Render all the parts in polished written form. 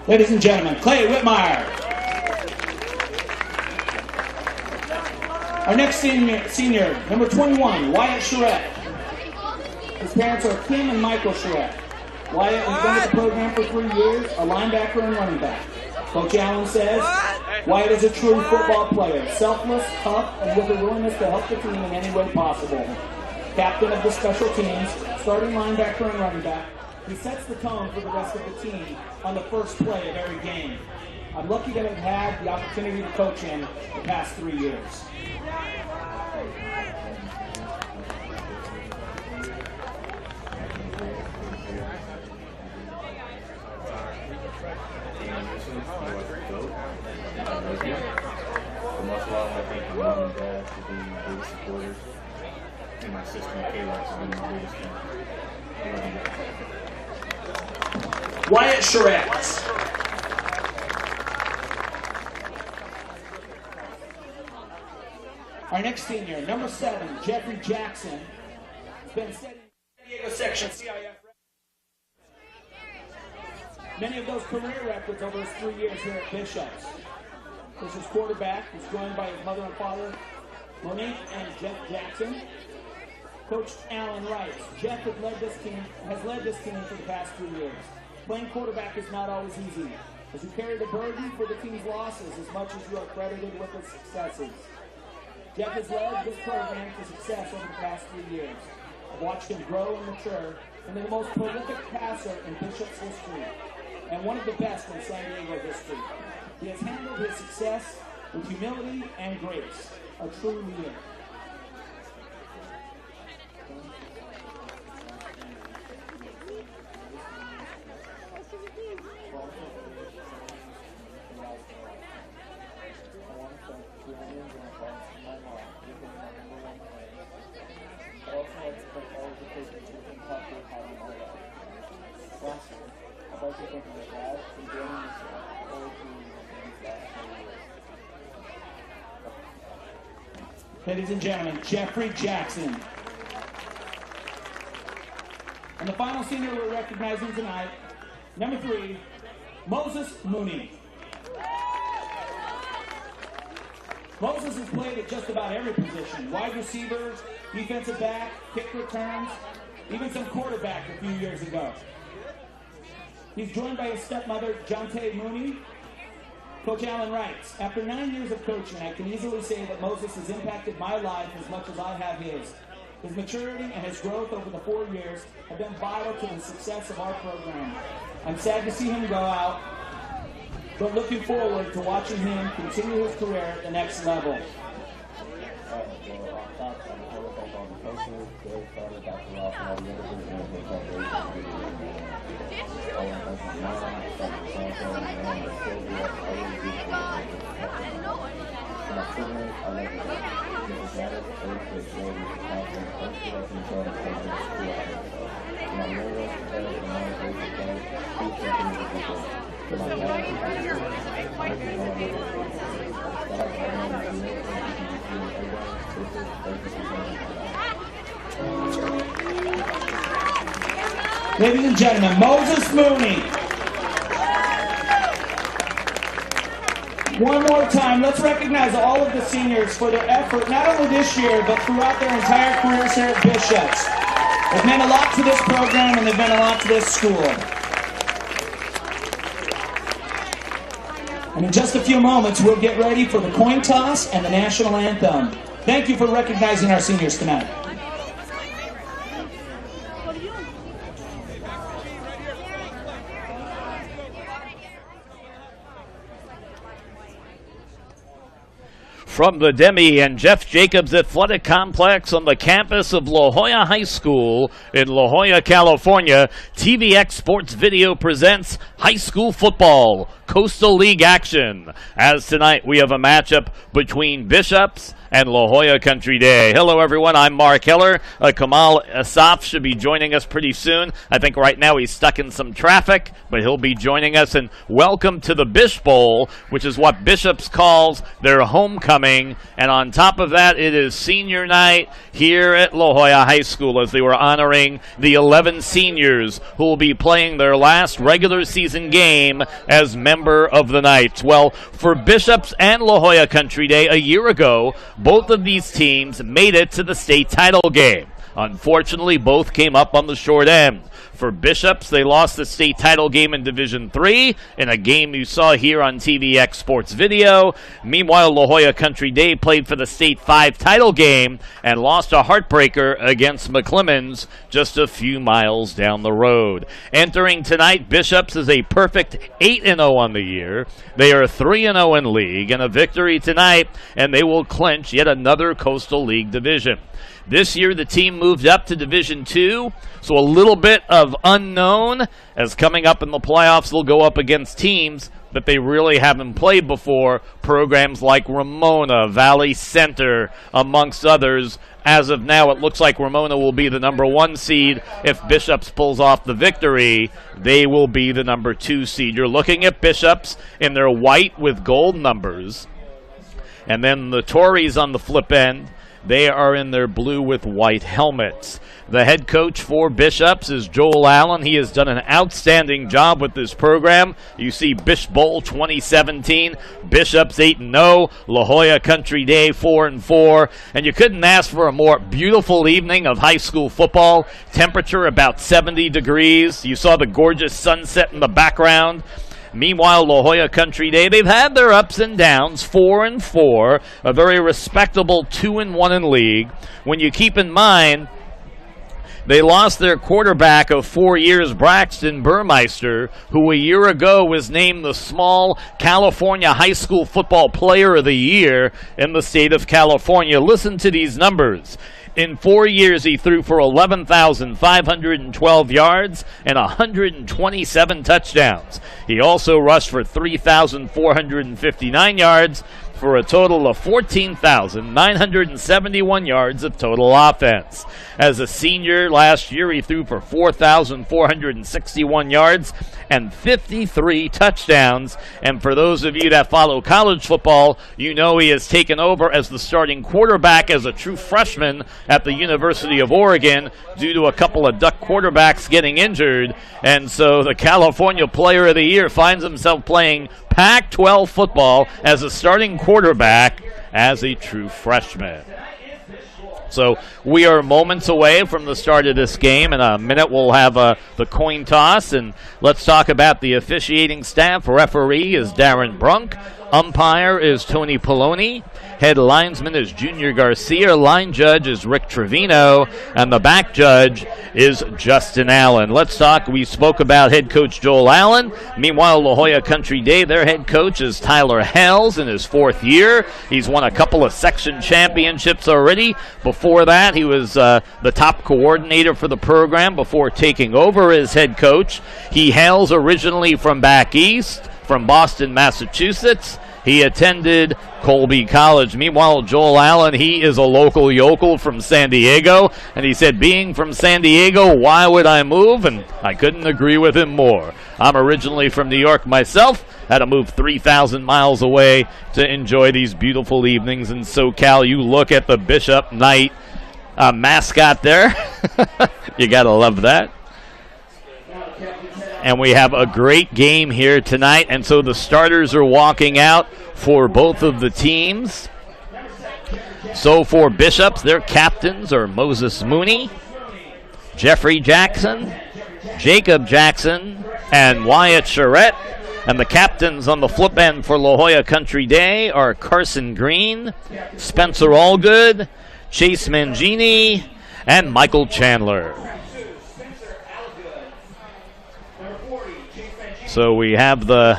Ladies and gentlemen, Clay Whitmire. Our next senior, number 21, Wyatt Charette. His parents are Kim and Michael Charette. Wyatt has been with the program for 3 years, a linebacker and running back. Coach Allen says Wyatt is a true football player, selfless, tough, and with a willingness to help the team in any way possible. Captain of the special teams, starting linebacker and running back, he sets the tone for the rest of the team on the first play of every game. I'm lucky to have had the opportunity to coach him the past 3 years. For most of all, I think my mom and dad for being my biggest supporters, and my sister and Kayla for being my biggest fan. Wyatt Charette. Our next senior, number 7, Jeffrey Jackson, has been setting San Diego section CIF. Many of those career records over his 3 years here at Bishop's. This is quarterback, who's joined by his mother and father, Monique and Jeff Jackson. Coach Alan writes, Jeff has led this team for the past 3 years. Playing quarterback is not always easy, as you carry the burden for the team's losses as much as you are credited with its successes. Jeff has led this program to success over the past 3 years. I've watched him grow and mature into the most prolific passer in Bishop's history, and one of the best in San Diego history. He has handled his success with humility and grace, a true leader. Ladies and gentlemen, Jeffrey Jackson. And the final senior we're recognizing tonight, number 3, Moses Mooney. Moses has played at just about every position: wide receiver, defensive back, kick returns, even some quarterback a few years ago. He's joined by his stepmother, Jonte Mooney. Coach Allen writes, after 9 years of coaching, I can easily say that Moses has impacted my life as much as I have his. His maturity and his growth over the 4 years have been vital to the success of our program. I'm sad to see him go out, but looking forward to watching him continue his career at the next level. Ladies and gentlemen, Moses Mooney. One more time, let's recognize all of the seniors for their effort, not only this year, but throughout their entire careers here at Bishop's. They've meant a lot to this program, and they've meant a lot to this school. And in just a few moments, we'll get ready for the coin toss and the national anthem. Thank you for recognizing our seniors tonight. From the Demi and Jeff Jacobs Athletic Complex on the campus of La Jolla High School in La Jolla, California, TVX Sports Video presents high school football. Coastal League action, as tonight we have a matchup between Bishops and La Jolla Country Day. Hello, everyone. I'm Mark Heller. Kamal Asaf should be joining us pretty soon. I think right now he's stuck in some traffic, but he'll be joining us. And welcome to the BishBowl, which is what Bishops calls their homecoming. And on top of that, it is senior night here at La Jolla High School, as they were honoring the 11 seniors who will be playing their last regular season game as member of the night. Well, for Bishops and La Jolla Country Day, a year ago, both of these teams made it to the state title game. Unfortunately, both came up on the short end. For Bishops, they lost the state title game in Division III in a game you saw here on TVX Sports video. Meanwhile, La Jolla Country Day played for the state 5 title game and lost a heartbreaker against McClemens just a few miles down the road. Entering tonight, Bishops is a perfect 8-0 on the year. They are 3-0 in league, and a victory tonight, and they will clinch yet another Coastal League division. This year, the team moved up to Division II, so a little bit of unknown, as coming up in the playoffs, they'll go up against teams that they really haven't played before, programs like Ramona, Valley Center, amongst others. As of now, it looks like Ramona will be the number 1 seed. If Bishops pulls off the victory, they will be the number 2 seed. You're looking at Bishops in their white with gold numbers, and then the Torreys on the flip end, they are in their blue with white helmets. The head coach for Bishops is Joel Allen. He has done an outstanding job with this program. You see BishBowl 2017, Bishops 8-0, La Jolla Country Day 4-4, and you couldn't ask for a more beautiful evening of high school football. Temperature about 70 degrees. You saw the gorgeous sunset in the background. Meanwhile, La Jolla Country Day, they've had their ups and downs, 4-4, a very respectable 2-1 in league. When you keep in mind, they lost their quarterback of 4 years, Braxton Burmeister, who a year ago was named the Small California High School Football Player of the Year in the state of California. Listen to these numbers. In 4 years, he threw for 11,512 yards and 127 touchdowns. He also rushed for 3,459 yards for a total of 14,971 yards of total offense. As a senior last year, he threw for 4,461 yards and 53 touchdowns. And for those of you that follow college football, you know he has taken over as the starting quarterback as a true freshman at the University of Oregon due to a couple of Duck quarterbacks getting injured. And so the California Player of the Year finds himself playing Pac-12 football as a starting quarterback as a true freshman. So we are moments away from the start of this game. In a minute, we'll have the coin toss, and let's talk about the officiating staff. Referee is Darren Brunk. Umpire is Tony Poloni. Head linesman is Junior Garcia. Line judge is Rick Trevino. And the back judge is Justin Allen. Let's talk. We spoke about head coach Joel Allen. Meanwhile, La Jolla Country Day, their head coach is Tyler Hales in his 4th year. He's won a couple of section championships already. Before that, he was the top coordinator for the program before taking over as head coach. He hails originally from back east, from Boston, Massachusetts. He attended Colby College. Meanwhile, Joel Allen, he is a local yokel from San Diego, and he said, being from San Diego, why would I move? And I couldn't agree with him more. I'm originally from New York myself, had to move 3,000 miles away to enjoy these beautiful evenings in SoCal. You look at the Bishop Knight mascot there. You got to love that. And we have a great game here tonight, and so the starters are walking out for both of the teams. So for Bishops, their captains are Moses Mooney, Jeffrey Jackson, Jacob Jackson, and Wyatt Charette. And the captains on the flip end for La Jolla Country Day are Carson Green, Spencer Allgood, Chase Mangini, and Michael Chandler. So we have the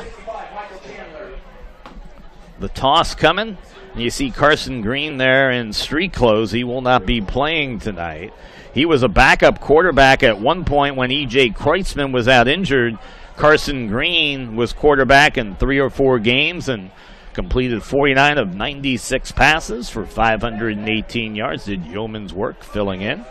toss coming. You see Carson Green there in street clothes. He will not be playing tonight. He was a backup quarterback at one point when E.J. Kreutzmann was out injured. Carson Green was quarterback in 3 or 4 games and completed 49 of 96 passes for 518 yards. Did yeoman's work filling in.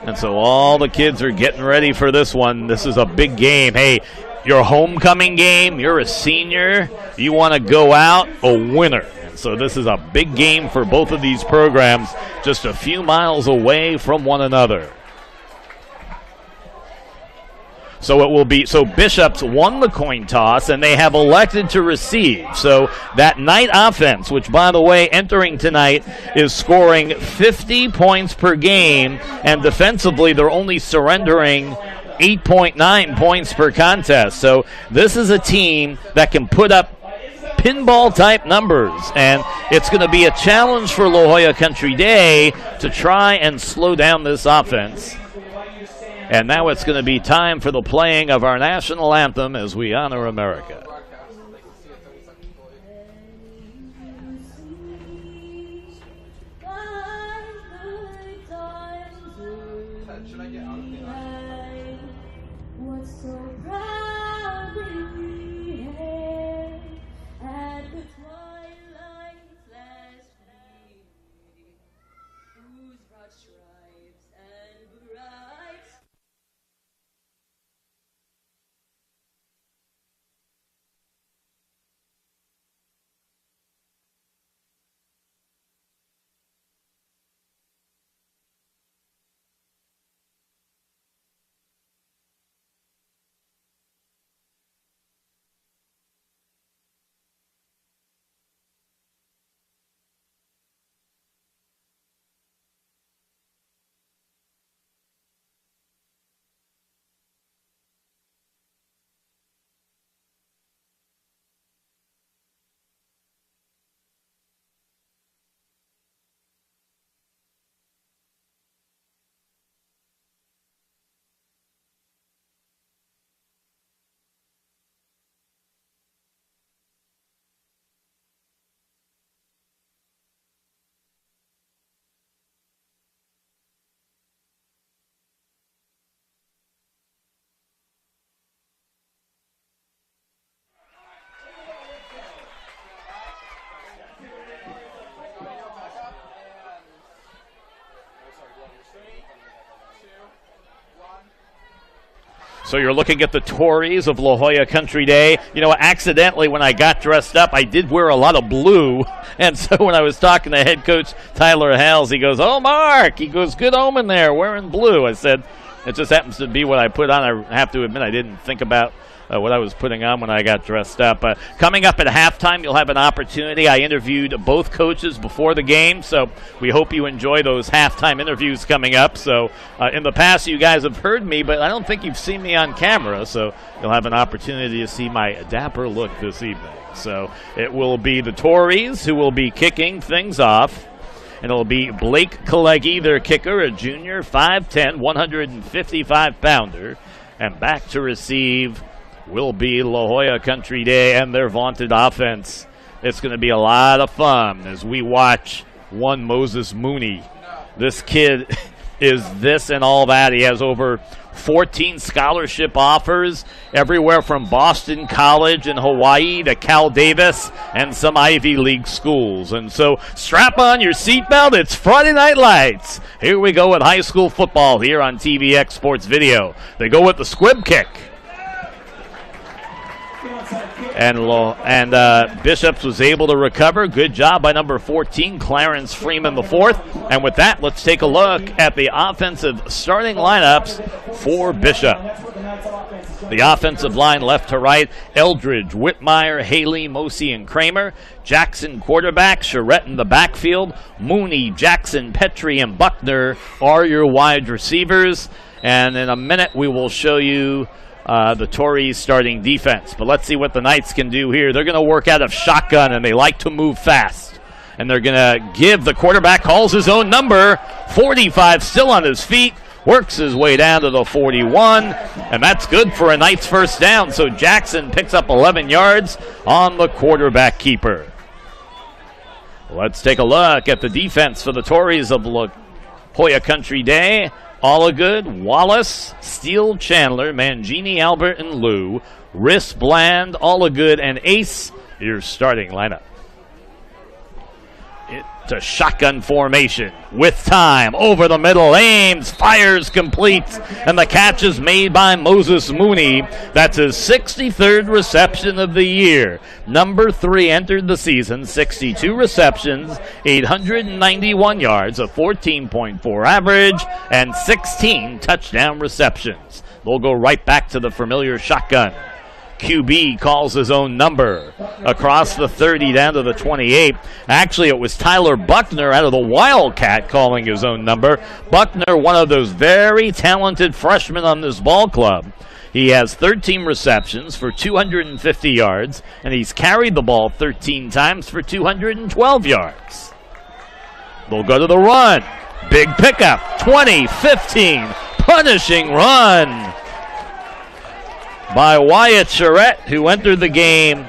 And so all the kids are getting ready for this one. This is a big game. Hey, your homecoming game, you're a senior, you want to go out a winner. And so this is a big game for both of these programs, just a few miles away from one another. So it will be, so Bishops won the coin toss, and they have elected to receive. So that Knight offense, which, by the way, entering tonight, is scoring 50 points per game, and defensively they're only surrendering 8.9 points per contest. So this is a team that can put up pinball-type numbers, and it's going to be a challenge for La Jolla Country Day to try and slow down this offense. And now it's going to be time for the playing of our national anthem as we honor America. So you're looking at the Torreys of La Jolla Country Day. You know, accidentally when I got dressed up, I did wear a lot of blue. And so when I was talking to head coach Tyler Hales, he goes, "Oh, Mark," he goes, "good omen there, wearing blue." I said, it just happens to be what I put on. I have to admit I didn't think about what I was putting on when I got dressed up. Coming up at halftime, you'll have an opportunity. I interviewed both coaches before the game, so we hope you enjoy those halftime interviews coming up. So in the past, you guys have heard me, but I don't think you've seen me on camera, so you'll have an opportunity to see my dapper look this evening. So it will be the Torreys who will be kicking things off. And it'll be Blake Kalecki, their kicker, a junior, 5'10", 155-pounder. And back to receive will be La Jolla Country Day and their vaunted offense. It's going to be a lot of fun as we watch one Moses Mooney. This kid is this and all that. He has over 14 scholarship offers everywhere from Boston College in Hawaii to Cal Davis and some Ivy League schools. And so strap on your seatbelt. It's Friday Night Lights. Here we go with high school football here on TVX Sports Video. They go with the squib kick. And Bishops was able to recover. Good job by number 14, Clarence Freeman the fourth. And with that, let's take a look at the offensive starting lineups for Bishop. The offensive line left to right, Eldridge, Whitmire, Haley, Mosey, and Kramer. Jackson quarterback, Charette in the backfield. Mooney, Jackson, Petrie, and Buckner are your wide receivers. And in a minute, we will show you the Torreys starting defense. But let's see what the Knights can do here. They're going to work out of shotgun, and they like to move fast. And they're going to give the quarterback, calls his own number, 45, still on his feet, works his way down to the 41, and that's good for a Knights first down. So Jackson picks up 11 yards on the quarterback keeper. Let's take a look at the defense for the Torreys of La Jolla Country Day. All Good, Wallace, Steele, Chandler, Mangini, Albert, and Lou, Riss, Bland, All Good, and Ace, your starting lineup. It's a shotgun formation with time over the middle. Ames, fires, completes, and the catch is made by Moses Mooney. That's his 63rd reception of the year. Number 3 entered the season, 62 receptions, 891 yards, a 14.4 average, and 16 touchdown receptions. They'll go right back to the familiar shotgun. QB calls his own number across the 30 down to the 28. Actually, it was Tyler Buckner out of the Wildcat calling his own number. Buckner, one of those very talented freshmen on this ball club. He has 13 receptions for 250 yards, and he's carried the ball 13 times for 212 yards. They'll go to the run. Big pickup, 20, 15, punishing run by Wyatt Charette, who entered the game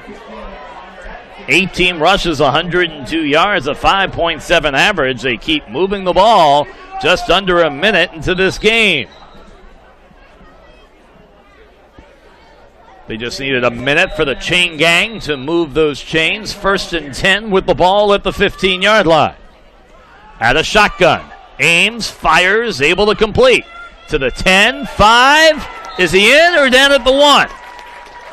18 rushes, 102 yards, a 5.7 average. They keep moving the ball just under a minute into this game. They just needed a minute for the chain gang to move those chains. 1st and 10 with the ball at the 15-yard line. At a shotgun, Ames fires, able to complete to the 10, 5. Is he in or down at the 1?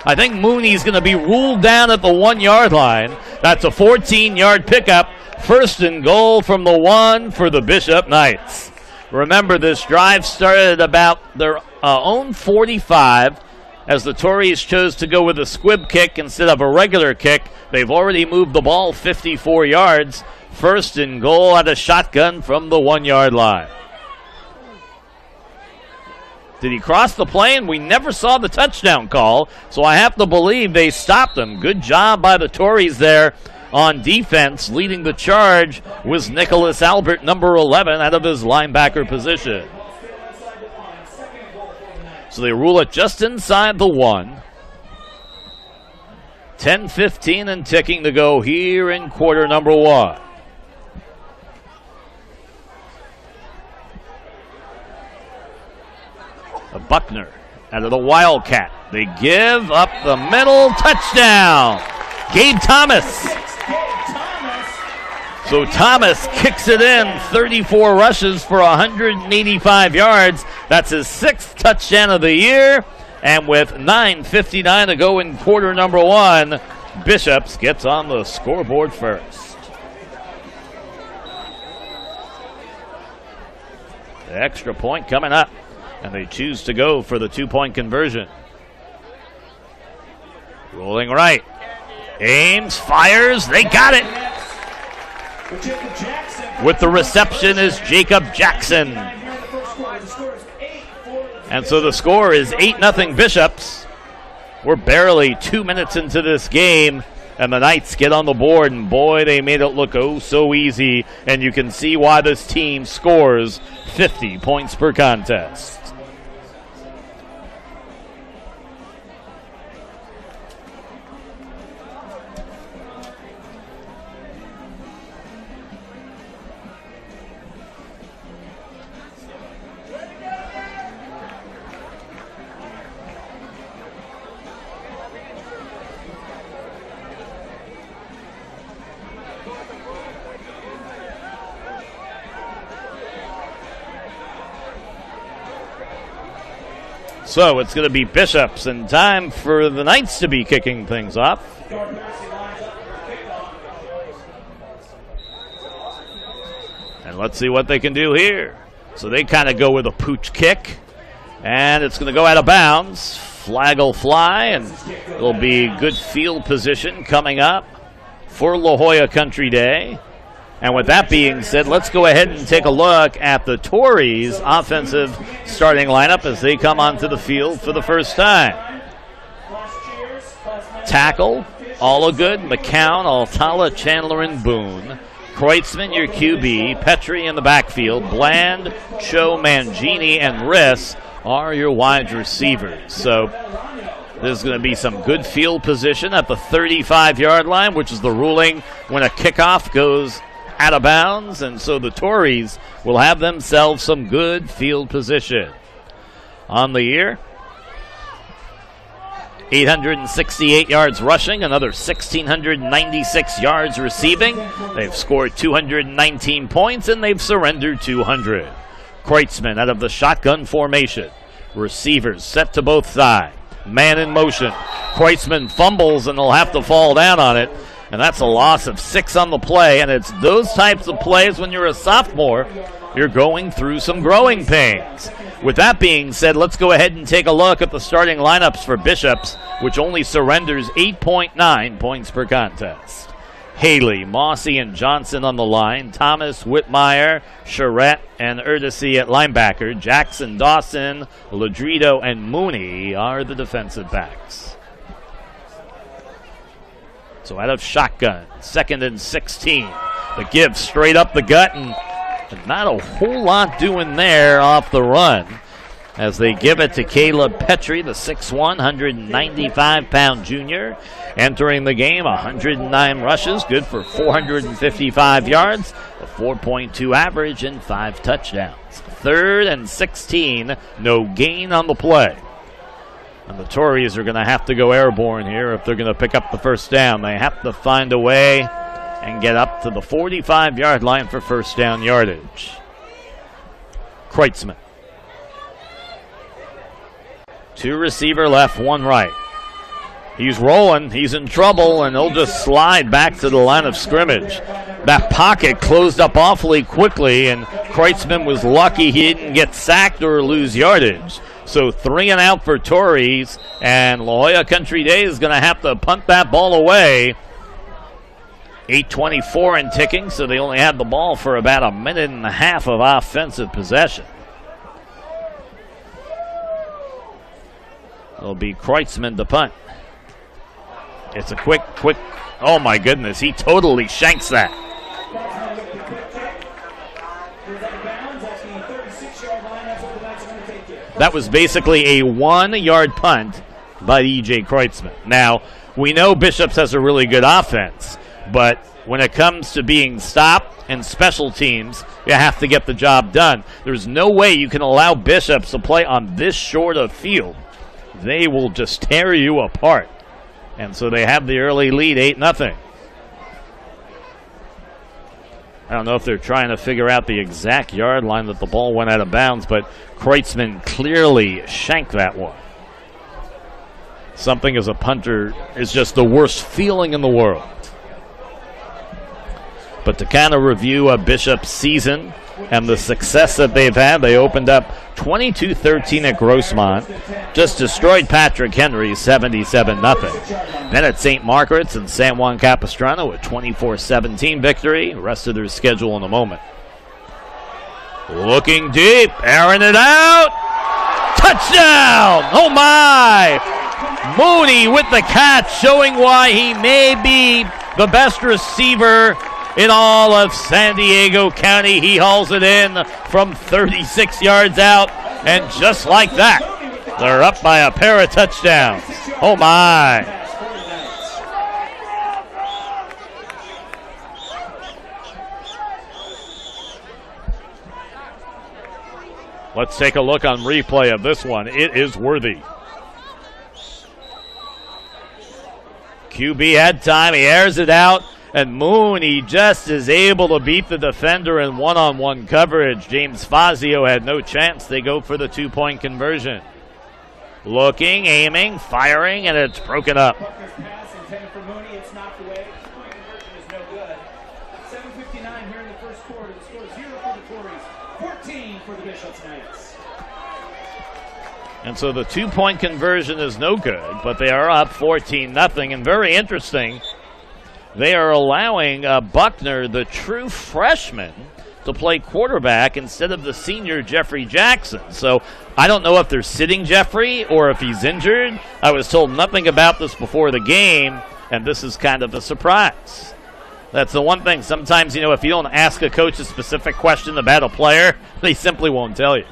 I think Mooney's going to be ruled down at the 1-yard line. That's a 14-yard pickup. 1st and goal from the 1 for the Bishop Knights. Remember, this drive started at about their own 45 as the Torreys chose to go with a squib kick instead of a regular kick. They've already moved the ball 54 yards. 1st and goal at a shotgun from the 1-yard line. Did he cross the plane? We never saw the touchdown call, so I have to believe they stopped him. Good job by the Torreys there on defense. Leading the charge was Nicholas Albert, number 11, out of his linebacker position. So they rule it just inside the 1. 10-15 and ticking to go here in quarter number 1. Buckner out of the Wildcat. They give up the middle. Touchdown, Gabe Thomas. So Thomas kicks it in. 34 rushes for 185 yards. That's his 6th touchdown of the year. And with 9:59 to go in quarter number 1, Bishops gets on the scoreboard first. The extra point coming up. And they choose to go for the 2-point conversion. Rolling right. Ames fires. They got it. With the reception is Jacob Jackson. And so the score is 8-0 Bishops. We're barely 2 minutes into this game. And the Knights get on the board. And boy, they made it look oh so easy. And you can see why this team scores 50 points per contest. So it's going to be Bishops, and time for the Knights to be kicking things off. And let's see what they can do here. So they kind of go with a pooch kick, and it's going to go out of bounds. Flag will fly, and it'll be good field position coming up for La Jolla Country Day. And with that being said, let's go ahead and take a look at the Torreys' offensive starting lineup as they come onto the field for the first time. Tackle, All Good, McCown, Altala, Chandler, and Boone. Kreutzmann, your QB. Petrie in the backfield. Bland, Cho, Mangini, and Riss are your wide receivers. So there's going to be some good field position at the 35-yard line, which is the ruling when a kickoff goes out of bounds, and so the Torreys will have themselves some good field position. On the year, 868 yards rushing, another 1,696 yards receiving. They've scored 219 points, and they've surrendered 200. Kreutzmann out of the shotgun formation. Receivers set to both sides. Man in motion. Kreutzmann fumbles, and they'll have to fall down on it. And that's a loss of 6 on the play. And it's those types of plays when you're a sophomore, you're going through some growing pains. With that being said, let's go ahead and take a look at the starting lineups for Bishops, which only surrenders 8.9 points per contest. Haley, Mossy, and Johnson on the line. Thomas, Whitmire, Charette, and Erdesy at linebacker. Jackson, Dawson, Ladrido, and Mooney are the defensive backs. So out of shotgun, 2nd and 16. The give straight up the gut, and not a whole lot doing there off the run as they give it to Caleb Petrie, the 6'1", 195-pound junior. Entering the game, 109 rushes, good for 455 yards, a 4.2 average, and 5 touchdowns. 3rd and 16, no gain on the play. And the Torreys are going to have to go airborne here if they're going to pick up the first down. They have to find a way and get up to the 45-yard line for first down yardage. Kreutzmann. 2 receiver left, 1 right. He's rolling, he's in trouble, and he'll just slide back to the line of scrimmage. That pocket closed up awfully quickly, and Kreutzmann was lucky he didn't get sacked or lose yardage. So 3 and out for Torreys, and La Jolla Country Day is going to have to punt that ball away. 8:24 and ticking, so they only had the ball for about a minute and a half of offensive possession. It'll be Kreutzmann to punt. It's a quick, oh my goodness, he totally shanks that. That was basically a 1-yard punt by E.J. Kreutzmann. Now, we know Bishops has a really good offense, but when it comes to being stopped and special teams, you have to get the job done. There's no way you can allow Bishops to play on this short of field. They will just tear you apart. And so they have the early lead, 8-0. I don't know if they're trying to figure out the exact yard line that the ball went out of bounds, but Kreutzmann clearly shanked that one. Something as a punter is just the worst feeling in the world. But to kind of review a Bishop's season and the success that they've had, they opened up 22-13 at Grossmont, just destroyed Patrick Henry 77-0. Then at St. Margaret's and San Juan Capistrano, a 24-17 victory. Rest of their schedule in a moment. Looking deep, airing it out. Touchdown! Oh my! Mooney with the catch, showing why he may be the best receiver in all of San Diego County. He hauls it in from 36 yards out, and just like that, they're up by a pair of touchdowns. Oh my. Let's take a look on replay of this one. It is worthy. QB had time, he airs it out, and Mooney just is able to beat the defender in one-on-one coverage. James Fazio had no chance. They go for the 2-point conversion. Looking, aiming, firing, and it's broken up. Pass intended for Mooney. It's knocked away. Two-point conversion is no good. 7:59 here in the first quarter. The score is 0 for the Torreys, 14 for the Bishops Knights. And so the 2-point conversion is no good, but they are up 14-0. And very interesting, they are allowing Buckner, the true freshman, to play quarterback instead of the senior Jeffrey Jackson. So I don't know if they're sitting Jeffrey or if he's injured. I was told nothing about this before the game, and this is kind of a surprise. That's the one thing. Sometimes, you know, if you don't ask a coach a specific question about a player, they simply won't tell you.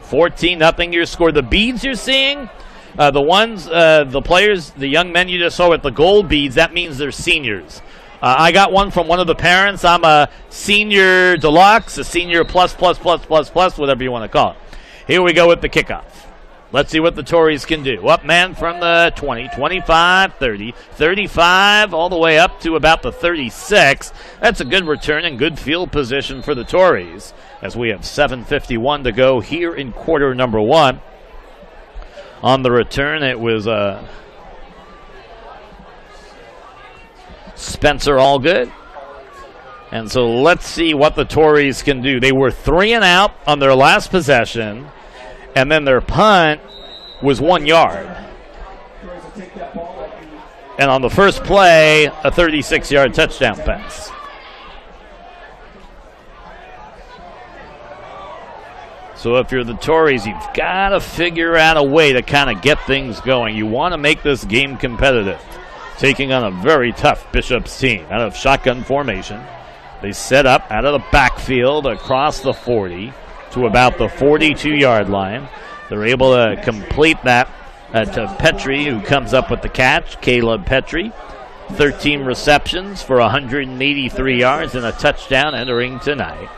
14-0 your score. The beads you're seeing, the players, the young men you just saw with the gold beads, that means they're seniors. I got one from one of the parents. I'm a senior deluxe, a senior plus, whatever you want to call it. Here we go with the kickoff. Let's see what the Torreys can do. Up man from the 20, 25, 30, 35, all the way up to about the 36. That's a good return and good field position for the Torreys as we have 7:51 to go here in quarter number 1. On the return, it was Spencer Allgood. And so let's see what the Torreys can do. They were 3 and out on their last possession, and then their punt was 1 yard. And on the first play, a 36-yard touchdown pass. So if you're the Torreys, you've got to figure out a way to kind of get things going. You want to make this game competitive, taking on a very tough Bishop's team. Out of shotgun formation, they set up out of the backfield across the 40 to about the 42-yard line. They're able to complete that to Petrie, who comes up with the catch. Caleb Petrie, 13 receptions for 183 yards and a touchdown entering tonight.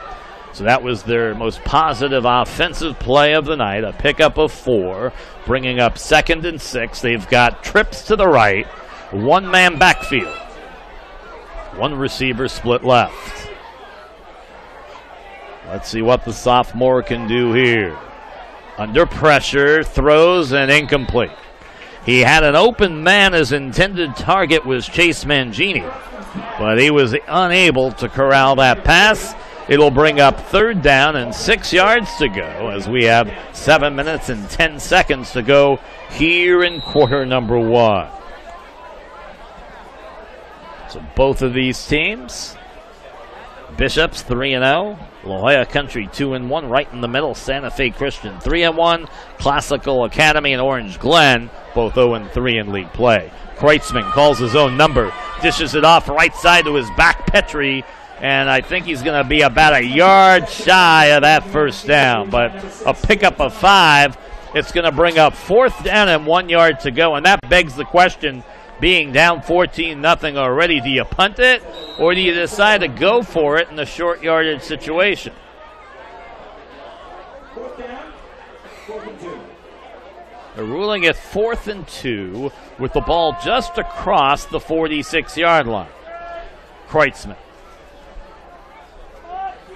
So that was their most positive offensive play of the night, a pickup of 4, bringing up 2nd and 6. They've got trips to the right, 1-man backfield, 1 receiver split left. Let's see what the sophomore can do here. Under pressure, throws and incomplete. He had an open man. His intended target was Chase Mangini, but he was unable to corral that pass. It'll bring up 3rd down and 6 yards to go as we have 7 minutes and 10 seconds to go here in quarter number 1. So both of these teams, Bishop's 3-0, La Jolla Country 2-1, right in the middle, Santa Fe Christian 3-1, Classical Academy and Orange Glen, both 0-3 in league play. Kreutzmann calls his own number, dishes it off right side to his back, Petrie, and I think he's going to be about a yard shy of that first down. But a pickup of 5, it's going to bring up 4th down and 1 yard to go. And that begs the question, being down 14-0 already, do you punt it or do you decide to go for it in a short yardage situation? 4th down, 4th and 2. They're ruling it 4th and 2 with the ball just across the 46-yard line. Kreutzmann.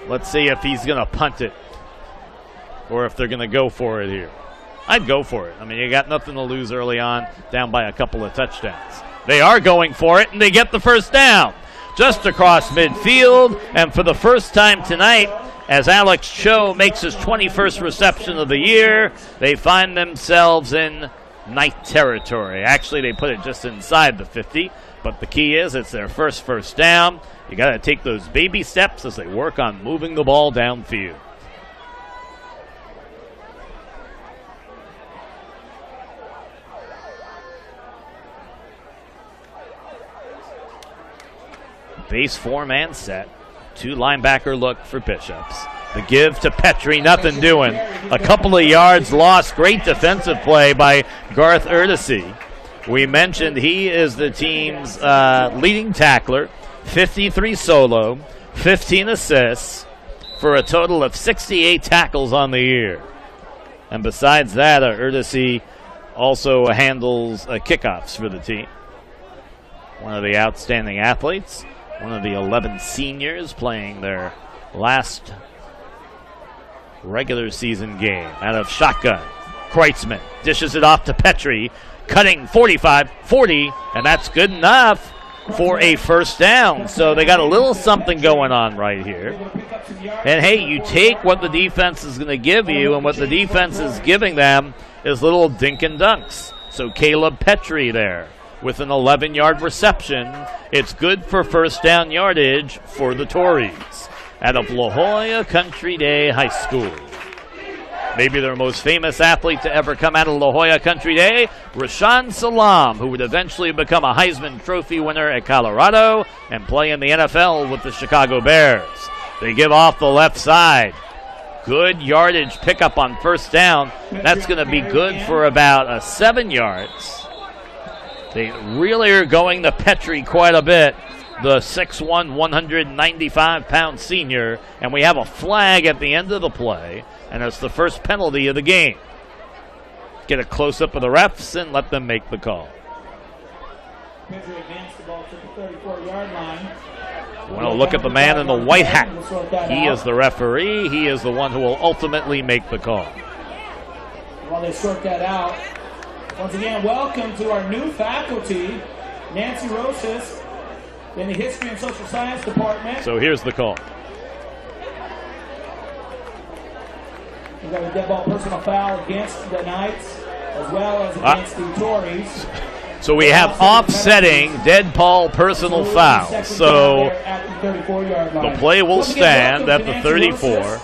Let's see if he's going to punt it or if they're going to go for it here. I'd go for it. I mean, you got nothing to lose early on, down by a couple of touchdowns. They are going for it, and they get the first down just across midfield. And for the first time tonight, as Alex Cho makes his 21st reception of the year, they find themselves in night territory. Actually, they put it just inside the 50, but the key is it's their first down. You got to take those baby steps as they work on moving the ball downfield. Base 4-man set. 2 linebacker look for Bishops. The give to Petrie, nothing doing. A couple of yards lost. Great defensive play by Garth Erdesy. We mentioned he is the team's leading tackler. 53 solo, 15 assists for a total of 68 tackles on the year. And besides that, Erdesy also handles kickoffs for the team. One of the outstanding athletes, one of the 11 seniors playing their last regular season game out of shotgun. Kreutzmann dishes it off to Petrie, cutting 45, 40, and that's good enough for a first down. So they got a little something going on right here. And hey, you take what the defense is going to give you, and what the defense is giving them is little dink and dunks. So Caleb Petrie there with an 11-yard reception. It's good for first down yardage for the Torreys out of La Jolla Country Day High School. Maybe their most famous athlete to ever come out of La Jolla Country Day, Rashaan Salam, who would eventually become a Heisman Trophy winner at Colorado and play in the NFL with the Chicago Bears. They give off the left side. Good yardage pickup on first down. That's going to be good for about 7 yards. They really are going to Petrie quite a bit the 6'1", 195-pound senior, and we have a flag at the end of the play, and it's the first penalty of the game. Get a close-up of the refs and let them make the call. Pedri advanced the ball to the 34-yard line. You want to look at the man in the white hat. He is the referee. He is the one who will ultimately make the call. While they sort that out, once again, welcome to our new faculty, Nancy Rosas, in the History and Social Science Department. So here's the call. We've got a dead ball personal foul against the Knights, as well as against the Torreys. So we have offsetting dead ball personal foul. So the play will stand at the 34.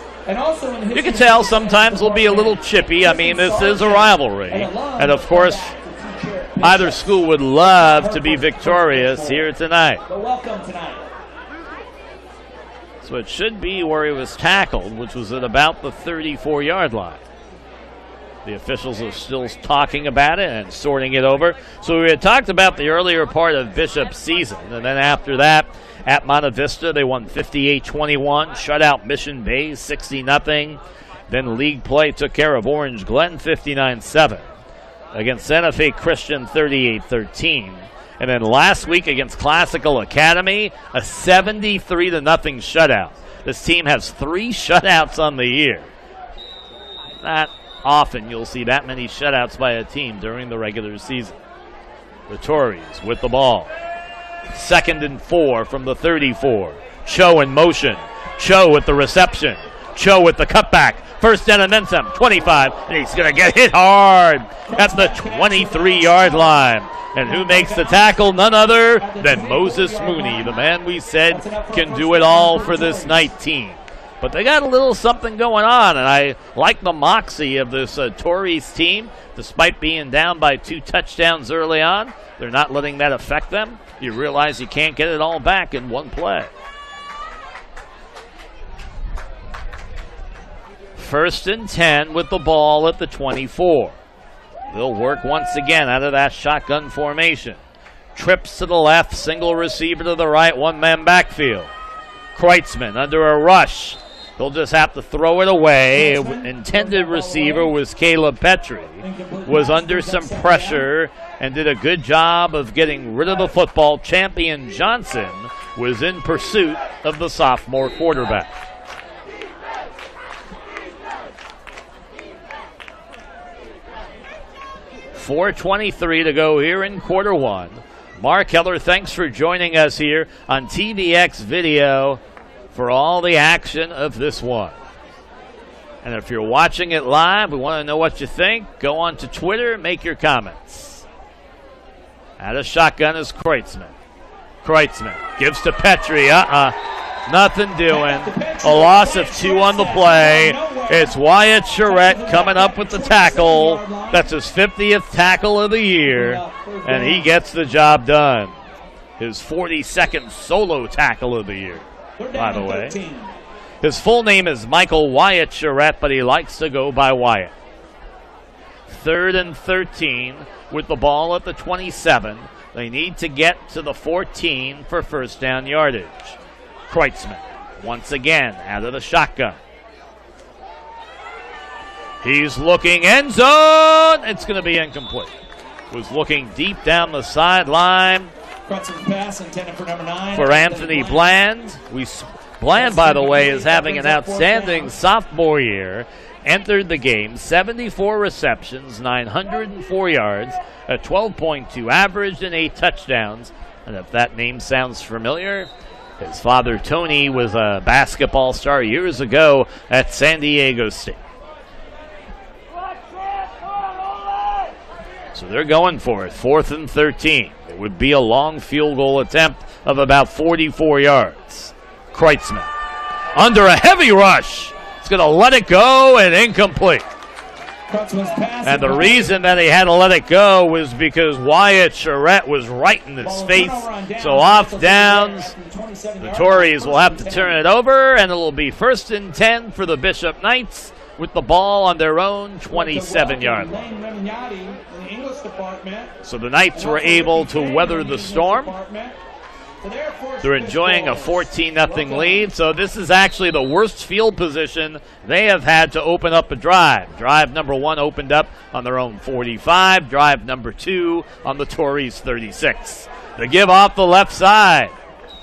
You can tell sometimes it'll be a little chippy. I mean, this is a rivalry. And of course, either school would love to be victorious here tonight. So it should be where he was tackled, which was at about the 34-yard line. The officials are still talking about it and sorting it over. So we had talked about the earlier part of Bishop's season. And then after that, at Monte Vista, they won 58-21, shut out Mission Bay 60-0. Then league play took care of Orange Glen 59-7. Against Santa Fe Christian 38-13. And then last week against Classical Academy, a 73-0 shutout. This team has 3 shutouts on the year. Not often you'll see that many shutouts by a team during the regular season. The Torreys with the ball. 2nd and 4 from the 34. Cho in motion. Cho with the reception. Cho with the cutback. First down and then some. 25. And he's going to get hit hard at the 23-yard line. And who makes the tackle? None other than Moses Mooney, the man we said can do it all for this Knight team. But they got a little something going on, and I like the moxie of this Torreys team. Despite being down by 2 touchdowns early on, they're not letting that affect them. You realize you can't get it all back in one play. 1st and 10 with the ball at the 24. They'll work once again out of that shotgun formation. Trips to the left, single receiver to the right, one-man backfield. Kreutzmann under a rush. He'll just have to throw it away. Intended receiver was Caleb Petrie. Was under some pressure and did a good job of getting rid of the football. Champion Johnson was in pursuit of the sophomore quarterback. .423 to go here in quarter one. Mark Heller, thanks for joining us here on TVX Video for all the action of this one. And if you're watching it live, we want to know what you think. Go on to Twitter, make your comments. Out of shotgun is Kreutzmann. Kreutzmann gives to Petrie. Nothing doing. A loss of 2 on the play. It's Wyatt Charette coming up with the tackle. That's his 50th tackle of the year, and he gets the job done. His 42nd solo tackle of the year, by the way. His full name is Michael Wyatt Charette, but he likes to go by Wyatt. 3rd and 13 with the ball at the 27. They need to get to the 14 for first down yardage. Kreutzmann, once again, out of the shotgun. He's looking end zone. It's going to be incomplete. Was looking deep down the sideline. Pass intended for number 9. For Anthony Bland. Bland, by the way, is having an outstanding sophomore year. Entered the game, 74 receptions, 904 yards, a 12.2 average, and 8 touchdowns. And if that name sounds familiar, his father, Tony, was a basketball star years ago at San Diego State. So they're going for it, 4th and 13. It would be a long field goal attempt of about 44 yards. Kreutzmann, under a heavy rush. It's going to let it go and incomplete. And the reason that he had to let it go was because Wyatt Charette was right in his face. So off downs, the Torreys will have to turn it over, and it will be 1st and 10 for the Bishop Knights with the ball on their own 27-yard line. So the Knights were able to weather the storm. They're enjoying a 14-0 lead, so this is actually the worst field position they have had to open up a drive. Drive number 1 opened up on their own 45. Drive number 2 on the Torreys 36. The give off the left side,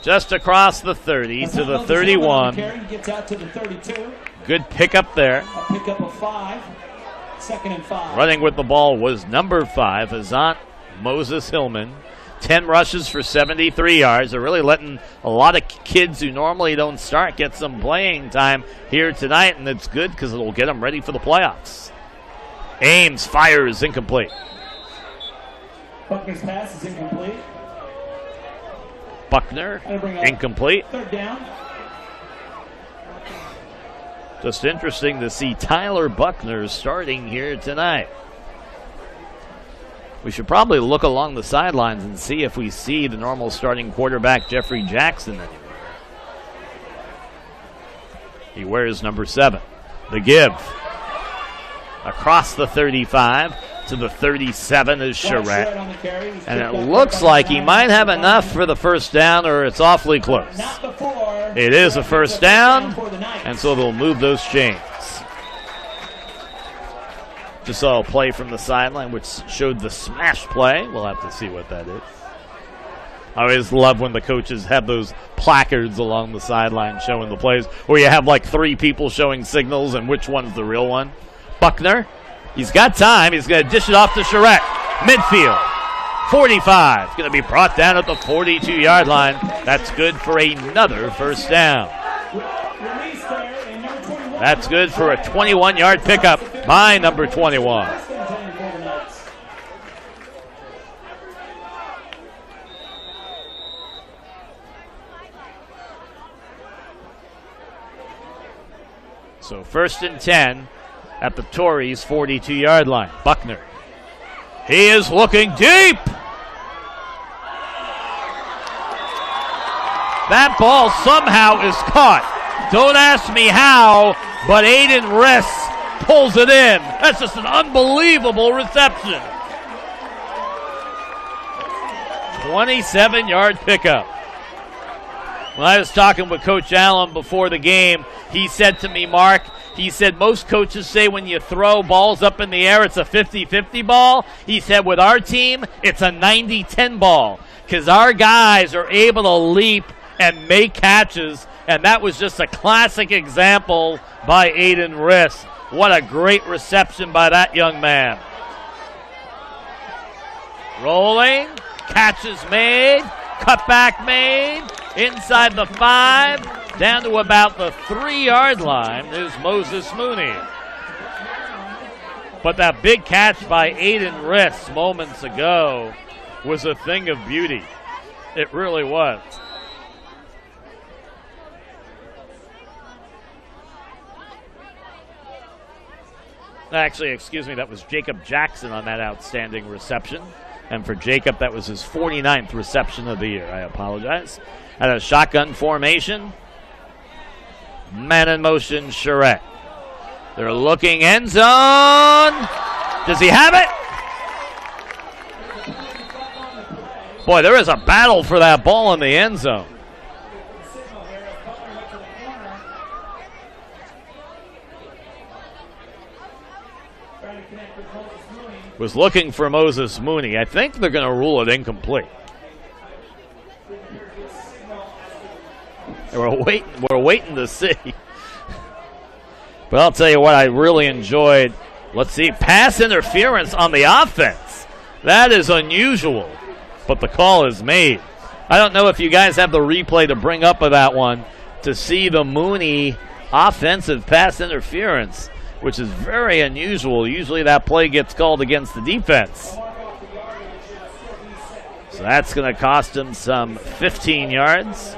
just across the 30 to the 31. Gets out to the 32. Good pickup there. A pickup of 5. 2nd and 5. Running with the ball was number 5, Azant Moses Hillman. 10 rushes for 73 yards. They're really letting a lot of kids who normally don't start get some playing time here tonight, and it's good because it'll get them ready for the playoffs. Ames fires incomplete. Buckner's pass is incomplete. Buckner, incomplete. 3rd down. Just interesting to see Tyler Buckner starting here tonight. We should probably look along the sidelines and see if we see the normal starting quarterback, Jeffrey Jackson, anywhere. He wears number 7. The give. Across the 35 to the 37 is Charette. And it looks like he might have enough for the first down, or it's awfully close. It is a first down, and so they'll move those chains. Just saw a play from the sideline which showed the smash play. We'll have to see what that is. I always love when the coaches have those placards along the sideline showing the plays, where you have like 3 people showing signals and which one's the real one. Buckner, he's got time. He's going to dish it off to Charette. Midfield, 45. Going to be brought down at the 42-yard line. That's good for another first down. That's good for a 21-yard pickup by number 21. So 1st and 10 at the Torreys 42-yard line. Buckner. He is looking deep. That ball somehow is caught. Don't ask me how, but Aiden Riss pulls it in. That's just an unbelievable reception. 27-yard pickup. When I was talking with Coach Allen before the game, he said to me, Mark, he said, most coaches say when you throw balls up in the air, it's a 50-50 ball. He said, with our team, it's a 90-10 ball because our guys are able to leap and make catches. And that was just a classic example by Aiden Riss. What a great reception by that young man. Rolling, catches made, cutback made, inside the 5, down to about the 3-yard line is Moses Mooney. But that big catch by Aiden Riss moments ago was a thing of beauty. It really was. Actually, excuse me, that was Jacob Jackson on that outstanding reception. And for Jacob, that was his 49th reception of the year. I apologize. At a shotgun formation. Man in motion, Charette. They're looking end zone. Does he have it? Boy, there is a battle for that ball in the end zone. Was looking for Moses Mooney. I think they're going to rule it incomplete. We're waiting to see. But I'll tell you what, I really enjoyed. Let's see, pass interference on the offense. That is unusual, but the call is made. I don't know if you guys have the replay to bring up of that one to see the Mooney offensive pass interference, which is very unusual. Usually that play gets called against the defense. So that's going to cost him some 15 yards.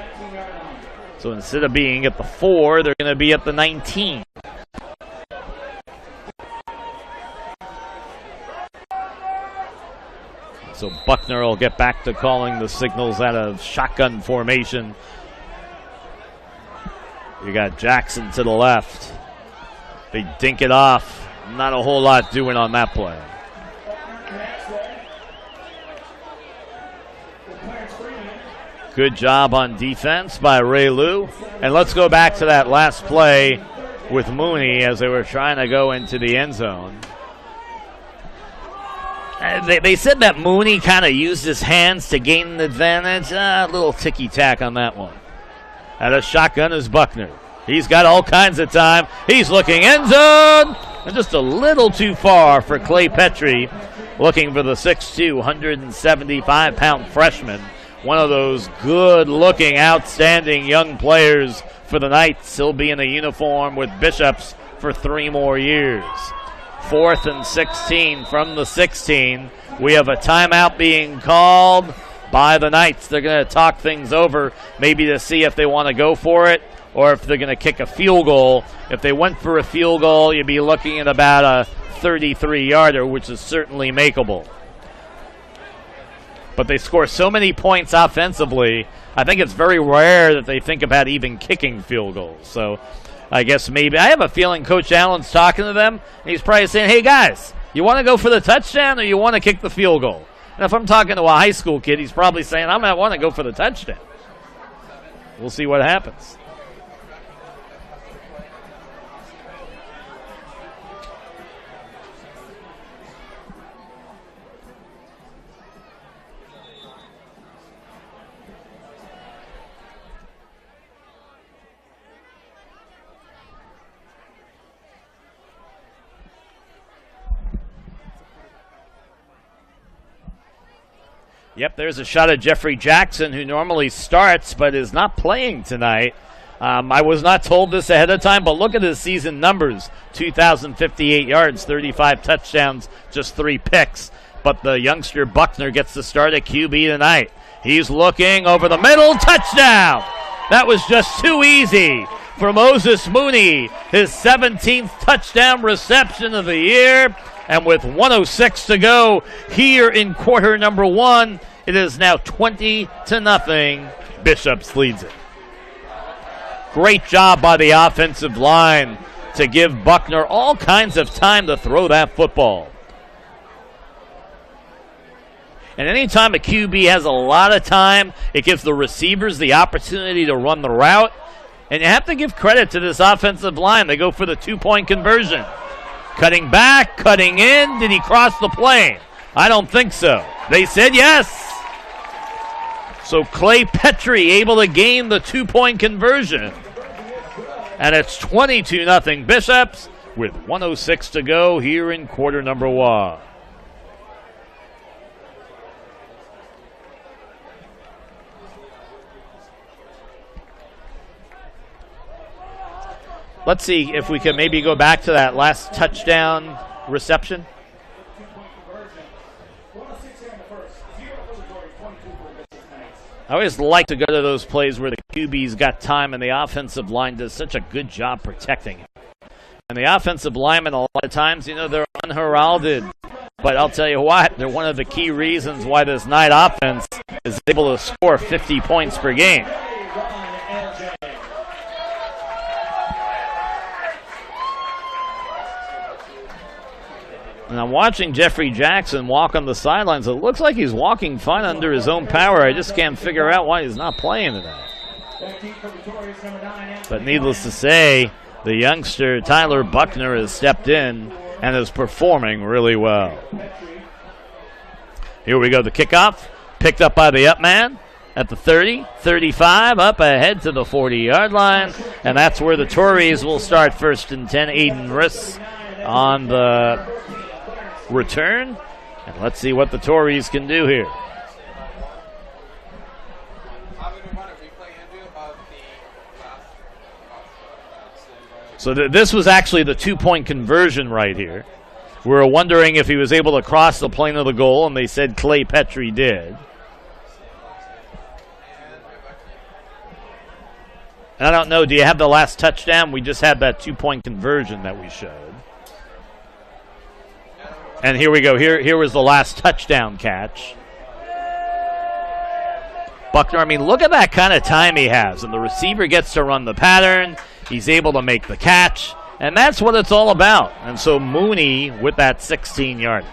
So instead of being at the 4, they're going to be at the 19. So Buckner will get back to calling the signals out of shotgun formation. You got Jackson to the left. They dink it off. Not a whole lot doing on that play. Good job on defense by Ray Lou. And let's go back to that last play with Mooney as they were trying to go into the end zone. They said that Mooney kind of used his hands to gain an advantage. A little ticky-tack on that one. And a shotgun is Buckner. He's got all kinds of time. He's looking end zone. And just a little too far for Clay Petrie, looking for the 6'2", 175-pound freshman. One of those good-looking, outstanding young players for the Knights. He'll be in a uniform with Bishops for 3 more years. 4th and 16 from the 16. We have a timeout being called by the Knights. They're going to talk things over, maybe to see if they want to go for it or if they're going to kick a field goal. If they went for a field goal, you'd be looking at about a 33-yarder, which is certainly makeable. But they score so many points offensively, I think it's very rare that they think about even kicking field goals. So I guess maybe, I have a feeling Coach Allen's talking to them, and he's probably saying, hey guys, you want to go for the touchdown or you want to kick the field goal? And if I'm talking to a high school kid, he's probably saying, I might want to go for the touchdown. We'll see what happens. Yep, there's a shot at Jeffrey Jackson, who normally starts but is not playing tonight. I was not told this ahead of time, but look at his season numbers. 2,058 yards, 35 touchdowns, just 3 picks. But the youngster Buckner gets the start at QB tonight. He's looking over the middle, touchdown! That was just too easy for Moses Mooney, his 17th touchdown reception of the year. And with 1:06 to go here in quarter number 1, it is now 20-0. Bishops leads it. Great job by the offensive line to give Buckner all kinds of time to throw that football. And anytime a QB has a lot of time, it gives the receivers the opportunity to run the route. And you have to give credit to this offensive line. They go for the 2-point conversion. Cutting back, cutting in. Did he cross the plane? I don't think so. They said yes. So Clay Petrie able to gain the 2-point conversion. And it's 22-0 Bishops with 1:06 to go here in quarter number 1. Let's see if we can maybe go back to that last touchdown reception. I always like to go to those plays where the QB's got time and the offensive line does such a good job protecting him. And the offensive linemen, a lot of times, they're unheralded. But I'll tell you what, they're one of the key reasons why this Knight offense is able to score 50 points per game. And I'm watching Jeffrey Jackson walk on the sidelines. It looks like he's walking fine under his own power. I just can't figure out why he's not playing tonight. But needless to say, the youngster Tyler Buckner has stepped in and is performing really well. Here we go, the kickoff. Picked up by the up man at the 30, 35, up ahead to the 40-yard line. And that's where the Torreys will start 1st and 10. Aiden Riss on the return, and let's see what the Torreys can do here. So this was actually the 2-point conversion right here. We were wondering if he was able to cross the plane of the goal, and they said Clay Petrie did. And I don't know, do you have the last touchdown? We just had that 2-point conversion that we showed. And here we go. Here was the last touchdown catch. Buckner, I mean, look at that kind of time he has. And the receiver gets to run the pattern. He's able to make the catch. And that's what it's all about. And so Mooney with that 16-yard.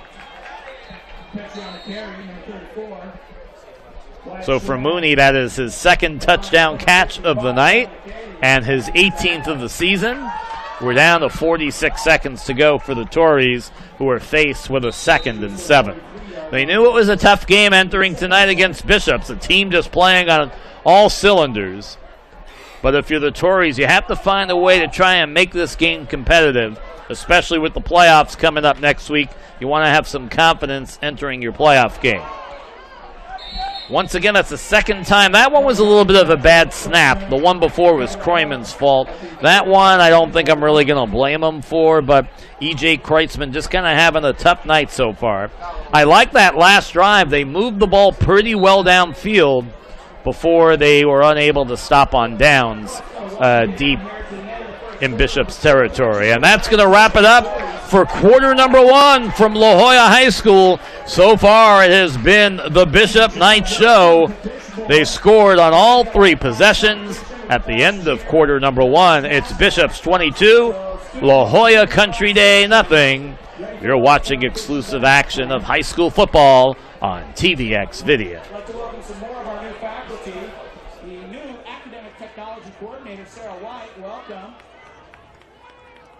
So for Mooney, that is his second touchdown catch of the night and his 18th of the season. We're down to 46 seconds to go for the Torreys, who are faced with a 2nd and 7. They knew it was a tough game entering tonight against Bishops, a team just playing on all cylinders. But if you're the Torreys, you have to find a way to try and make this game competitive, especially with the playoffs coming up next week. You want to have some confidence entering your playoff game. Once again, that's the second time. That one was a little bit of a bad snap. The one before was Kroyman's fault. That one I don't think I'm really going to blame him for, but E.J. Kreutzmann just kind of having a tough night so far. I like that last drive. They moved the ball pretty well downfield before they were unable to stop on downs deep in Bishop's territory. And that's going to wrap it up for quarter number 1 from La Jolla High School. So far, it has been the Bishop Night Show. They scored on all 3 possessions. At the end of quarter number 1, it's Bishop's 22, La Jolla Country Day nothing. You're watching exclusive action of high school football on TVX Video. I'd like to welcome some more of our new faculty. The new academic technology coordinator, Sarah White, welcome.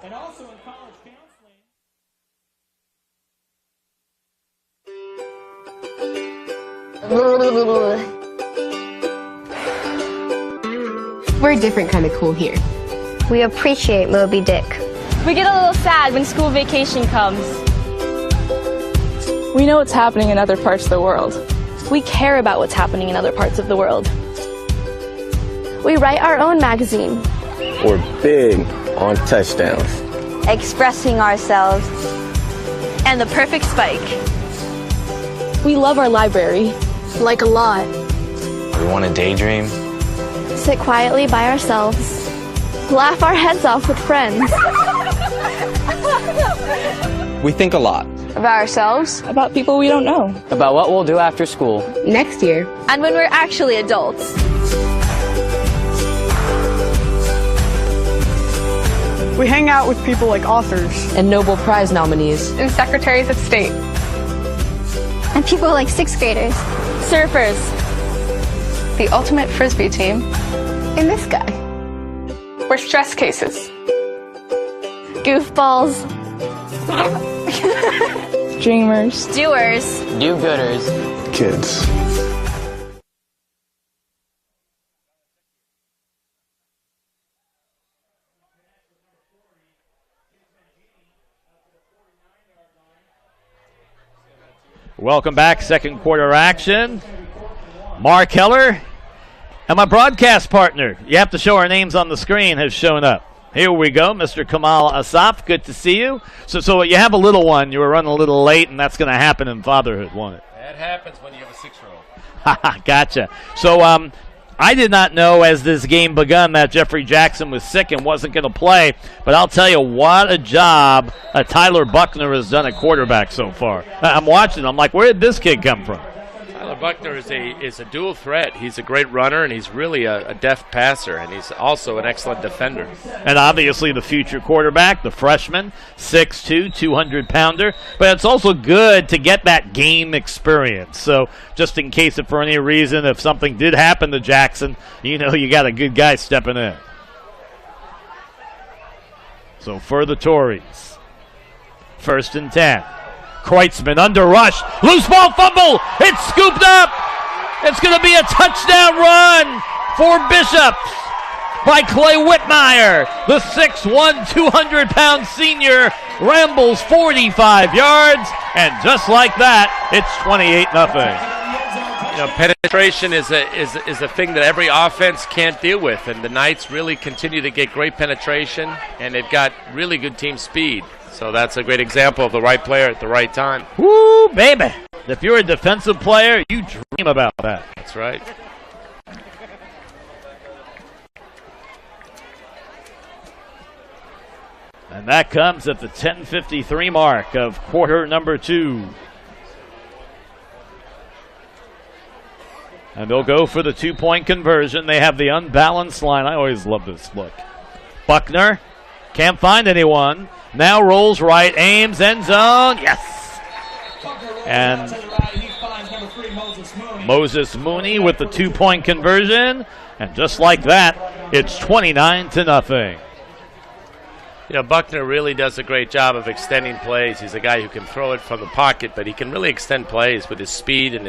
And also in college counseling. We're a different kind of cool here. We appreciate Moby Dick. We get a little sad when school vacation comes. We know what's happening in other parts of the world. We care about what's happening in other parts of the world. We write our own magazine. We're big on touchdowns. Expressing ourselves. And the perfect spike. We love our library. Like a lot. We want to daydream. Sit quietly by ourselves. Laugh our heads off with friends. We think a lot. About ourselves. About people we don't know. About what we'll do after school. Next year. And when we're actually adults. We hang out with people like authors. And Nobel Prize nominees. And secretaries of state. And people like 6th graders. Surfers. The ultimate frisbee team. And this guy. We're stress cases. Goofballs. Dreamers. Doers. Do-gooders. Kids. Welcome back, second quarter action. Mark Heller and my broadcast partner, you have to show our names on the screen, has shown up. Here we go, Mr. Kamal Asaf, good to see you. So you have a little one, you were running a little late, and that's going to happen in fatherhood, won't it? That happens when you have a 6-year-old. Gotcha. So I did not know as this game begun that Jeffrey Jackson was sick and wasn't going to play, but I'll tell you what a job Tyler Buckner has done at quarterback so far. I'm watching, I'm like, where did this kid come from? Tyler Buckner is a dual threat. He's a great runner, and he's really a deft passer, and he's also an excellent defender. And obviously the future quarterback, the freshman, 6'2", 200-pounder. But it's also good to get that game experience. So just in case, if for any reason, if something did happen to Jackson, you know you got a good guy stepping in. So for the Torreys, 1st and 10. Kreutzmann under rush. Loose ball fumble. It's scooped up. It's going to be a touchdown run for Bishops by Clay Whitmire. The 6'1", 200-pound senior rambles 45 yards. And just like that, it's 28-0. You know, penetration is a thing that every offense can't deal with. And the Knights really continue to get great penetration. And they've got really good team speed. So that's a great example of the right player at the right time. Woo, baby. If you're a defensive player, you dream about that. That's right. And that comes at the 10:53 mark of quarter number 2. And they'll go for the 2-point conversion. They have the unbalanced line. I always love this look. Buckner can't find anyone. Now rolls right, aims, end zone, yes. And Moses Mooney with the 2-point conversion. And just like that, it's 29-0. You know, Buckner really does a great job of extending plays. He's a guy who can throw it from the pocket, but he can really extend plays with his speed, and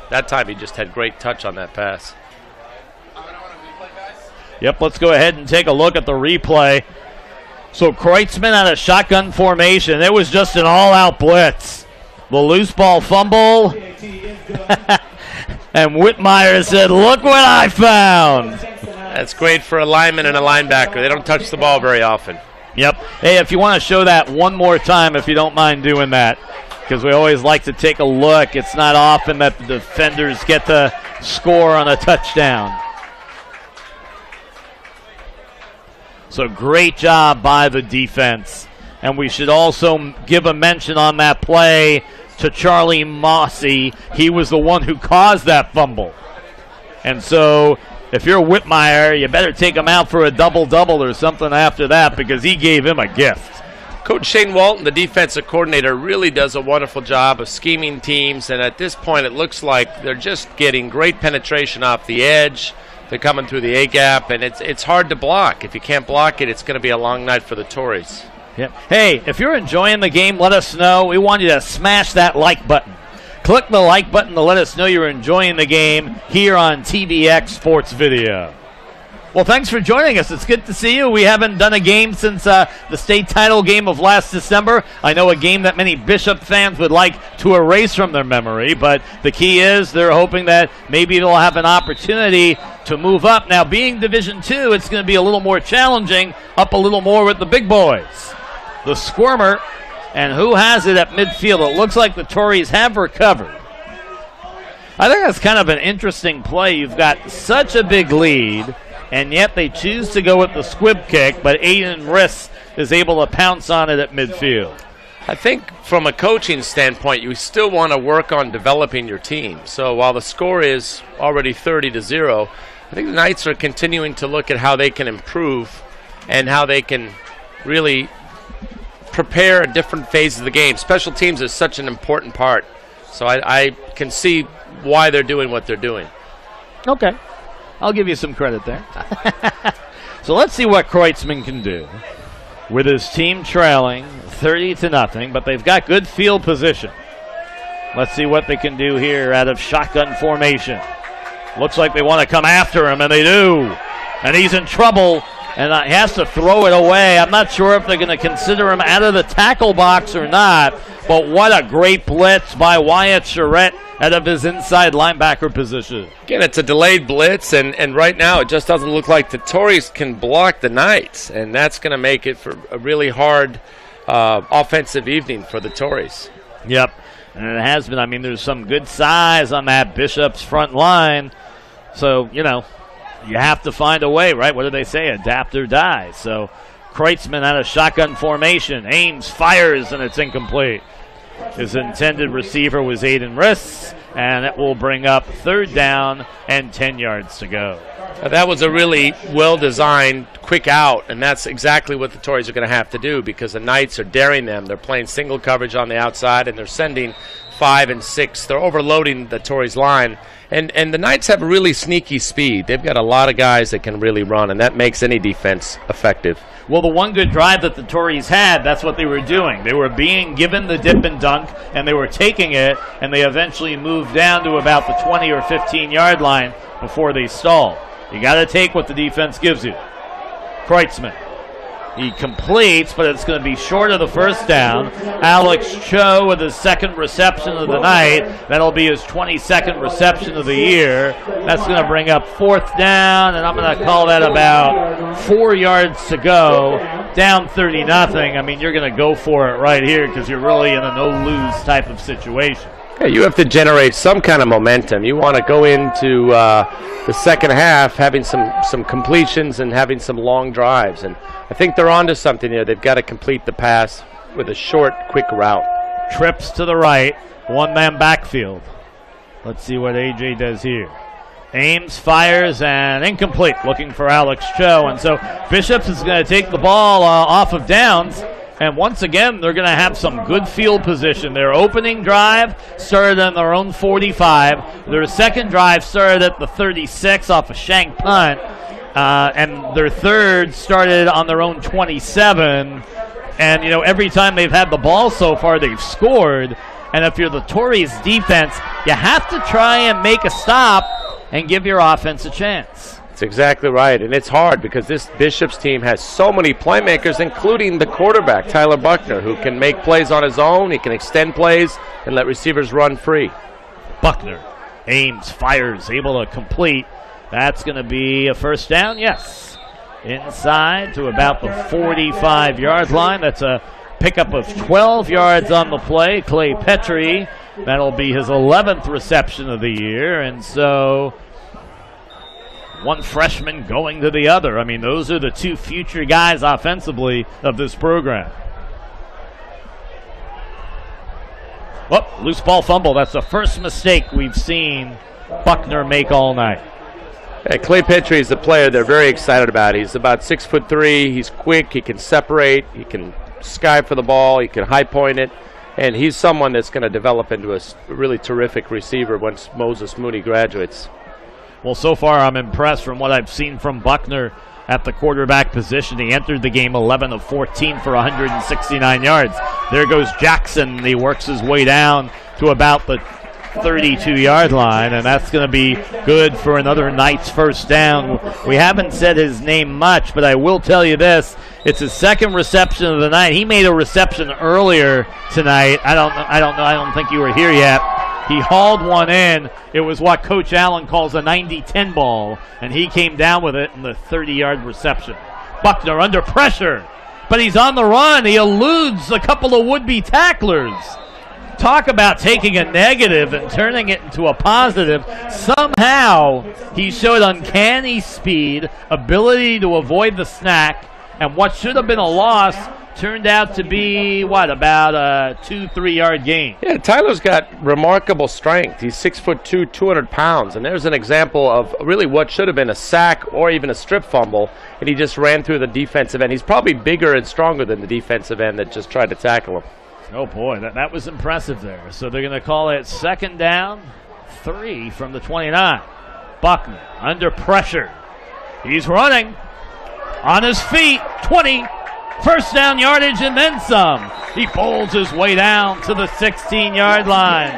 that time he just had great touch on that pass. Yep, let's go ahead and take a look at the replay. So Kreutzmann had a shotgun formation. It was just an all-out blitz. The loose ball fumble. And Whitmire said, look what I found. That's great for a lineman and a linebacker. They don't touch the ball very often. Yep. Hey, if you want to show that one more time, if you don't mind doing that, because we always like to take a look. It's not often that the defenders get to score on a touchdown. So great job by the defense. And we should also give a mention on that play to Charlie Mossy. He was the one who caused that fumble. And so if you're Whitmire, you better take him out for a double-double or something after that, because he gave him a gift. Coach Shane Walton, the defensive coordinator, really does a wonderful job of scheming teams, and at this point it looks like they're just getting great penetration off the edge. They're coming through the A-gap, and it's hard to block. If you can't block it, it's going to be a long night for the Torreys. Yep. Hey, if you're enjoying the game, let us know. We want you to smash that like button. Click the like button to let us know you're enjoying the game here on TVX Sports Video. Well, thanks for joining us. It's good to see you. We haven't done a game since the state title game of last December. I know a game that many Bishop fans would like to erase from their memory, but the key is they're hoping that maybe they'll have an opportunity to move up. Now, being Division II, it's going to be a little more challenging, up a little more with the big boys. The Squirmer, and who has it at midfield? It looks like the Torreys have recovered. I think that's kind of an interesting play. You've got such a big lead, and yet they choose to go with the squib kick, but Aiden Riss is able to pounce on it at midfield. I think from a coaching standpoint, you still want to work on developing your team. So while the score is already 30-0, I think the Knights are continuing to look at how they can improve and how they can really prepare a different phase of the game. Special teams is such an important part. So I can see why they're doing what they're doing. Okay. I'll give you some credit there. So let's see what Kreutzmann can do with his team trailing 30-0, but they've got good field position. Let's see what they can do here out of shotgun formation. Looks like they want to come after him, and they do. And he's in trouble, and he has to throw it away. I'm not sure if they're going to consider him out of the tackle box or not, but what a great blitz by Wyatt Charette out of his inside linebacker position. Again, it's a delayed blitz, and right now it just doesn't look like the Torreys can block the Knights, and that's going to make it for a really hard offensive evening for the Torreys. Yep, and it has been. I mean, there's some good size on that Bishop's front line, so, you know, you have to find a way, right? What do they say? Adapt or die. So Kreutzmann out of shotgun formation. Ames fires, and it's incomplete. His intended receiver was Aiden Riss, and it will bring up 3rd down and 10 yards to go. That was a really well-designed quick out, and that's exactly what the Torreys are going to have to do because the Knights are daring them. They're playing single coverage on the outside, and they're sending 5 and 6. They're overloading the Torreys line, and the Knights have really sneaky speed. They've got a lot of guys that can really run, and that makes any defense effective. Well, the one good drive that the Torreys had, that's what they were doing. They were being given the dip and dunk, and they were taking it, and they eventually moved down to about the 20 or 15-yard line before they stalled. You got to take what the defense gives you. Kreutzmann. He completes, but it's going to be short of the 1st down. Alex Cho with his 2nd reception of the night. That'll be his 22nd reception of the year. That's going to bring up 4th down, and I'm going to call that about 4 yards to go. Down 30-0. I mean, you're going to go for it right here because you're really in a no-lose type of situation. Yeah, you have to generate some kind of momentum. You want to go into the second half having some completions and having some long drives. And I think they're onto something here. They've got to complete the pass with a short, quick route. Trips to the right, one-man backfield. Let's see what AJ does here. Ames fires and incomplete, looking for Alex Cho. And so Bishops is going to take the ball off of downs, And once again, they're going to have some good field position. Their opening drive started on their own 45. Their second drive started at the 36 off a shank punt. And their third started on their own 27. And, you know, every time they've had the ball so far, they've scored. And if you're the Torreys defense, you have to try and make a stop and give your offense a chance. That's exactly right, and it's hard because this Bishop's team has so many playmakers, including the quarterback, Tyler Buckner, who can make plays on his own. He can extend plays and let receivers run free. Buckner aims, fires, able to complete. That's going to be a first down, yes. Inside to about the 45-yard line. That's a pickup of 12 yards on the play. Clay Petrie, that'll be his 11th reception of the year, and so one freshman going to the other. I mean, those are the two future guys offensively of this program. Oh, loose ball fumble. That's the first mistake we've seen Buckner make all night. And Clay Petrie is the player they're very excited about. He's about 6'3". He's quick. He can separate. He can sky for the ball. He can high point it. And he's someone that's going to develop into a really terrific receiver once Moses Mooney graduates. Well, so far I'm impressed from what I've seen from Buckner at the quarterback position. He entered the game 11 of 14 for 169 yards. There goes Jackson. He works his way down to about the 32-yard line, and that's going to be good for another Knights first down. We haven't said his name much, but I will tell you this. It's his second reception of the night. He made a reception earlier tonight. I don't think you were here yet. He hauled one in. It was what Coach Allen calls a 90-10 ball, and he came down with it in the 30-yard reception. Buckner under pressure, but he's on the run. He eludes a couple of would-be tacklers. Talk about taking a negative and turning it into a positive. Somehow he showed uncanny speed, ability to avoid the snack, and what should have been a loss turned out to be, about a 2-3 yard gain. Yeah, Tyler's got remarkable strength. He's 6'2", 200 pounds, and there's an example of really what should have been a sack or even a strip fumble, and he just ran through the defensive end. He's probably bigger and stronger than the defensive end that just tried to tackle him. Oh, boy, that was impressive there. So they're going to call it second down, 3 from the 29. Buckner under pressure. He's running on his feet, 20. First down yardage and then some. He pulls his way down to the 16-yard line.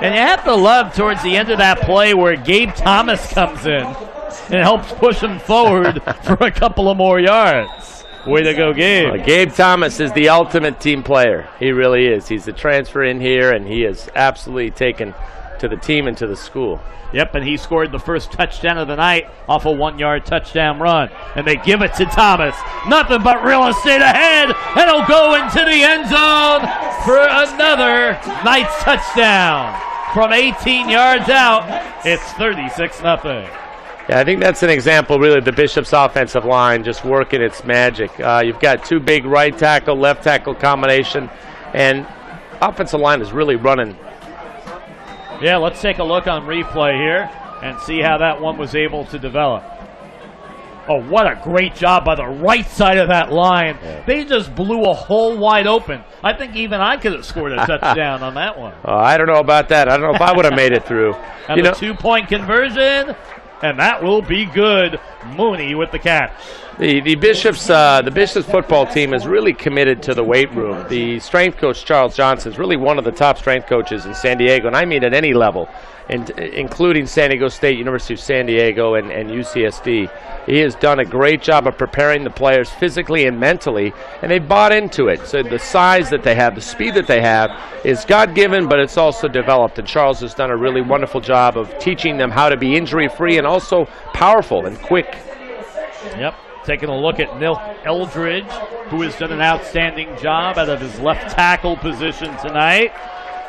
And you have to love towards the end of that play where Gabe Thomas comes in and helps push him forward for a couple of more yards. Way to go, Gabe. Gabe Thomas is the ultimate team player. He really is. He's a transfer in here, and he is absolutely taken to the team and to the school. Yep, and he scored the first touchdown of the night off a 1-yard touchdown run. And they give it to Thomas. Nothing but real estate ahead, and he'll go into the end zone for another Knights touchdown. From 18 yards out, it's 36-0. Yeah, I think that's an example, really, of the Bishop's offensive line just working its magic. You've got two big right tackle, left tackle combination, and offensive line is really running. Yeah, let's take a look on replay here and see how that one was able to develop. Oh, what a great job by the right side of that line. Yeah. They just blew a hole wide open. I think even I could have scored a touchdown on that one. I don't know about that. I don't know if I would have made it through. And the 2-point conversion, and that will be good. Mooney with the catch. The Bishop's football team is really committed to the weight room. The strength coach, Charles Johnson, is really one of the top strength coaches in San Diego, and I mean at any level, including San Diego State, University of San Diego, and UCSD. He has done a great job of preparing the players physically and mentally, and they've bought into it. So the size that they have, the speed that they have is God-given, but it's also developed, and Charles has done a really wonderful job of teaching them how to be injury-free and also powerful and quick. Yep. Taking a look at Nil Eldridge, who has done an outstanding job out of his left tackle position tonight.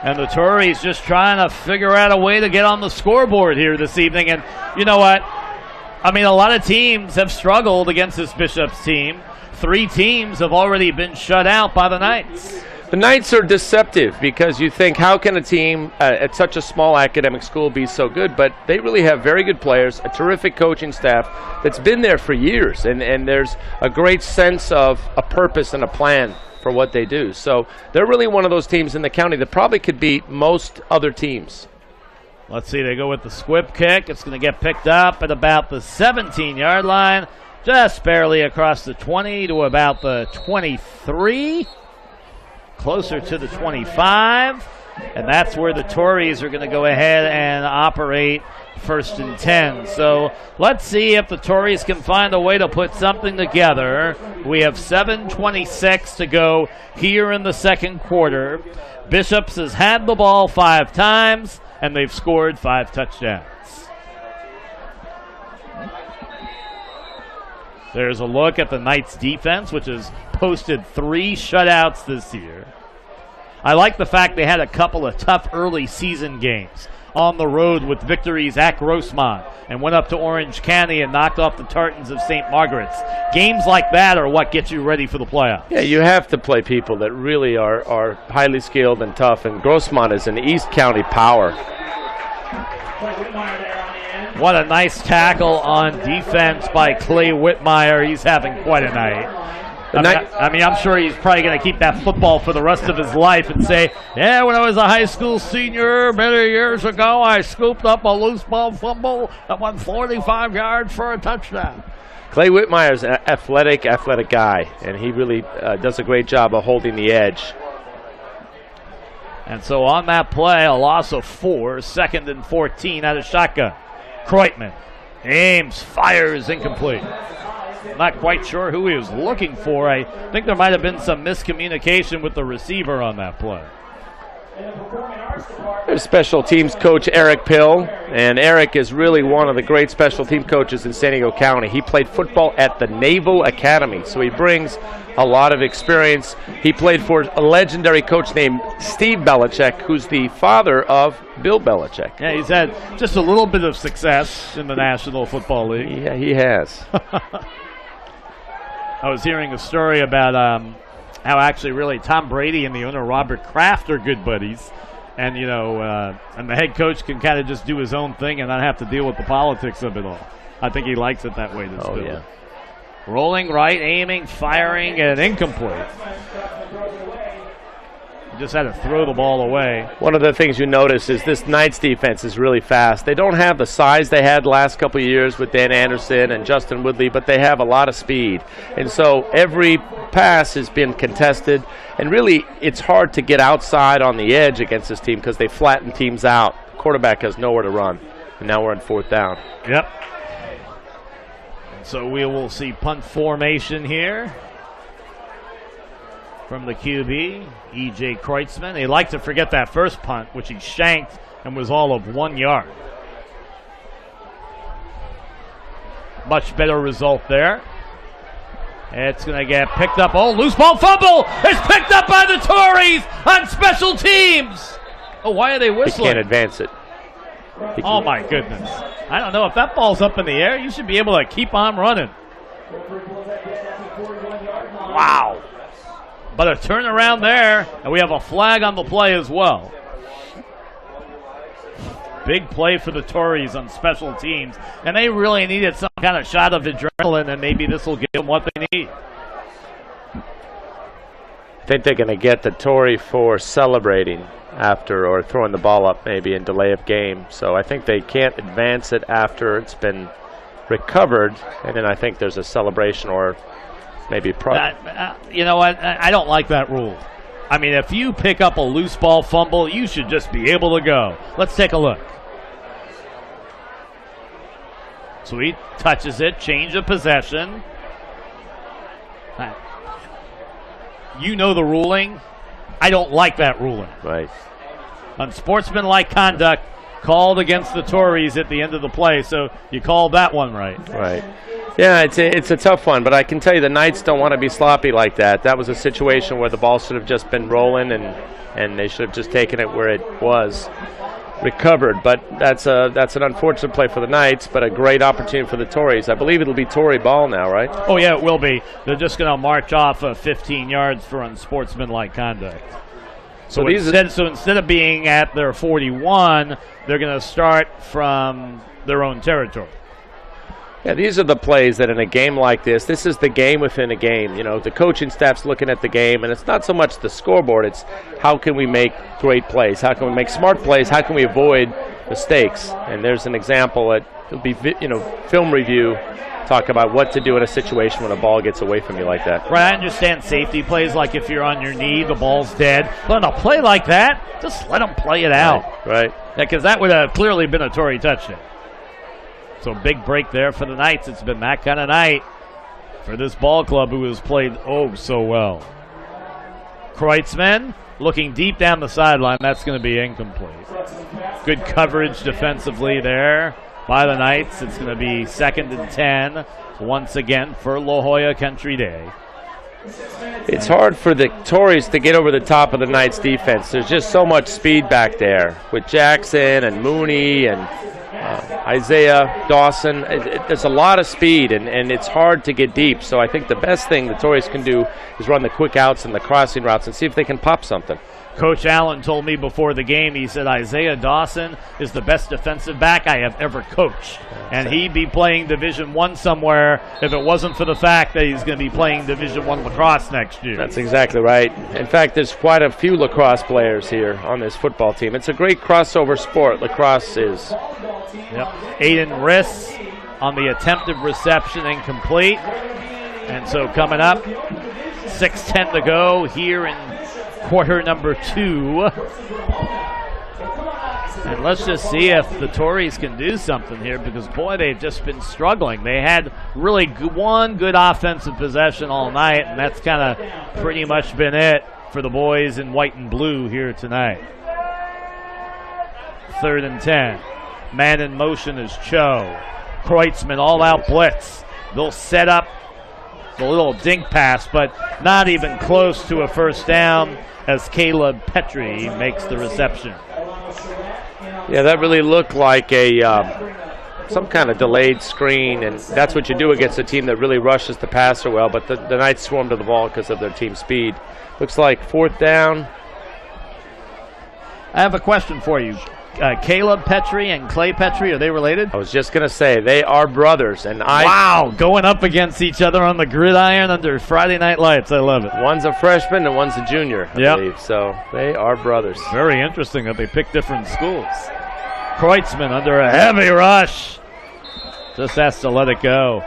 And the Torreys just trying to figure out a way to get on the scoreboard here this evening. And you know what? I mean, a lot of teams have struggled against this Bishop's team. 3 teams have already been shut out by the Knights. The Knights are deceptive because you think, how can a team at such a small academic school be so good? But they really have very good players, a terrific coaching staff that's been there for years, and there's a great sense of a purpose and a plan for what they do. So they're really one of those teams in the county that probably could beat most other teams. Let's see, they go with the squib kick. It's going to get picked up at about the 17-yard line, just barely across the 20 to about the 23, closer to the 25. And that's where the Torreys are going to go ahead and operate 1st and 10. So let's see if the Torreys can find a way to put something together. We have 7:26 to go here in the second quarter. Bishops has had the ball 5 times, and they've scored 5 touchdowns. There's a look at the Knights defense, which has posted 3 shutouts this year. I like the fact they had a couple of tough early season games on the road with victories at Grossmont and went up to Orange County and knocked off the Tartans of St. Margaret's. Games like that are what get you ready for the playoffs. Yeah, you have to play people that really are highly skilled and tough, and Grossmont is an East County power. What a nice tackle on defense by Clay Whitmire. He's having quite a night. I'm sure he's probably going to keep that football for the rest of his life and say, yeah, when I was a high school senior many years ago, I scooped up a loose ball fumble that went 45 yards for a touchdown. Clay Whitmire's an athletic guy, and he really does a great job of holding the edge. And so on that play, a loss of 4, 2nd and 14 out of shotgun. Kreutman aims, fires, incomplete. Not quite sure who he was looking for. I think there might have been some miscommunication with the receiver on that play. There's special teams coach Eric Pill, and Eric is really one of the great special team coaches in San Diego County. He played football at the Naval Academy, so he brings a lot of experience. He played for a legendary coach named Steve Belichick, who's the father of Bill Belichick. Yeah, he's had just a little bit of success in the National Football League. Yeah, he has. I was hearing a story about how actually really Tom Brady and the owner Robert Kraft are good buddies. And, and the head coach can kind of just do his own thing and not have to deal with the politics of it all. I think he likes it that way. Yeah. Rolling right, aiming, firing, and incomplete. He just had to throw the ball away. One of the things you notice is this Knights defense is really fast. They don't have the size they had the last couple of years with Dan Anderson and Justin Woodley, but they have a lot of speed. And so every pass has been contested, and really it's hard to get outside on the edge against this team because they flatten teams out. The quarterback has nowhere to run, and now we're on 4th down. Yep. So we will see punt formation here from the QB, E.J. Kreutzmann. They like to forget that first punt, which he shanked and was all of 1 yard. Much better result there. It's going to get picked up. Oh, loose ball fumble! It's picked up by the Torreys on special teams! Oh, why are they whistling? They can't advance it. Oh, my goodness. I don't know. If that ball's up in the air, you should be able to keep on running. Wow. But a turnaround there, and we have a flag on the play as well. Big play for the Torreys on special teams, and they really needed some kind of shot of adrenaline, and maybe this will give them what they need. I think they're going to get the Torrey for celebrating after, or throwing the ball up maybe in delay of game. So I think they can't advance it after it's been recovered, and then I think there's a celebration or maybe you know what? I don't like that rule. I mean, if you pick up a loose ball fumble, you should just be able to go. Let's take a look. So he touches it, change of possession. You know the ruling. I don't like that ruling. Right. Unsportsmanlike conduct called against the Torreys at the end of the play, so you called that one right. Right. Yeah, it's a tough one, but I can tell you the Knights don't want to be sloppy like that. That was a situation where the ball should have just been rolling, and they should have just taken it where it was recovered. But that's an unfortunate play for the Knights, but a great opportunity for the Torreys. I believe it'll be Torrey ball now, right? Oh, yeah, it will be. They're just going to march off 15 yards for unsportsmanlike conduct. So instead of being at their 41, they're going to start from their own territory. Yeah, these are the plays that in a game like this is the game within a game. You know, the coaching staff's looking at the game, and it's not so much the scoreboard, it's how can we make great plays? How can we make smart plays? How can we avoid mistakes? And there's an example that will be, film review, talk about what to do in a situation when a ball gets away from you like that. Right, I understand safety plays, like if you're on your knee, the ball's dead. But on a play like that, just let them play it out. Right. Because that would have clearly been a Torrey touchdown. So big break there for the Knights. It's been that kind of night for this ball club who has played so well. Kreutzmann looking deep down the sideline. That's going to be incomplete. Good coverage defensively there by the Knights. It's going to be 2nd and 10 once again for La Jolla Country Day. It's hard for the Torreys to get over the top of the Knights defense. There's just so much speed back there with Jackson and Mooney and Isaiah Dawson. There's a lot of speed, and it's hard to get deep. So I think the best thing the Torreys can do is run the quick outs and the crossing routes and see if they can pop something. Coach Allen told me before the game, he said Isaiah Dawson is the best defensive back I have ever coached. And he'd be playing Division I somewhere if it wasn't for the fact that he's going to be playing Division I lacrosse next year. That's exactly right. In fact, there's quite a few lacrosse players here on this football team. It's a great crossover sport, lacrosse is. Yep. Aiden Riss on the attempted reception, incomplete. And so coming up, 6:10 to go here in quarter number 2. And let's just see if the Torreys can do something here, because, boy, they've just been struggling. They had really one good offensive possession all night, and that's kind of pretty much been it for the boys in white and blue here tonight. 3rd and 10. Man in motion is Cho. Kreutzmann all-out blitz. They'll set up the little dink pass, but not even close to a first down as Caleb Petrie makes the reception. Yeah, that really looked like some kind of delayed screen, and that's what you do against a team that really rushes the passer well, but the Knights swarm to the ball because of their team speed. Looks like 4th down. I have a question for you. Caleb Petrie and Clay Petrie, are they related? I was just going to say, they are brothers. And wow, going up against each other on the gridiron under Friday Night Lights. I love it. One's a freshman and one's a junior, I believe. So they are brothers. Very interesting that they pick different schools. Kreutzmann under a heavy rush. Just has to let it go.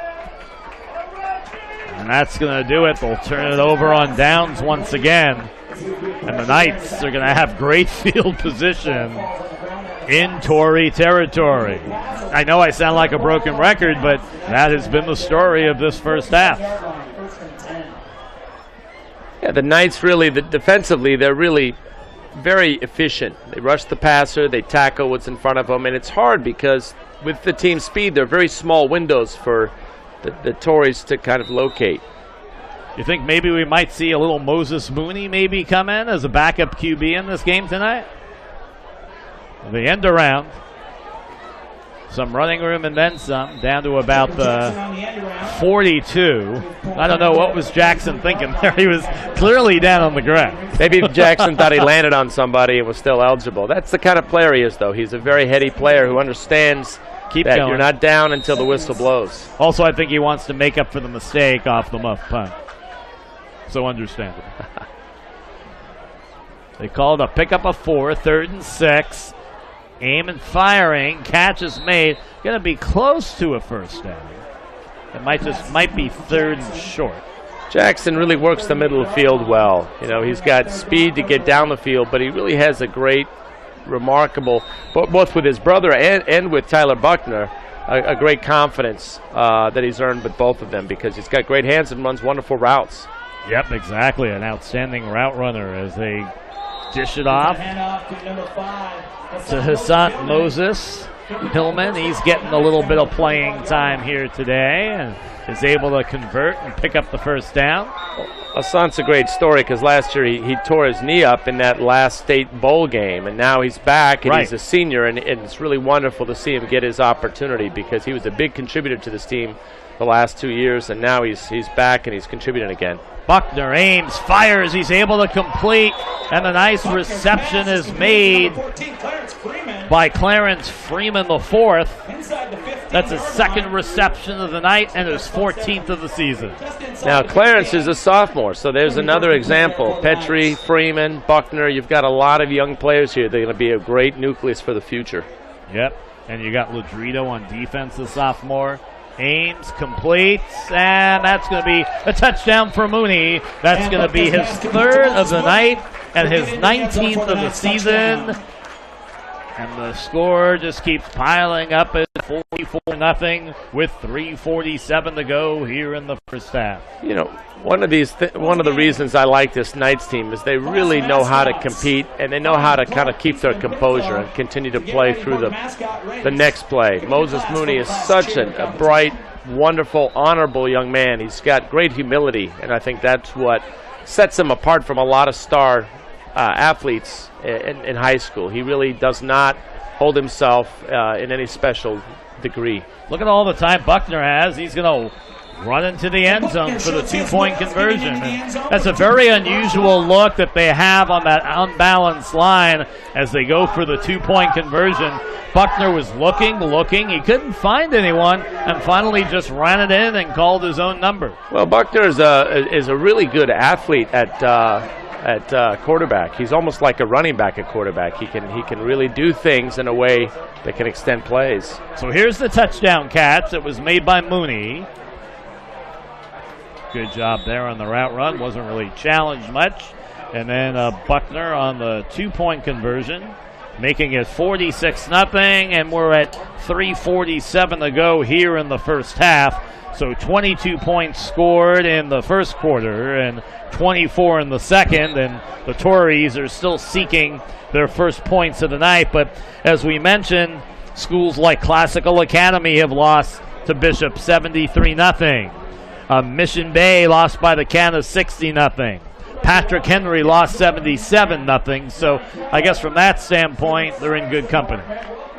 And that's going to do it. They'll turn it over on downs once again. And the Knights are going to have great field position in Torrey territory. I know I sound like a broken record, but that has been the story of this first half. Yeah, the Knights really, defensively, they're really very efficient. They rush the passer, they tackle what's in front of them, and it's hard because with the team speed, they're very small windows for the Torreys to kind of locate. You think maybe we might see a little Moses Mooney maybe come in as a backup QB in this game tonight? The end around. Some running room and then some, down to about the 42. I don't know what was Jackson thinking there. He was clearly down on the ground. Maybe Jackson thought he landed on somebody and was still eligible. That's the kind of player he is, though. He's a very heady player who understands that you're not down until the whistle blows. Also, I think he wants to make up for the mistake off the muff punt. So understandable. They called a pickup of 4, 3rd and 6. Aim and firing, catch is made. Going to be close to a first down. It might be 3rd and short. Jackson really works the middle of the field well. You know, he's got speed to get down the field, but he really has a great, remarkable, both with his brother and with Tyler Buckner, a great confidence that he's earned with both of them because he's got great hands and runs wonderful routes. Yep, exactly. An outstanding route runner as they dish it off to Hassan Moses. Hillman, he's getting a little bit of playing time here today and is able to convert and pick up the first down. Hassan's a great story because last year he tore his knee up in that last state bowl game, and now he's back and he's a senior, and it's really wonderful to see him get his opportunity because he was a big contributor to this team the last 2 years, and now he's back and he's contributing again. Buckner aims, fires, he's able to complete, and a nice reception is made by Clarence Freeman, the 4th. That's his second reception of the night and his 14th of the season. Now, Clarence is a sophomore, so there's another example. Petrie, Freeman, Buckner, you've got a lot of young players here. They're going to be a great nucleus for the future. Yep, and you got Ladrito on defense, the sophomore. Ames completes, and that's going to be a touchdown for Mooney. That's going to be his third of the night and his 19th of the season. And the score just keeps piling up at 44-0 with 3:47 to go here in the first half. You know, one of the reasons I like this Knights team is they really know how to compete, and they know how to kind of keep their composure and continue to play through the next play. Moses Mooney is such a bright, wonderful, honorable young man. He's got great humility, and I think that's what sets him apart from a lot of star athletes in high school. He really does not hold himself in any special degree. Look at all the time Buckner has. He's going to run into the end zone for the two-point conversion. And that's a very unusual look that they have on that unbalanced line as they go for the two-point conversion. Buckner was looking. He couldn't find anyone, and finally just ran it in and called his own number. Well, Buckner is a really good athlete at quarterback. He's almost like a running back at quarterback. He can really do things in a way that can extend plays. So here's the touchdown catch that was made by Mooney. Good job there on the route run. Wasn't really challenged much. And then Buckner on the two-point conversion, making it 46-0, and we're at 3:47 to go here in the first half. So 22 points scored in the first quarter and 24 in the second, and the Torreys are still seeking their first points of the night. But as we mentioned, schools like Classical Academy have lost to Bishop 73-0. Mission Bay lost by the count of 60-0. Patrick Henry lost 77-0. So I guess from that standpoint, they're in good company.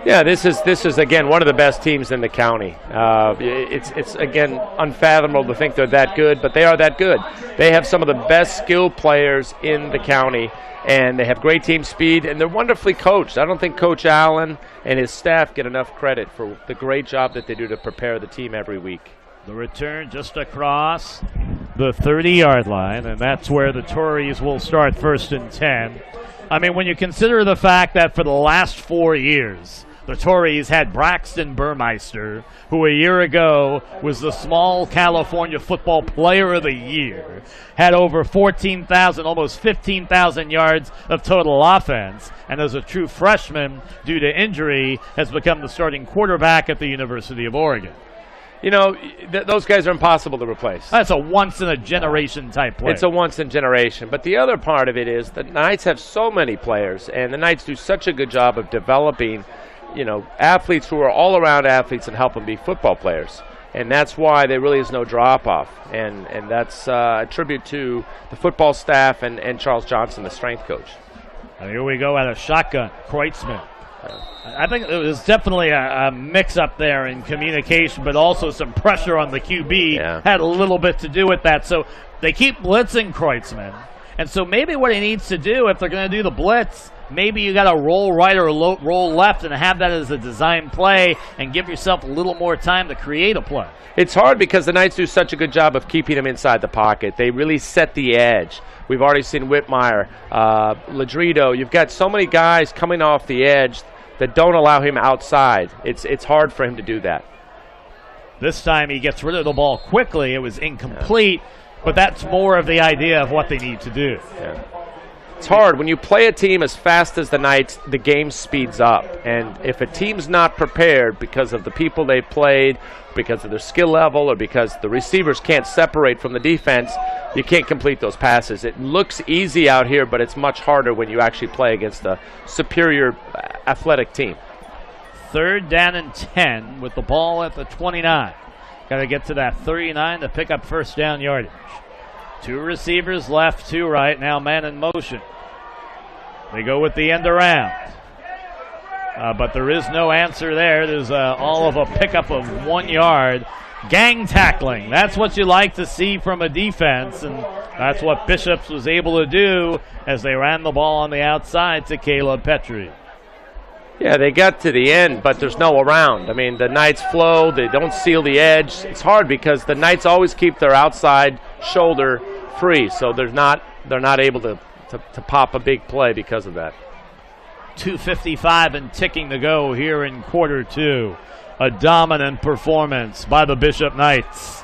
Yeah, this is again one of the best teams in the county. It's again unfathomable to think they're that good, but they are that good. They have some of the best skilled players in the county, and they have great team speed, and they're wonderfully coached. I don't think Coach Allen and his staff get enough credit for the great job that they do to prepare the team every week. The return just across the 30-yard line, and that's where the Torreys will start 1st and 10. I mean, when you consider the fact that for the last 4 years, the Torreys had Braxton Burmeister, who a year ago was the Small California Football Player of the Year, had over 14,000, almost 15,000 yards of total offense, and as a true freshman, due to injury, has become the starting quarterback at the University of Oregon. You know, those guys are impossible to replace. That's a once-in-a-generation type player. It's a once-in-generation. But the other part of it is the Knights have so many players, and the Knights do such a good job of developing, you know, athletes who are all-around athletes and help them be football players. And that's why there really is no drop-off. And that's a tribute to the football staff and Charles Johnson, the strength coach. And here we go at a shotgun. Kreutzmann. I think it was definitely a mix-up there in communication, but also some pressure on the QB had a little bit to do with that. So they keep blitzing Kreutzmann. And so maybe what he needs to do, if they're going to do the blitz, maybe you got to roll right or roll left and have that as a design play and give yourself a little more time to create a play. It's hard because the Knights do such a good job of keeping him inside the pocket. They really set the edge. We've already seen Whitmire, Ladrito. You've got so many guys coming off the edge that don't allow him outside. It's hard for him to do that. This time he gets rid of the ball quickly. It was incomplete, but that's more of the idea of what they need to do. Yeah. It's hard. When you play a team as fast as the Knights, the game speeds up. And if a team's not prepared because of the people they've played, because of their skill level, or because the receivers can't separate from the defense, you can't complete those passes. It looks easy out here, but it's much harder when you actually play against a superior athletic team. 3rd down and 10 with the ball at the 29. Got to get to that 39 to pick up first down yardage. 2 receivers left, 2 right. Now man in motion. They go with the end around. But there is no answer there. There's all of a pickup of 1 yard. Gang tackling. That's what you like to see from a defense, and that's what Bishops was able to do as they ran the ball on the outside to Caleb Petrie. Yeah, they got to the end, but there's no around. I mean, the Knights flow. They don't seal the edge. It's hard because the Knights always keep their outside shoulder free, so they're not able to pop a big play because of that. 2:55 and ticking to go here in quarter two. A dominant performance by the Bishop Knights.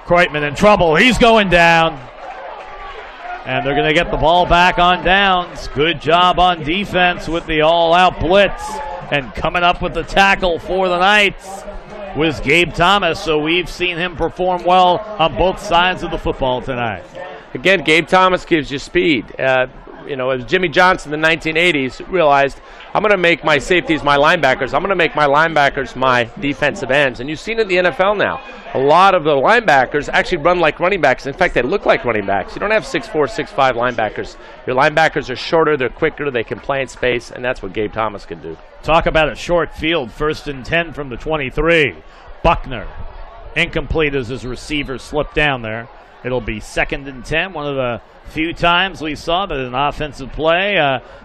Kreutman in trouble. He's going down. And they're going to get the ball back on downs. Good job on defense with the all-out blitz. And coming up with the tackle for the Knights was Gabe Thomas. So we've seen him perform well on both sides of the football tonight. Again, Gabe Thomas gives you speed. As Jimmy Johnson in the 1980s realized, I'm going to make my safeties my linebackers. I'm going to make my linebackers my defensive ends. And you've seen it in the NFL now. A lot of the linebackers actually run like running backs. In fact, they look like running backs. You don't have 6'4", 6'5" linebackers. Your linebackers are shorter, they're quicker, they can play in space, and that's what Gabe Thomas can do. Talk about a short field. 1st and 10 from the 23. Buckner. Incomplete as his receiver slipped down there. It'll be 2nd and 10. One of the few times we saw that an offensive play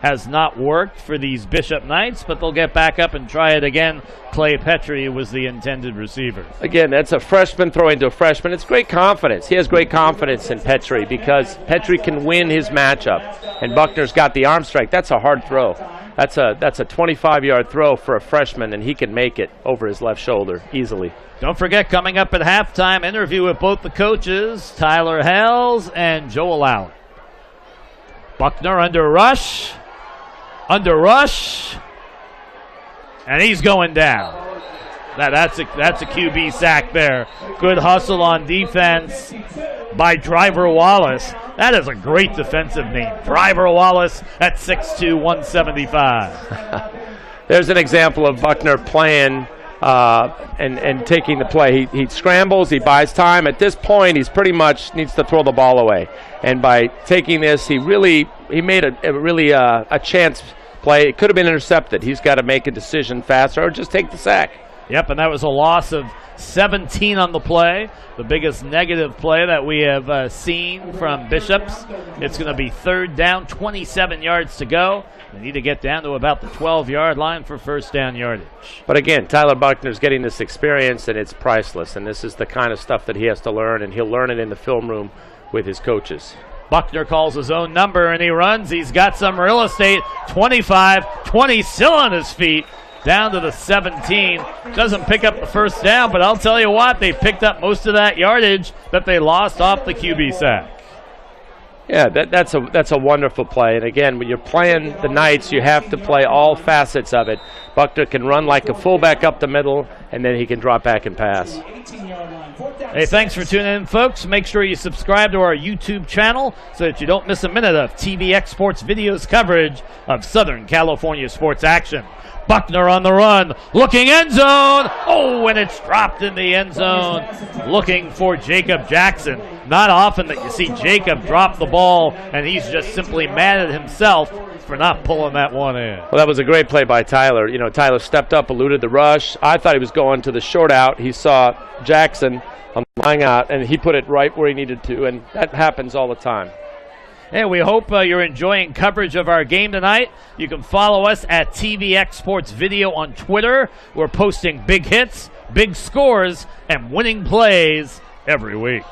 has not worked for these Bishop Knights, but they'll get back up and try it again. Clay Petrie was the intended receiver. Again, that's a freshman throwing to a freshman. It's great confidence. He has great confidence in Petrie because Petrie can win his matchup, and Buckner's got the arm strike. That's a hard throw. That's a 25-yard throw for a freshman, and he can make it over his left shoulder easily. Don't forget, coming up at halftime, interview with both the coaches, Tyler Hells and Joel Allen. Buckner under rush, and he's going down. That's a QB sack there. Good hustle on defense by Driver Wallace. That is a great defensive name. Driver Wallace at 6'2", 175. There's an example of Buckner playing and taking the play. He scrambles, he buys time. At this point, he's pretty much needs to throw the ball away. And by taking this, he made a chance play. It could have been intercepted. He's got to make a decision faster or just take the sack. Yep, and that was a loss of 17 on the play, the biggest negative play that we have seen from Bishops. It's going to be 3rd down, 27 yards to go. They need to get down to about the 12-yard line for 1st down yardage. But again, Tyler Buckner's getting this experience, and it's priceless. And this is the kind of stuff that he has to learn, and he'll learn it in the film room with his coaches. Buckner calls his own number, and he runs. He's got some real estate. 25, 20, still on his feet. Down to the 17. Doesn't pick up the 1st down, but I'll tell you what, they picked up most of that yardage that they lost off the QB sack. Yeah, that's a wonderful play. And again, when you're playing the Knights, you have to play all facets of it. Buckner can run like a fullback up the middle, and then he can drop back and pass. Hey, thanks for tuning in, folks. Make sure you subscribe to our YouTube channel so that you don't miss a minute of TVX Sports videos coverage of Southern California sports action. Buckner on the run, looking end zone. Oh, and it's dropped in the end zone. Looking for Jacob Jackson. Not often that you see Jacob drop the ball, and he's just simply mad at himself for not pulling that one in. Well, that was a great play by Tyler. You know, Tyler stepped up, eluded the rush. I thought he was going to the short out. He saw Jackson lying out, and he put it right where he needed to, and that happens all the time. Hey, we hope you're enjoying coverage of our game tonight. You can follow us at TVX Sports Video on Twitter. We're posting big hits, big scores, and winning plays every week.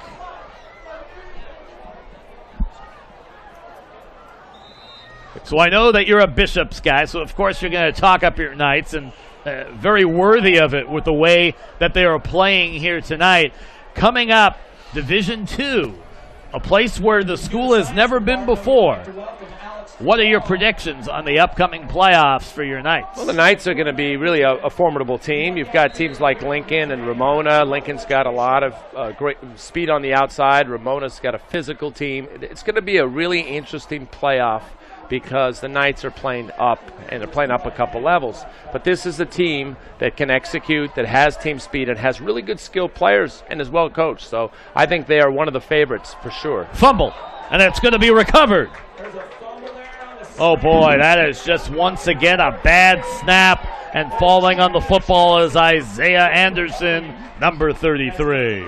So I know that you're a Bishops guy, so of course you're going to talk up your Knights, and very worthy of it with the way that they are playing here tonight. Coming up, Division II. A place where the school has never been before. What are your predictions on the upcoming playoffs for your Knights? Well, the Knights are going to be really a formidable team. You've got teams like Lincoln and Ramona. Lincoln's got a lot of great speed on the outside. Ramona's got a physical team. It's going to be a really interesting playoff because the Knights are playing up, and they're playing up a couple levels. But this is a team that can execute, that has team speed, and has really good skilled players and is well coached. So I think they are one of the favorites for sure. Fumble, and it's going to be recovered. Oh, boy, that is just once again a bad snap, and falling on the football is Isaiah Anderson, number 33.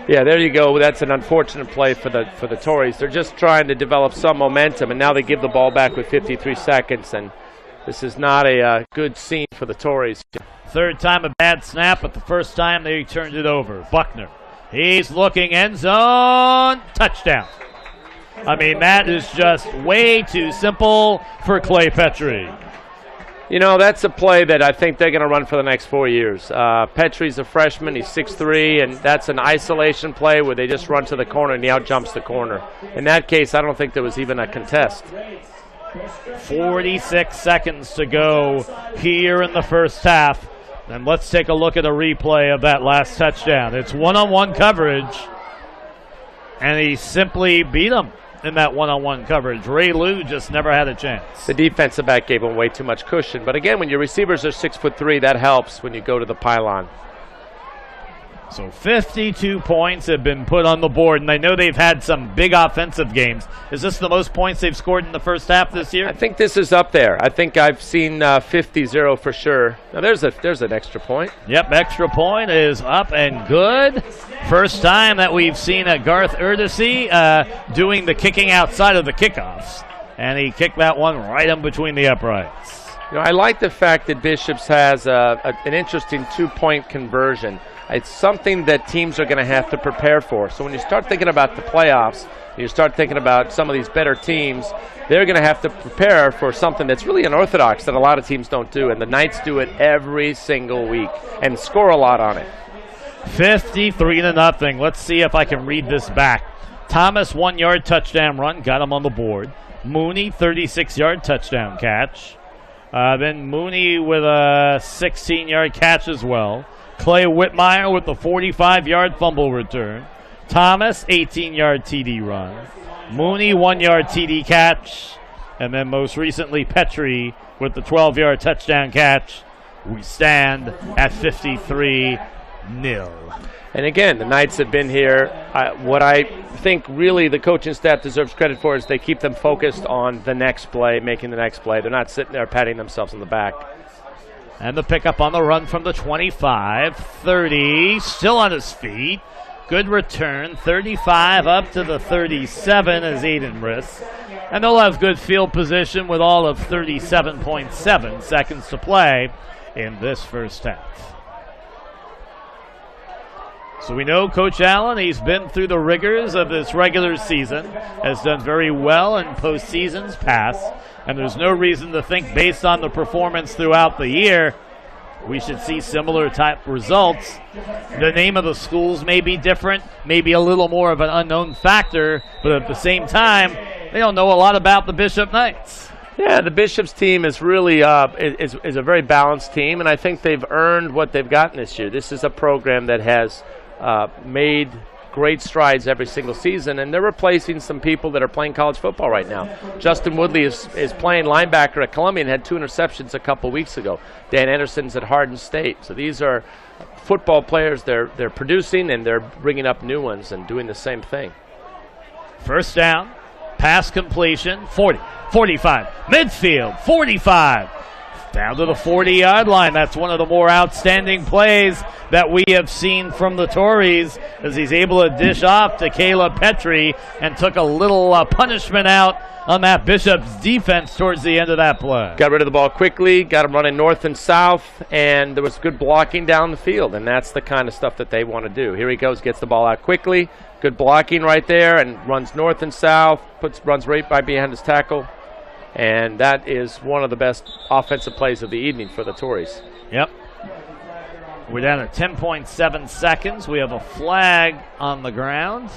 Yeah, there you go. That's an unfortunate play for the Torreys. They're just trying to develop some momentum, and now they give the ball back with 53 seconds, and this is not a good scene for the Torreys. Third time a bad snap, but the first time they turned it over. Buckner. He's looking, end zone, touchdown. I mean, that is just way too simple for Clay Petrie. You know, that's a play that I think they're going to run for the next 4 years. Petrie's a freshman. He's 6'3", and that's an isolation play where they just run to the corner and he out-jumps the corner. In that case, I don't think there was even a contest. 46 seconds to go here in the first half. And let's take a look at a replay of that last touchdown. It's one-on-one coverage, and he simply beat him in that one-on-one coverage. Ray Lou just never had a chance. The defensive back gave him way too much cushion. But again, when your receivers are 6'3", that helps when you go to the pylon. So 52 points have been put on the board, and I know they've had some big offensive games. Is this the most points they've scored in the first half this year? I think this is up there. I think I've seen 50-0 for sure. Now there's an extra point. Yep, extra point is up and good. First time that we've seen a Garth Erdesy doing the kicking outside of the kickoffs, and he kicked that one right in between the uprights. You know, I like the fact that Bishops has an interesting two-point conversion. It's something that teams are going to have to prepare for. So when you start thinking about the playoffs, you start thinking about some of these better teams, they're going to have to prepare for something that's really unorthodox that a lot of teams don't do. And the Knights do it every single week and score a lot on it. 53-0. Let's see if I can read this back. Thomas, 1-yard touchdown run, got him on the board. Mooney, 36-yard touchdown catch. Then Mooney with a 16-yard catch as well. Clay Whitmire with the 45-yard fumble return. Thomas, 18-yard TD run. Mooney, 1-yard TD catch. And then most recently, Petrie with the 12-yard touchdown catch. We stand at 53-0. And again, the Knights have been here. What I think really the coaching staff deserves credit for is they keep them focused on the next play, making the next play. They're not sitting there patting themselves on the back. And the pickup on the run from the 25, 30, still on his feet. Good return, 35 up to the 37 as Aiden Briss. And they'll have good field position with all of 37.7 seconds to play in this first half. So we know Coach Allen, he's been through the rigors of this regular season, has done very well in postseasons past, and there's no reason to think based on the performance throughout the year we should see similar type results. The name of the schools may be different, maybe a little more of an unknown factor, but at the same time, they don't know a lot about the Bishop Knights. Yeah, the Bishops team is really is a very balanced team, and I think they've earned what they've gotten this year. This is a program that has made great strides every single season, and they're replacing some people that are playing college football right now. Justin Woodley is playing linebacker at Columbia and had 2 interceptions a couple weeks ago. Dan Anderson's at Hardin State. So these are football players. They're producing, and they're bringing up new ones and doing the same thing. First down, pass completion, 40, 45, midfield, 45. Down to the 40-yard line. That's one of the more outstanding plays that we have seen from the Torreys as he's able to dish off to Caleb Petrie and took a little punishment out on that Bishop's defense towards the end of that play. Got rid of the ball quickly, got him running north and south, and there was good blocking down the field, and that's the kind of stuff that they want to do. Here he goes, gets the ball out quickly, good blocking right there, and runs north and south, runs right by behind his tackle. And that is one of the best offensive plays of the evening for the Torreys. Yep. We're down to 10.7 seconds. We have a flag on the ground.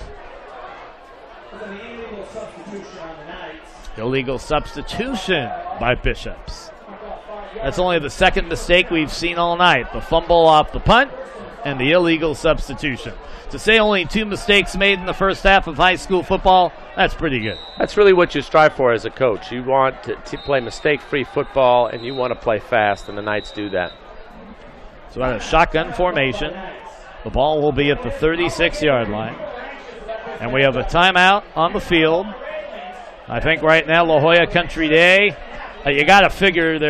Illegal substitution by Bishops. That's only the second mistake we've seen all night. The fumble off the punt and the illegal substitution. To say only 2 mistakes made in the first half of high school football, that's pretty good. That's really what you strive for as a coach. You want to play mistake-free football, and you want to play fast, and the Knights do that. So out of shotgun formation, the ball will be at the 36-yard line. And we have a timeout on the field. I think right now La Jolla Country Day, you got to figure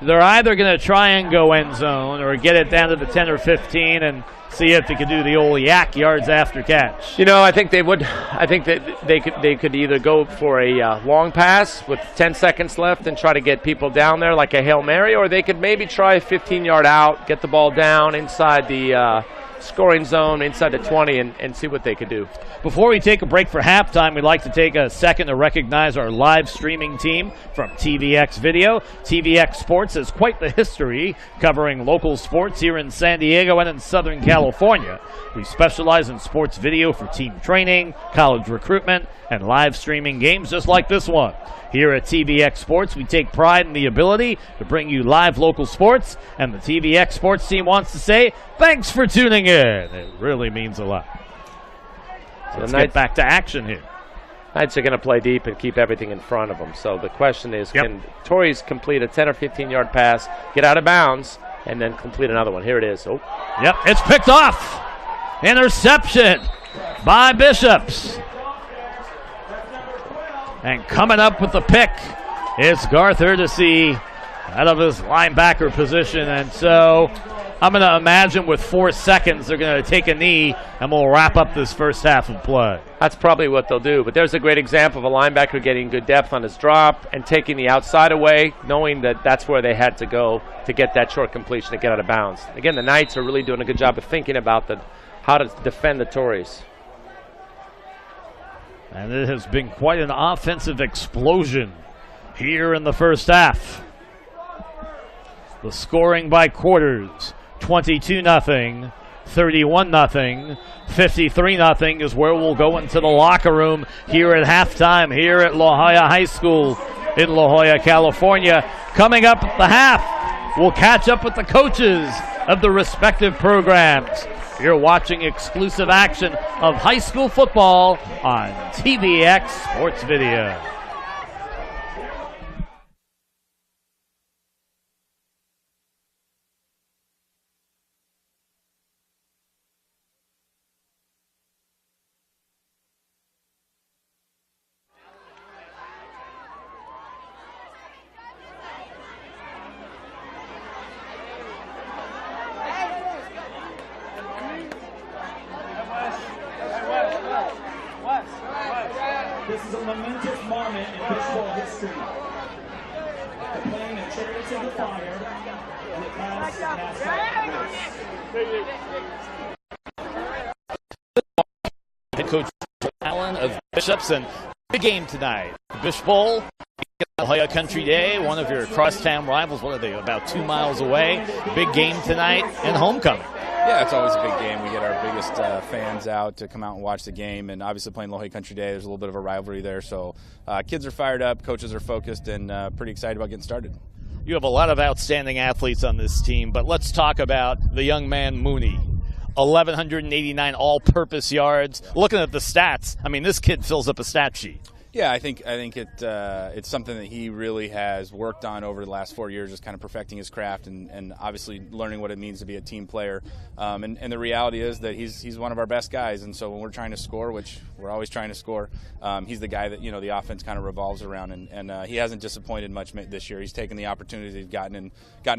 they're either going to try and go end zone or get it down to the 10 or 15 and see if they could do the old yak yards after catch. You know, I think they would. I think that they could either go for a long pass with 10 seconds left and try to get people down there like a Hail Mary, or they could maybe try a 15-yard out, get the ball down inside the scoring zone, inside the 20, and see what they could do. Before we take a break for halftime, we'd like to take a second to recognize our live streaming team from TVX Video. TVX Sports has quite the history covering local sports here in San Diego and in Southern California. We specialize in sports video for team training, college recruitment, and live streaming games just like this one. Here at TVX Sports, we take pride in the ability to bring you live local sports, and the TVX Sports team wants to say thanks for tuning in. It really means a lot. So let's get back to action here. Knights are going to play deep and keep everything in front of them. So the question is, can Torreys complete a 10 or 15-yard pass, get out of bounds, and then complete another one? Here it is. Oh. Yep, it's picked off. Interception by Bishops. And coming up with the pick is Garther to see out of his linebacker position. And so I'm going to imagine with 4 seconds they're going to take a knee and we'll wrap up this first half of play. That's probably what they'll do. But there's a great example of a linebacker getting good depth on his drop and taking the outside away, knowing that that's where they had to go to get that short completion to get out of bounds. Again, the Knights are really doing a good job of thinking about how to defend the Torreys. And it has been quite an offensive explosion here in the first half. The scoring by quarters, 22-0, 31-0, 53-0 is where we'll go into the locker room here at halftime here at La Jolla High School in La Jolla, California. Coming up at the half, we'll catch up with the coaches of the respective programs. You're watching exclusive action of high school football on TVX Sports Video. This is a momentous moment in BishBowl history. They're playing the Chariots of the Fire, and it has Head coach Allen of Bishops, and big game tonight. BishBowl, La Jolla Country Day, one of your crosstown rivals. What are they, about 2 miles away? Big game tonight and homecoming. Yeah, it's always a big game. We get our biggest fans out to come out and watch the game, and obviously playing La Jolla Country Day, there's a little bit of a rivalry there. So kids are fired up, coaches are focused, and pretty excited about getting started. You have a lot of outstanding athletes on this team, but let's talk about the young man Mooney. 1,189 all-purpose yards. Looking at the stats, I mean, this kid fills up a stat sheet. Yeah, I think it's something that he really has worked on over the last 4 years, just kind of perfecting his craft and obviously learning what it means to be a team player. And the reality is that he's one of our best guys, and so when we're trying to score, which we're always trying to score, he's the guy that the offense kind of revolves around, and he hasn't disappointed much this year. He's taken the opportunities he's gotten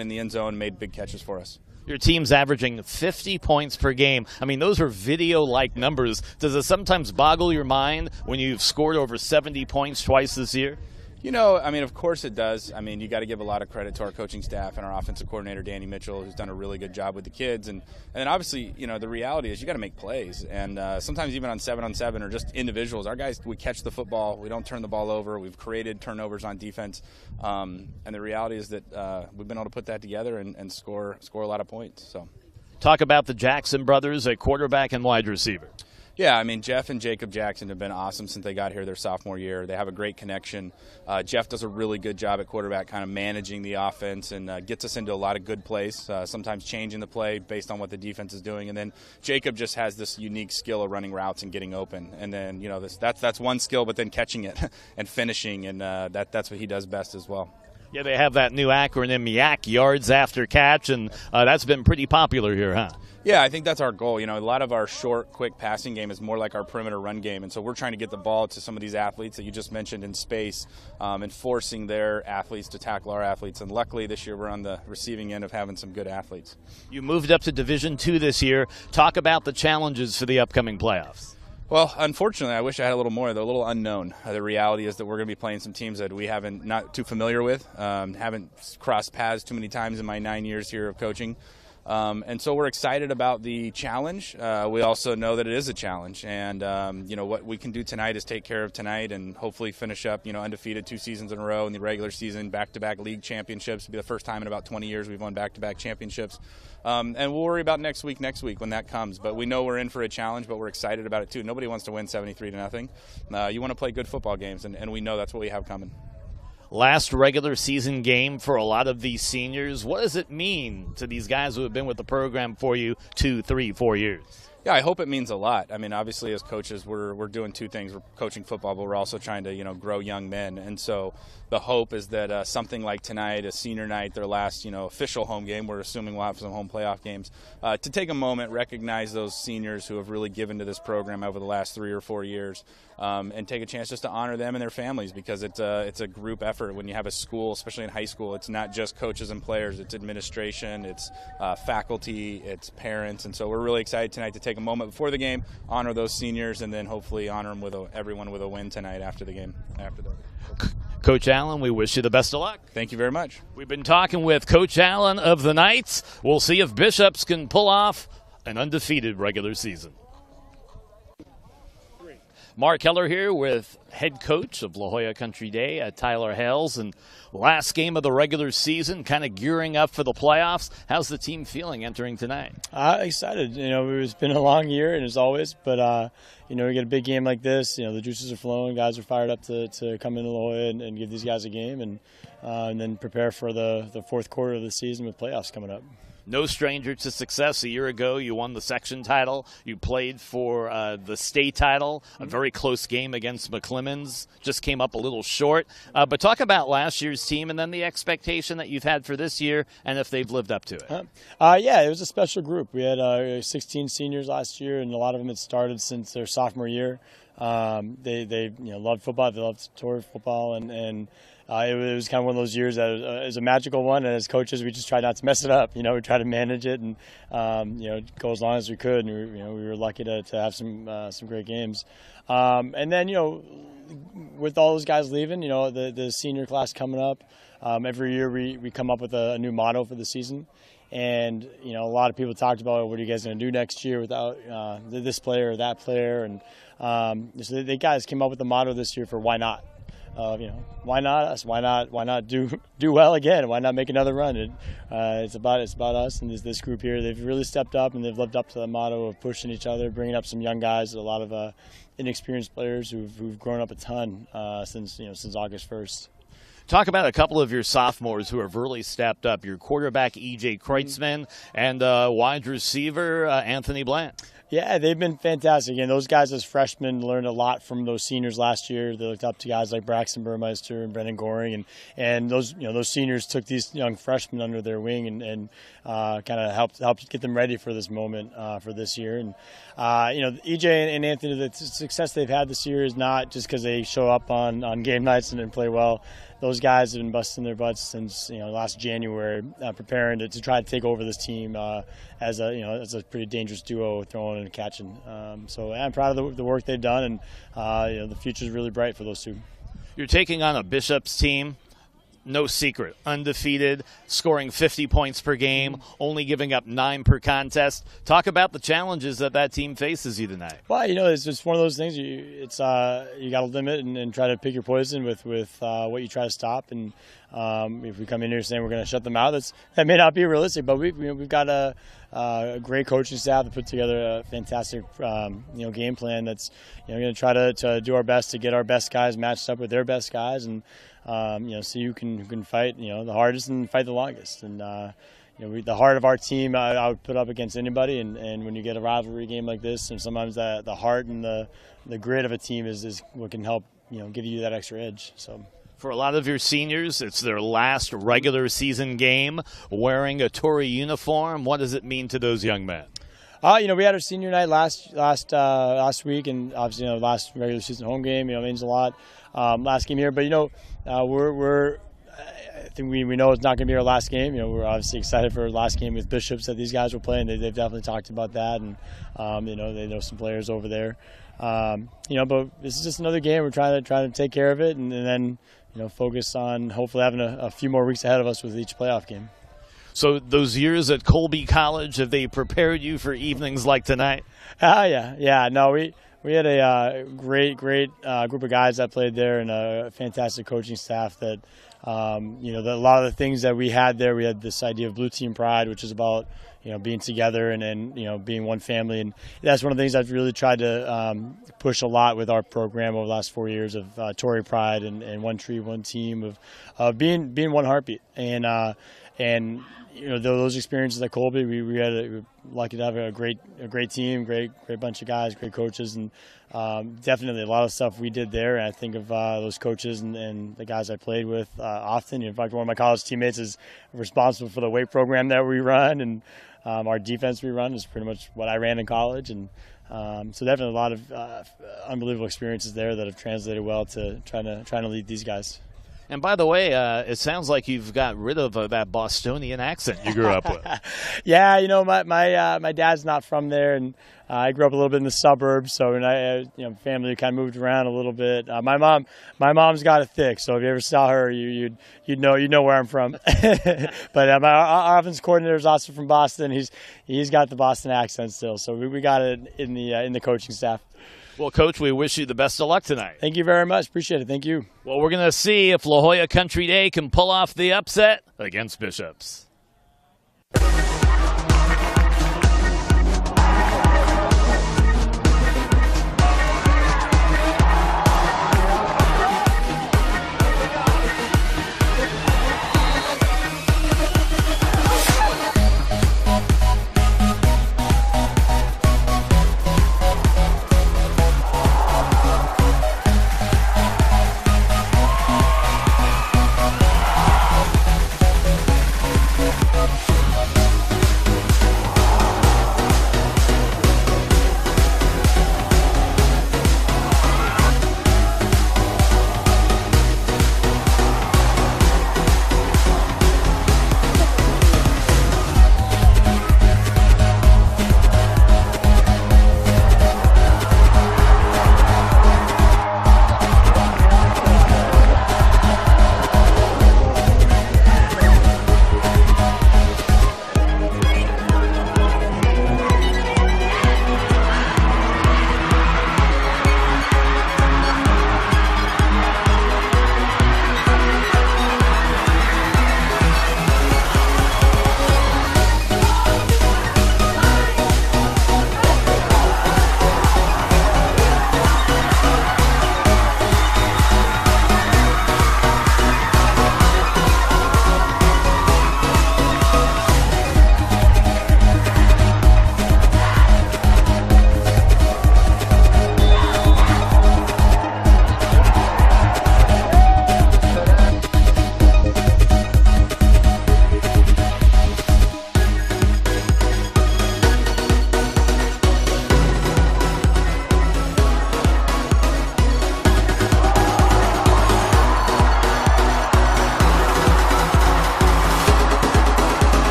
in the end zone and made big catches for us. Your team's averaging 50 points per game. I mean, those are video-like numbers. Does it sometimes boggle your mind when you've scored over 70 points twice this year? I mean, of course it does. I mean, you got to give a lot of credit to our coaching staff and our offensive coordinator, Danny Mitchell, who's done a really good job with the kids. And then obviously, the reality is you got to make plays. And sometimes even on 7-on-7 or just individuals, our guys, we catch the football. We don't turn the ball over. We've created turnovers on defense. And the reality is that we've been able to put that together and score a lot of points. So, talk about the Jackson brothers, a quarterback and wide receiver. Yeah, I mean, Jeff and Jacob Jackson have been awesome since they got here their sophomore year. They have a great connection. Jeff does a really good job at quarterback kind of managing the offense and gets us into a lot of good plays, sometimes changing the play based on what the defense is doing. And then Jacob just has this unique skill of running routes and getting open. And then, that's one skill, but then catching it and finishing, and that's what he does best as well. Yeah, they have that new acronym, YAC, yards after catch, and that's been pretty popular here, huh? Yeah, I think that's our goal. You know, a lot of our short, quick passing game is more like our perimeter run game, and so we're trying to get the ball to some of these athletes that you just mentioned in space, and forcing their athletes to tackle our athletes. And luckily this year we're on the receiving end of having some good athletes. You moved up to Division II this year. Talk about the challenges for the upcoming playoffs. Well, unfortunately, I wish I had a little more. They're a little unknown. The reality is that we're going to be playing some teams that we haven't not too familiar with, haven't crossed paths too many times in my 9 years here of coaching. And so we're excited about the challenge. We also know that it is a challenge, and you know, what we can do tonight is take care of tonight and hopefully finish up, you know, undefeated 2 seasons in a row in the regular season, back-to-back league championships. It'll be the first time in about 20 years we've won back-to-back championships. And we'll worry about next week when that comes. But we know we're in for a challenge, but we're excited about it too. Nobody wants to win 73-0. You want to play good football games, and we know that's what we have coming. Last regular season game for a lot of these seniors. What does it mean to these guys who have been with the program for you 2, 3, 4 years? Yeah, I hope it means a lot. I mean, obviously as coaches, we're doing 2 things. We're coaching football, but we're also trying to, you know, grow young men. And so the hope is that something like tonight, a senior night, their last, you know, official home game, we're assuming we'll have some home playoff games, to take a moment, recognize those seniors who have really given to this program over the last 3 or 4 years, and take a chance just to honor them and their families, because it's a group effort. When you have a school, especially in high school, it's not just coaches and players, it's administration, it's faculty, it's parents. And so we're really excited tonight to take a moment before the game, honor those seniors, and then hopefully honor them with everyone with a win tonight after the game. Coach Allen, we wish you the best of luck. Thank you very much. We've been talking with Coach Allen of the Knights. We'll see if Bishops can pull off an undefeated regular season. Mark Heller here with head coach of La Jolla Country Day, Tyler Hales, and last game of the regular season, kind of gearing up for the playoffs. How's the team feeling entering tonight? Excited. You know, it's been a long year, and as always, but you know, we get a big game like this. You know, the juices are flowing. Guys are fired up to come into La Jolla and give these guys a game, and then prepare for the fourth quarter of the season with playoffs coming up. No stranger to success. A year ago, you won the section title. You played for the state title, a very close game against McClemens. Just came up a little short. But talk about last year's team and then the expectation that you've had for this year and if they've lived up to it. Yeah, it was a special group. We had 16 seniors last year, and a lot of them had started since their sophomore year. They loved football. They loved Torrey football, and it was kind of one of those years that is a magical one. And as coaches, we just try not to mess it up. You know, we try to manage it and go as long as we could. And we were lucky to have some great games. And then with all those guys leaving, the senior class coming up, every year we come up with a new motto for the season. And, a lot of people talked about what are you guys going to do next year without this player or that player. And so the guys came up with the motto this year for why not? Why not us? Why not do well again? Why not make another run? It's about us and this group here. They've really stepped up and they've lived up to the motto of pushing each other, bringing up some young guys, a lot of inexperienced players who've grown up a ton since August 1st. Talk about a couple of your sophomores who have really stepped up. Your quarterback, E.J. Kreutzmann, and wide receiver, Anthony Bland. Yeah, they've been fantastic. And those guys as freshmen learned a lot from those seniors last year. They looked up to guys like Braxton Burmeister and Brendan Goring. And those seniors took these young freshmen under their wing and kind of helped get them ready for this moment for this year. And, EJ and Anthony, the success they've had this year is not just because they show up on game nights and play well. Those guys have been busting their butts since last January, preparing to try to take over this team as a pretty dangerous duo, throwing and catching. So I'm proud of the work they've done, and the future is really bright for those two. You're taking on a Bishops team. No secret, undefeated, scoring 50 points per game, only giving up 9 per contest. Talk about the challenges that team faces you tonight. Well, it's just one of those things. You got to limit and try to pick your poison with what you try to stop. And if we come in here saying we're going to shut them out, that may not be realistic. But we've got a great coaching staff to put together a fantastic game plan that's going to try to do our best to get our best guys matched up with their best guys and. See who can fight, the hardest and fight the longest. And, the heart of our team, I would put up against anybody. And when you get a rivalry game like this, and sometimes the heart and the grit of a team is what can help, give you that extra edge. So. For a lot of your seniors, it's their last regular season game wearing a Torrey uniform. What does it mean to those young men? We had our senior night last week, and obviously, last regular season home game, means a lot. Last game here, but I think we know it's not going to be our last game. We're obviously excited for our last game with Bishops that these guys will play, and they've definitely talked about that, and they know some players over there. But this is just another game. We're trying to take care of it, and then focus on hopefully having a few more weeks ahead of us with each playoff game. So those years at Colby College, have they prepared you for evenings like tonight? Yeah. No, we had a great group of guys that played there, and a fantastic coaching staff that, a lot of the things that we had there, we had this idea of blue team pride, which is about, being together and being one family. And that's one of the things I've really tried to push a lot with our program over the last 4 years of Torrey pride and one tree, one team of being one heartbeat. And those experiences at Colby, we were lucky to have a great team, great bunch of guys, great coaches, and definitely a lot of stuff we did there. And I think of those coaches and the guys I played with often. In fact, one of my college teammates is responsible for the weight program that we run, and our defense we run is pretty much what I ran in college. And so definitely a lot of unbelievable experiences there that have translated well to trying to lead these guys. And by the way, it sounds like you've got rid of that Bostonian accent you grew up with. Yeah, my dad's not from there, and I grew up a little bit in the suburbs. So, and family kind of moved around a little bit. My mom's got it thick. So if you ever saw her, you'd know where I'm from. But our offense coordinator is also from Boston. He's got the Boston accent still. So we got it in the coaching staff. Well, Coach, we wish you the best of luck tonight. Thank you very much. Appreciate it. Thank you. Well, we're going to see if La Jolla Country Day can pull off the upset against Bishops.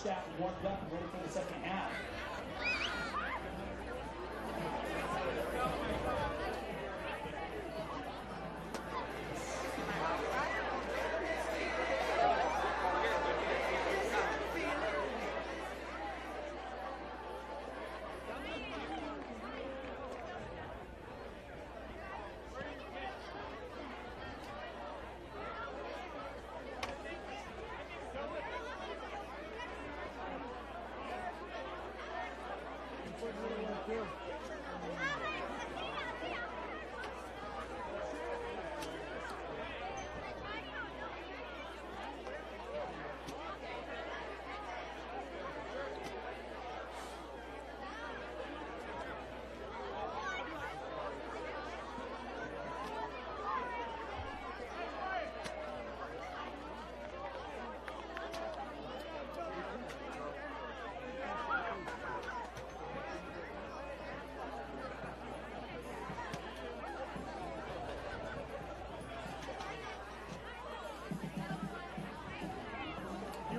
stretched out and warmed up and ready for the second half.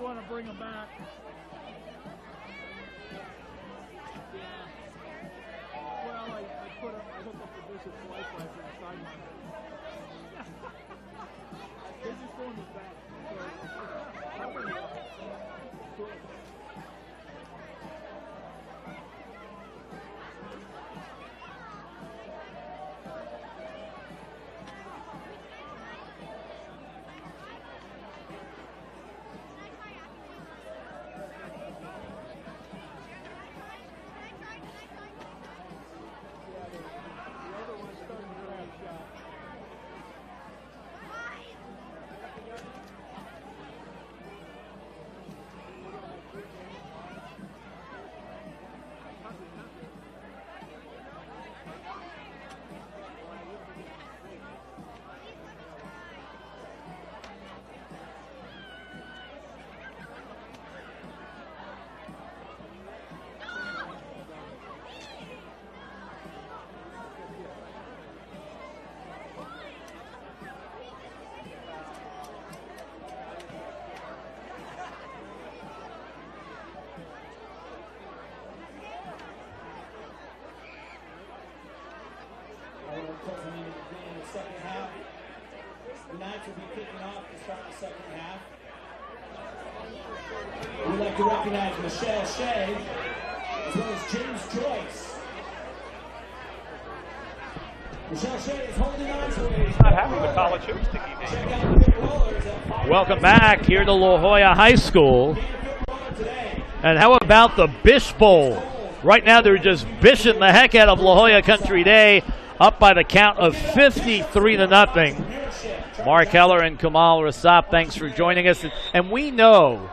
Want to bring them back. Well, I hooked up the Bishop's Wi-Fi for the sideline. They're just going to back. Second half. The Knights will be kicking off to start the second half. We'd like to recognize Michelle Shea as well as James Joyce. Michelle Shea is holding on to it. He's not happy with college hoops to keep Check out the pit rollers at Welcome back here to La Jolla High School. And how about the BishBowl? Right now they're just bishing the heck out of La Jolla Country Day, up by the count of 53-0. Mark Heller and Kamal Rasap, thanks for joining us. And we know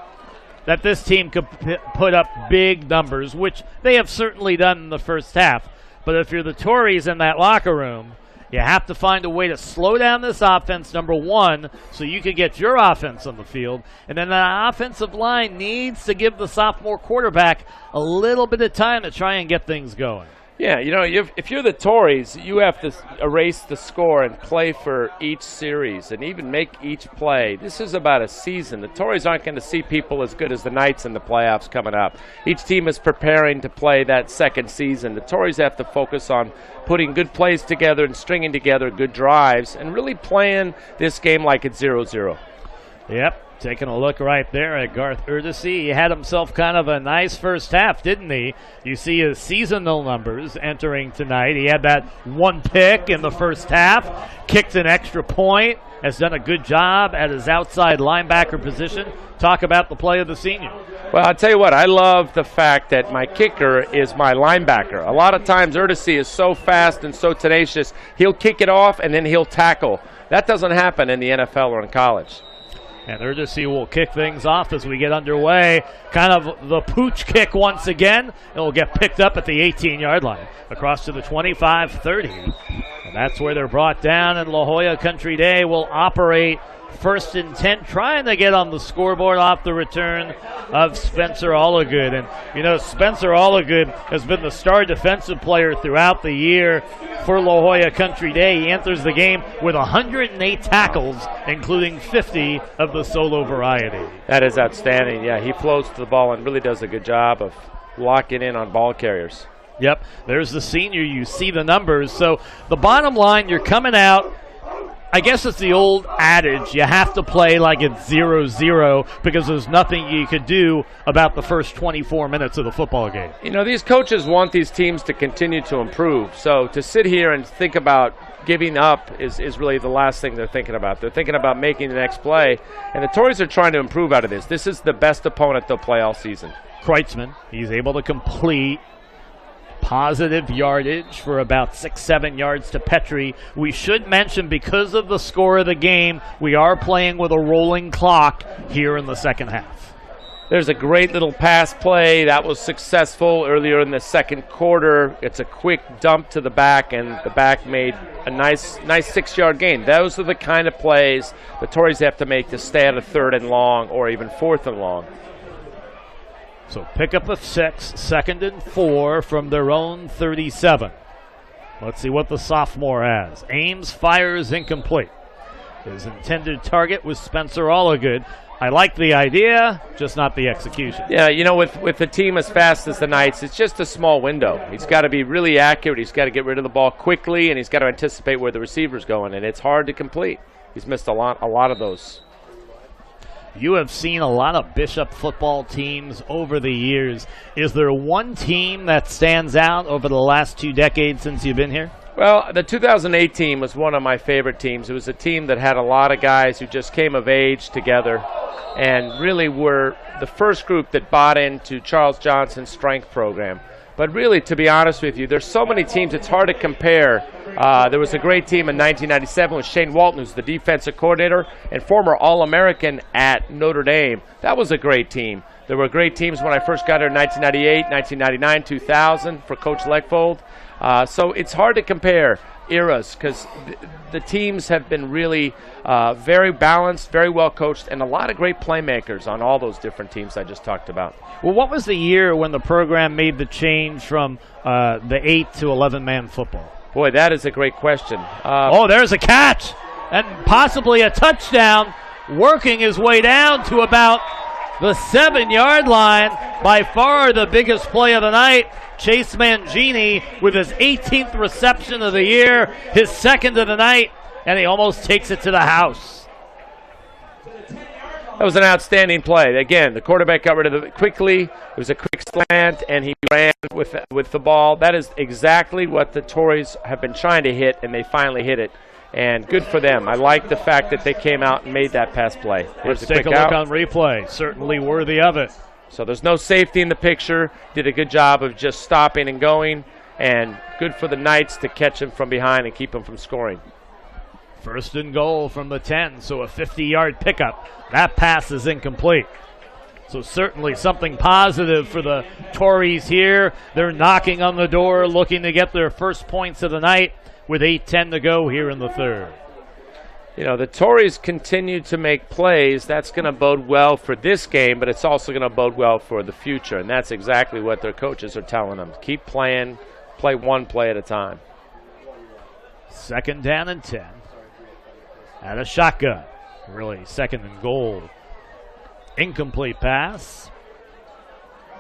that this team could put up big numbers, which they have certainly done in the first half. But if you're the Torreys in that locker room, you have to find a way to slow down this offense, number one, so you can get your offense on the field. And then the offensive line needs to give the sophomore quarterback a little bit of time to try and get things going. Yeah, you know, if you're the Torreys, you have to erase the score and play for each series and even make each play. This is about a season. The Torreys aren't going to see people as good as the Knights in the playoffs coming up. Each team is preparing to play that second season. The Torreys have to focus on putting good plays together and stringing together good drives and really playing this game like it's 0-0. Yep. Taking a look right there at Garth Erdesy. He had himself kind of a nice first half, didn't he? You see his seasonal numbers entering tonight. He had that one pick in the first half, kicked an extra point, has done a good job at his outside linebacker position. Talk about the play of the senior. Well, I'll tell you what, I love the fact that my kicker is my linebacker. A lot of times Erdesy is so fast and so tenacious, he'll kick it off and then he'll tackle. That doesn't happen in the NFL or in college. And Erdesy will kick things off as we get underway. Kind of the pooch kick once again. It will get picked up at the 18-yard line. Across to the 25-30. And that's where they're brought down, and La Jolla Country Day will operate 1st and 10, trying to get on the scoreboard off the return of Spencer Allagood. And, you know, Spencer Allagood has been the star defensive player throughout the year for La Jolla Country Day. He enters the game with 108 tackles, including 50 of the solo variety. That is outstanding. Yeah, he floats to the ball and really does a good job of locking in on ball carriers. Yep, there's the senior. You see the numbers. So the bottom line, you're coming out, I guess it's the old adage, you have to play like it's 0-0 because there's nothing you could do about the first 24 minutes of the football game. You know, these coaches want these teams to continue to improve. So to sit here and think about giving up is really the last thing they're thinking about. They're thinking about making the next play. And the Torreys are trying to improve out of this. This is the best opponent they'll play all season. Kreutzmann, he's able to complete positive yardage for about 6-7 yards to Petrie. We should mention, because of the score of the game, we are playing with a rolling clock here in the second half. There's a great little pass play that was successful earlier in the second quarter. It's a quick dump to the back, and the back made a nice 6-yard gain. Those are the kind of plays the Torreys have to make to stay at a 3rd and long or even 4th and long. So pick up a 6, 2nd and 4 from their own 37. Let's see what the sophomore has. Ames fires incomplete. His intended target was Spencer Allagood. I like the idea, just not the execution. Yeah, you know, with a team as fast as the Knights, it's just a small window. He's got to be really accurate. He's got to get rid of the ball quickly, and he's got to anticipate where the receiver's going, and it's hard to complete. He's missed a lot of those. You have seen a lot of Bishop football teams over the years. Is there one team that stands out over the last 2 decades since you've been here? Well, the 2008 team was one of my favorite teams. It was a team that had a lot of guys who just came of age together and really were the first group that bought into Charles Johnson's strength program. But really, to be honest with you, there's so many teams, it's hard to compare. There was a great team in 1997 with Shane Walton, who's the defensive coordinator and former All-American at Notre Dame. That was a great team. There were great teams when I first got here in 1998, 1999, 2000 for Coach Leckfold. So it's hard to compare eras because the teams have been really very balanced, very well coached, and a lot of great playmakers on all those different teams I just talked about. Well, what was the year when the program made the change from the 8 to 11-man football? Boy, that is a great question. There's a catch and possibly a touchdown, working his way down to about the 7-yard line. By far the biggest play of the night. Chase Mangini with his 18th reception of the year, his 2nd of the night, and he almost takes it to the house. That was an outstanding play. Again, the quarterback got rid of it quickly. It was a quick slant, and he ran with the ball. That is exactly what the Torreys have been trying to hit, and they finally hit it. And good for them. I like the fact that they came out and made that pass play. Let's take a look on replay. Certainly worthy of it. So there's no safety in the picture. Did a good job of just stopping and going. And good for the Knights to catch him from behind and keep him from scoring. 1st and goal from the 10, so a 50-yard pickup. That pass is incomplete. So certainly something positive for the Torreys here. They're knocking on the door, looking to get their first points of the night with 8:10 to go here in the 3rd. You know, the Torreys continue to make plays. That's going to bode well for this game, but it's also going to bode well for the future, and that's exactly what their coaches are telling them. Keep playing, play one play at a time. 2nd down and 10. At a shotgun. Really, 2nd and goal. Incomplete pass.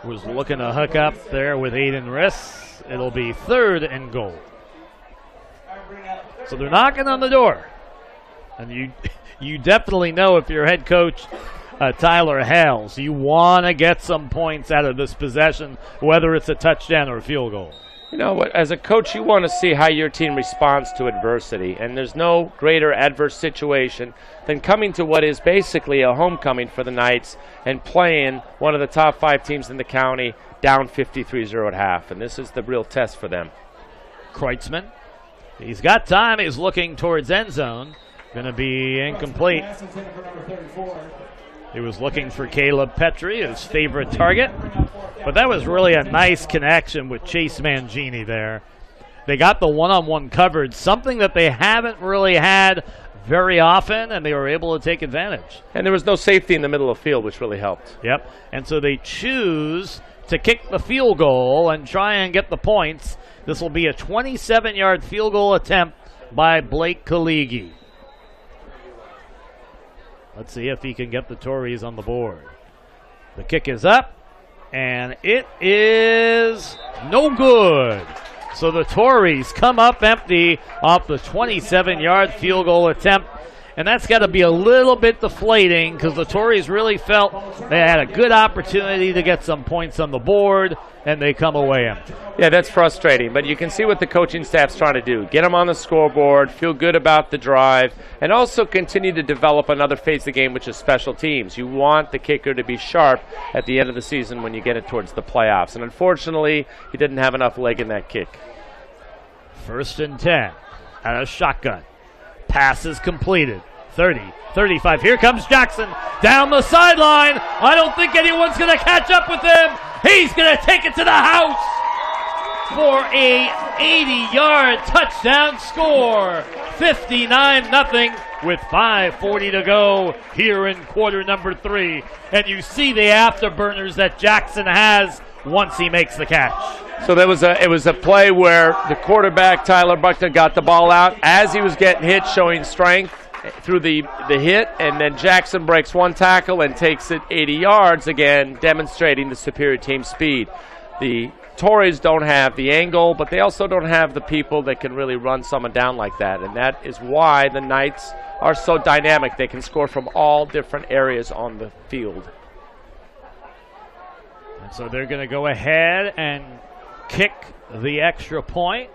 Was looking to hook up there with Aiden Riss. It'll be 3rd and goal. So they're knocking on the door. And you definitely know, if you're head coach Tyler Hales, you want to get some points out of this possession, whether it's a touchdown or a field goal. You know what, as a coach, you want to see how your team responds to adversity, and there's no greater adverse situation than coming to what is basically a homecoming for the Knights and playing one of the top 5 teams in the county down 53-0 at half, and this is the real test for them. Kreutzmann, he's got time. He's looking towards end zone. Going to be incomplete. He was looking for Caleb Petrie, his favorite target. But that was really a nice connection with Chase Mangini there. They got the one-on-one coverage, something that they haven't really had very often, and they were able to take advantage. And there was no safety in the middle of the field, which really helped. Yep. And so they choose to kick the field goal and try and get the points. This will be a 27-yard field goal attempt by Blake Kaligi. Let's see if he can get the Torreys on the board. The kick is up, and it is no good. So the Torreys come up empty off the 27-yard field goal attempt, and that's got to be a little bit deflating because the Torreys really felt they had a good opportunity to get some points on the board, and they come away empty. Yeah, that's frustrating, but you can see what the coaching staff's trying to do. Get them on the scoreboard, feel good about the drive, and also continue to develop another phase of the game, which is special teams. You want the kicker to be sharp at the end of the season when you get it towards the playoffs, and unfortunately, he didn't have enough leg in that kick. 1st and 10 out of shotgun. Pass is completed. 30, 35. Here comes Jackson down the sideline. I don't think anyone's going to catch up with him. He's going to take it to the house for a 80-yard touchdown score. 59-0 with 5:40 to go here in quarter number 3. And you see the afterburners that Jackson has once he makes the catch. So it was a play where the quarterback, Tyler Buckner, got the ball out as he was getting hit, showing strength through the hit, and then Jackson breaks one tackle and takes it 80 yards, again demonstrating the superior team speed. The Torreys don't have the angle, but they also don't have the people that can really run someone down like that, and that is why the Knights are so dynamic. They can score from all different areas on the field. And so they're going to go ahead and kick the extra point.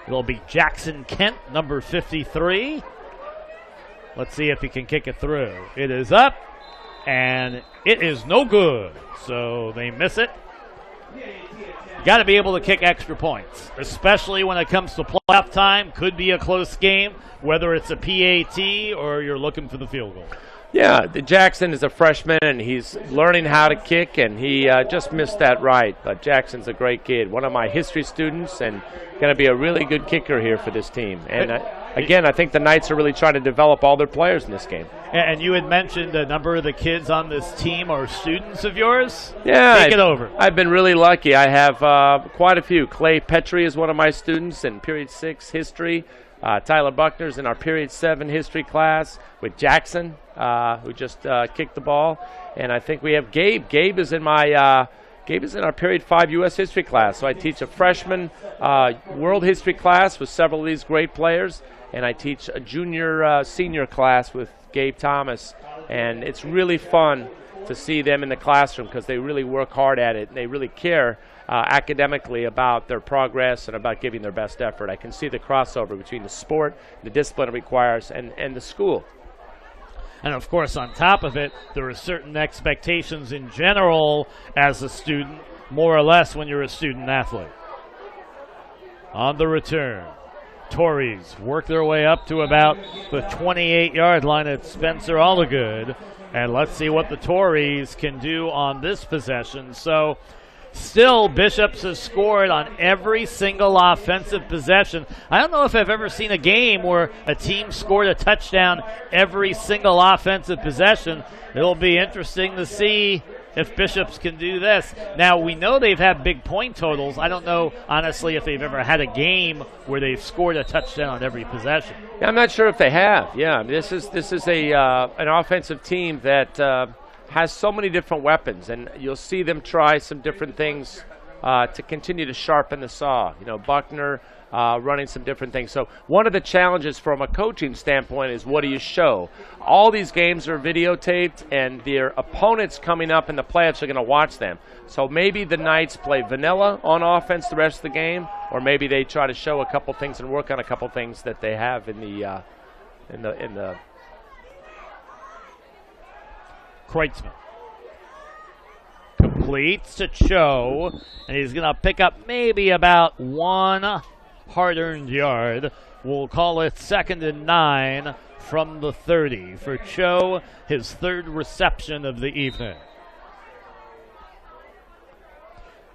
It'll be Jackson Kent, number 53. Let's see if he can kick it through. It is up, and it is no good. So they miss it. You got to be able to kick extra points, especially when it comes to playoff time. Could be a close game, whether it's a PAT or you're looking for the field goal. Yeah, Jackson is a freshman, and he's learning how to kick, and he just missed that right. But Jackson's a great kid, one of my history students, and going to be a really good kicker here for this team. And again, I think the Knights are really trying to develop all their players in this game. And you had mentioned a number of the kids on this team are students of yours? Yeah. Take it over. I've been really lucky. I have quite a few. Clay Petrie is one of my students in Period 6 history. Tyler Buckner's in our Period 7 history class with Jackson, who just kicked the ball. And I think we have Gabe. Gabe is in our Period 5 U.S. history class. So I teach a freshman world history class with several of these great players, and I teach a junior senior class with Gabe Thomas. And it's really fun to see them in the classroom because they really work hard at it, and they really care academically about their progress and about giving their best effort. I can see the crossover between the sport, the discipline it requires, and the school. And, of course, on top of it, there are certain expectations in general as a student, more or less when you're a student athlete. On the return, Torreys work their way up to about the 28-yard line at Spencer Allagood. And let's see what the Torreys can do on this possession. So, still, Bishops has scored on every single offensive possession. I don't know if I've ever seen a game where a team scored a touchdown every single offensive possession. It'll be interesting to see if Bishops can do this. Now, we know they've had big point totals. I don't know, honestly, if they've ever had a game where they've scored a touchdown on every possession. Yeah, I'm not sure if they have. Yeah, this is an offensive team that has so many different weapons, and you'll see them try some different things to continue to sharpen the saw. You know, Buckner running some different things. So one of the challenges from a coaching standpoint is, what do you show? All these games are videotaped, and their opponents coming up in the playoffs are going to watch them. So maybe the Knights play vanilla on offense the rest of the game, or maybe they try to show a couple things and work on a couple things that they have in the Kreutzmann completes to Cho, and he's going to pick up maybe about one hard-earned yard. We'll call it 2nd and 9 from the 30 for Cho, his third reception of the evening.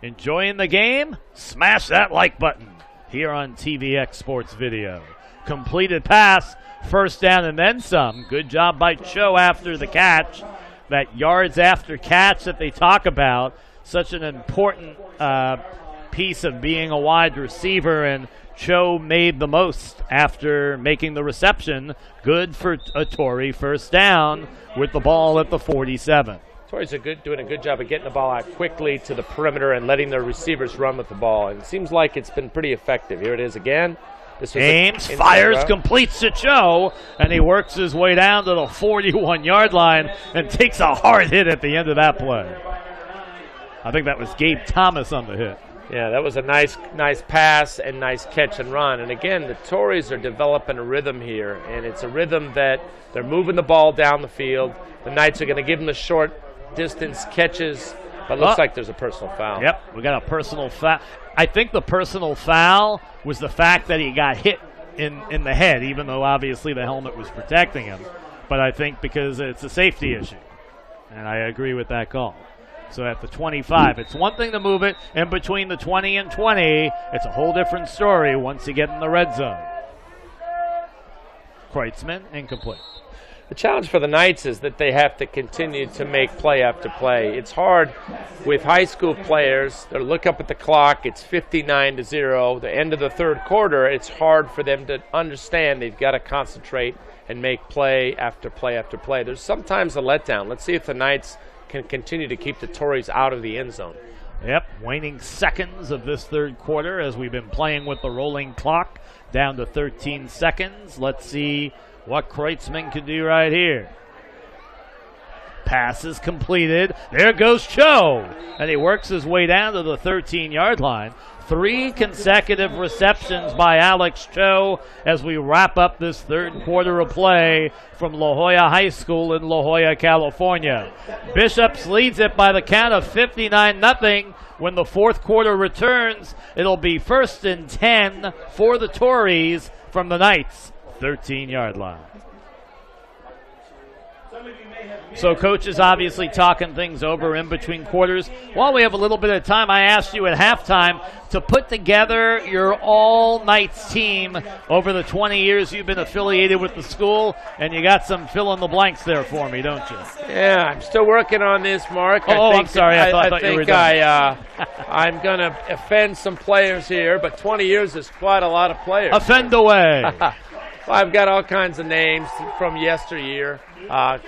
Enjoying the game? Smash that like button. here on TVX Sports Video. Completed pass, first down and then some. Good job by Cho after the catch. That yards after catch that they talk about, such an important piece of being a wide receiver, and Cho made the most after making the reception. Good for a Torrey first down with the ball at the 47. Torreys are doing a good job of getting the ball out quickly to the perimeter and letting their receivers run with the ball. And it seems like it's been pretty effective. Here it is again. Ames fires, completes to Cho, and he works his way down to the 41-yard line and takes a hard hit at the end of that play. I think that was Gabe Thomas on the hit. Yeah, that was a nice pass and nice catch and run. And again, the Torreys are developing a rhythm here, and it's a rhythm that they're moving the ball down the field. The Knights are going to give them the short distance catches, but it looks like there's a personal foul. Yep, we got a personal foul. I think the personal foul was the fact that he got hit in the head, even though obviously the helmet was protecting him. But I think because it's a safety issue, and I agree with that call. So at the 25, it's one thing to move it in between the 20 and 20. It's a whole different story once you get in the red zone. Kreutzmann, incomplete. The challenge for the Knights is that they have to continue to make play after play. It's hard with high school players. They look up at the clock. It's 59-0. The end of the third quarter, it's hard for them to understand they've got to concentrate and make play after play after play. There's sometimes a letdown. Let's see if the Knights can continue to keep the Torreys out of the end zone. Yep, waning seconds of this third quarter as we've been playing with the rolling clock down to 13 seconds. Let's see what Kreutzmann can do right here. Pass is completed. There goes Cho. And he works his way down to the 13-yard line. 3 consecutive receptions by Alex Cho as we wrap up this third quarter of play from La Jolla High School in La Jolla, California. Bishops leads it by the count of 59-0. When the fourth quarter returns, it'll be 1st and 10 for the Torreys from the Knights' 13-yard line. So Coach is obviously talking things over in between quarters. While we have a little bit of time, I asked you at halftime to put together your all-Knights team over the 20 years you've been affiliated with the school, and you got some fill-in-the-blanks there for me, don't you? Yeah, I'm still working on this, Mark. I'm sorry. I thought you were done. I'm going to offend some players here, but 20 years is quite a lot of players. Offend away. I've got all kinds of names from yesteryear.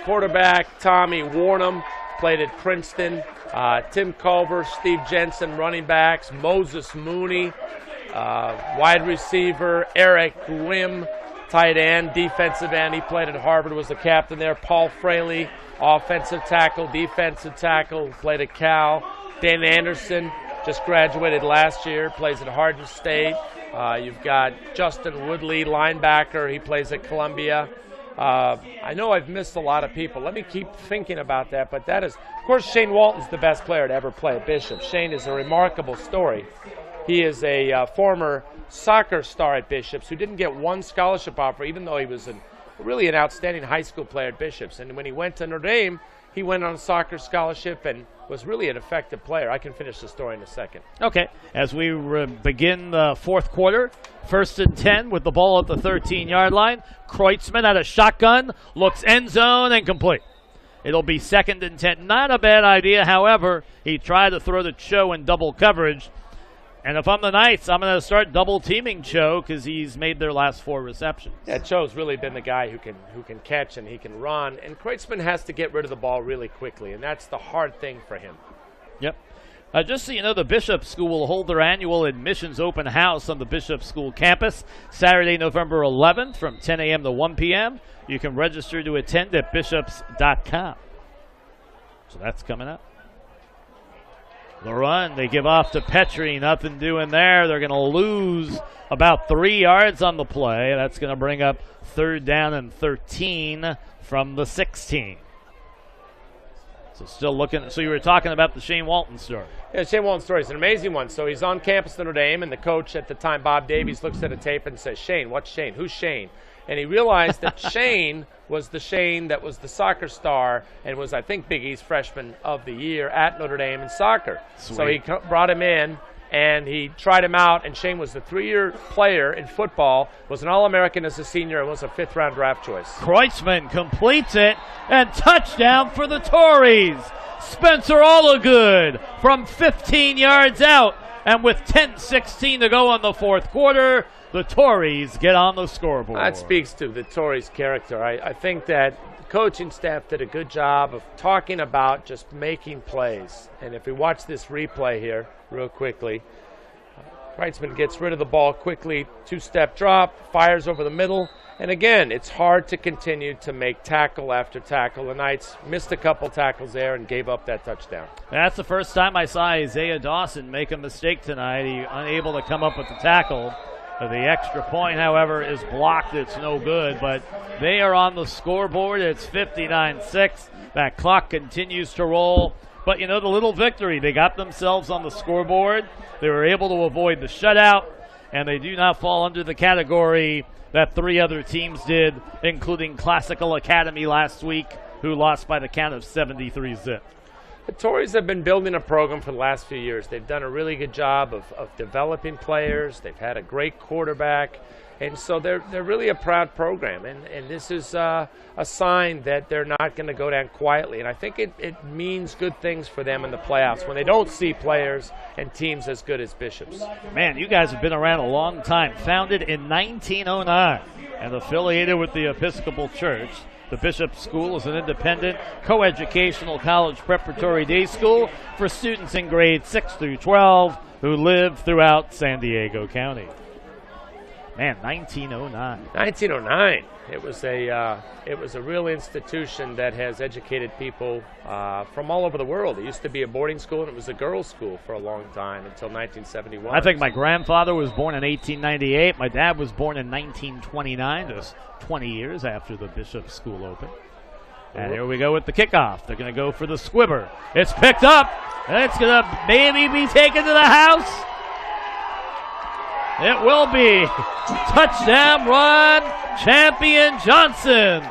Quarterback Tommy Warnham played at Princeton. Tim Culver, Steve Jensen, running backs. Moses Mooney, wide receiver. Eric Wim, tight end, defensive end. He played at Harvard, was the captain there. Paul Fraley, offensive tackle, defensive tackle, played at Cal. Dan Anderson, just graduated last year, plays at Hardin State. You've got Justin Woodley, linebacker. He plays at Columbia. I know I've missed a lot of people. Let me keep thinking about that. But that is, of course, Shane Walton's the best player to ever play at Bishop. Shane is a remarkable story. He is a former soccer star at Bishops who didn't get one scholarship offer, even though he was really an outstanding high school player at Bishops. And when he went to Notre Dame, he went on a soccer scholarship and was really an effective player. I can finish the story in a second. Okay, as we begin the fourth quarter, 1st and 10 with the ball at the 13-yard line. Kreutzmann at a shotgun, looks end zone and complete. It'll be 2nd and 10. Not a bad idea, however. He tried to throw to Cho in double coverage. And if I'm the Knights, I'm going to start double-teaming Cho because he's made their last 4 receptions. Yeah, Cho's really been the guy who can catch and he can run. And Kreutzmann has to get rid of the ball really quickly, and that's the hard thing for him. Yep. Just so you know, the Bishop School will hold their annual admissions open house on the Bishop School campus Saturday, November 11th from 10 a.m. to 1 p.m. You can register to attend at bishops.com. So that's coming up. The run, they give off to Petrie. Nothing doing there. They're going to lose about 3 yards on the play. That's going to bring up 3rd down and 13 from the 16. So still looking. So you were talking about the Shane Walton story. Yeah, Shane Walton's story is an amazing one. So he's on campus at Notre Dame, and the coach at the time, Bob Davies, looks at a tape and says, Shane, what's Shane? Who's Shane? And he realized that Shane was the Shane that was the soccer star and was, I think, Big East Freshman of the Year at Notre Dame in soccer. Sweet. So he brought him in, and he tried him out, and Shane was the 3-year player in football, was an All-American as a senior, and was a 5th-round draft choice. Kreutzmann completes it, and touchdown for the Torreys. Spencer Allagood from 15 yards out, and with 10:16 to go on the 4th quarter, the Torreys get on the scoreboard. That speaks to the Torreys' character. I think that the coaching staff did a good job of talking about just making plays. And if we watch this replay here real quickly, Kreutzmann gets rid of the ball quickly, 2-step drop, fires over the middle. And again, it's hard to continue to make tackle after tackle. The Knights missed a couple tackles there and gave up that touchdown. That's the first time I saw Isaiah Dawson make a mistake tonight. He unable to come up with the tackle. The extra point, however, is blocked. It's no good, but they are on the scoreboard. It's 59-6. That clock continues to roll. But, you know, the little victory, they got themselves on the scoreboard. They were able to avoid the shutout, and they do not fall under the category that 3 other teams did, including Classical Academy last week, who lost by the count of 73-zip. The Torreys have been building a program for the last few years. They've done a really good job of developing players. They've had a great quarterback. And so they're really a proud program. And this is a sign that they're not going to go down quietly. And I think it means good things for them in the playoffs when they don't see players and teams as good as Bishop's. Man, you guys have been around a long time. Founded in 1909 and affiliated with the Episcopal Church. The Bishop School is an independent, coeducational college preparatory day school for students in grades 6 through 12 who live throughout San Diego County. Man, 1909. 1909. It was a real institution that has educated people from all over the world. It used to be a boarding school, and it was a girls' school for a long time until 1971. I think my grandfather was born in 1898. My dad was born in 1929, just 20 years after the Bishop School opened. And here we go with the kickoff. They're going to go for the squibber. It's picked up, and it's going to maybe be taken to the house. It will be. Touchdown run, Champion Johnson.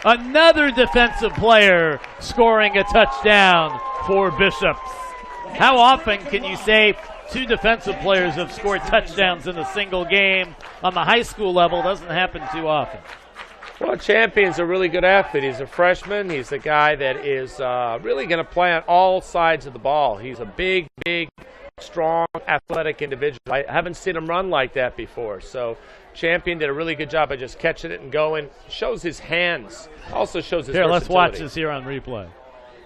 Another defensive player scoring a touchdown for Bishops. How often can you say 2 defensive players have scored touchdowns in a single game? On the high school level, doesn't happen too often. Well, Champion's a really good athlete. He's a freshman. He's a guy that is really going to play on all sides of the ball. He's a big, strong, athletic individual. I haven't seen him run like that before. So Champion did a really good job of just catching it and going. Shows his hands. Also shows his versatility. Let's watch this here on replay.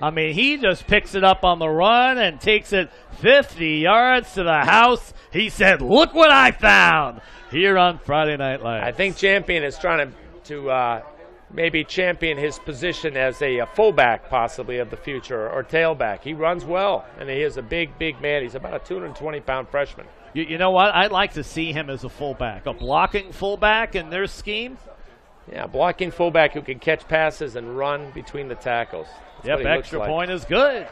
I mean, he just picks it up on the run and takes it 50 yards to the house. He said, "Look what I found," here on Friday Night Live. I think Champion is trying to maybe champion his position as a fullback possibly of the future or tailback. He runs well, and he is a big man. He's about a 220-pound freshman. You know what? I'd like to see him as a fullback, a blocking fullback in their scheme. Yeah, blocking fullback who can catch passes and run between the tackles. That's extra point is good.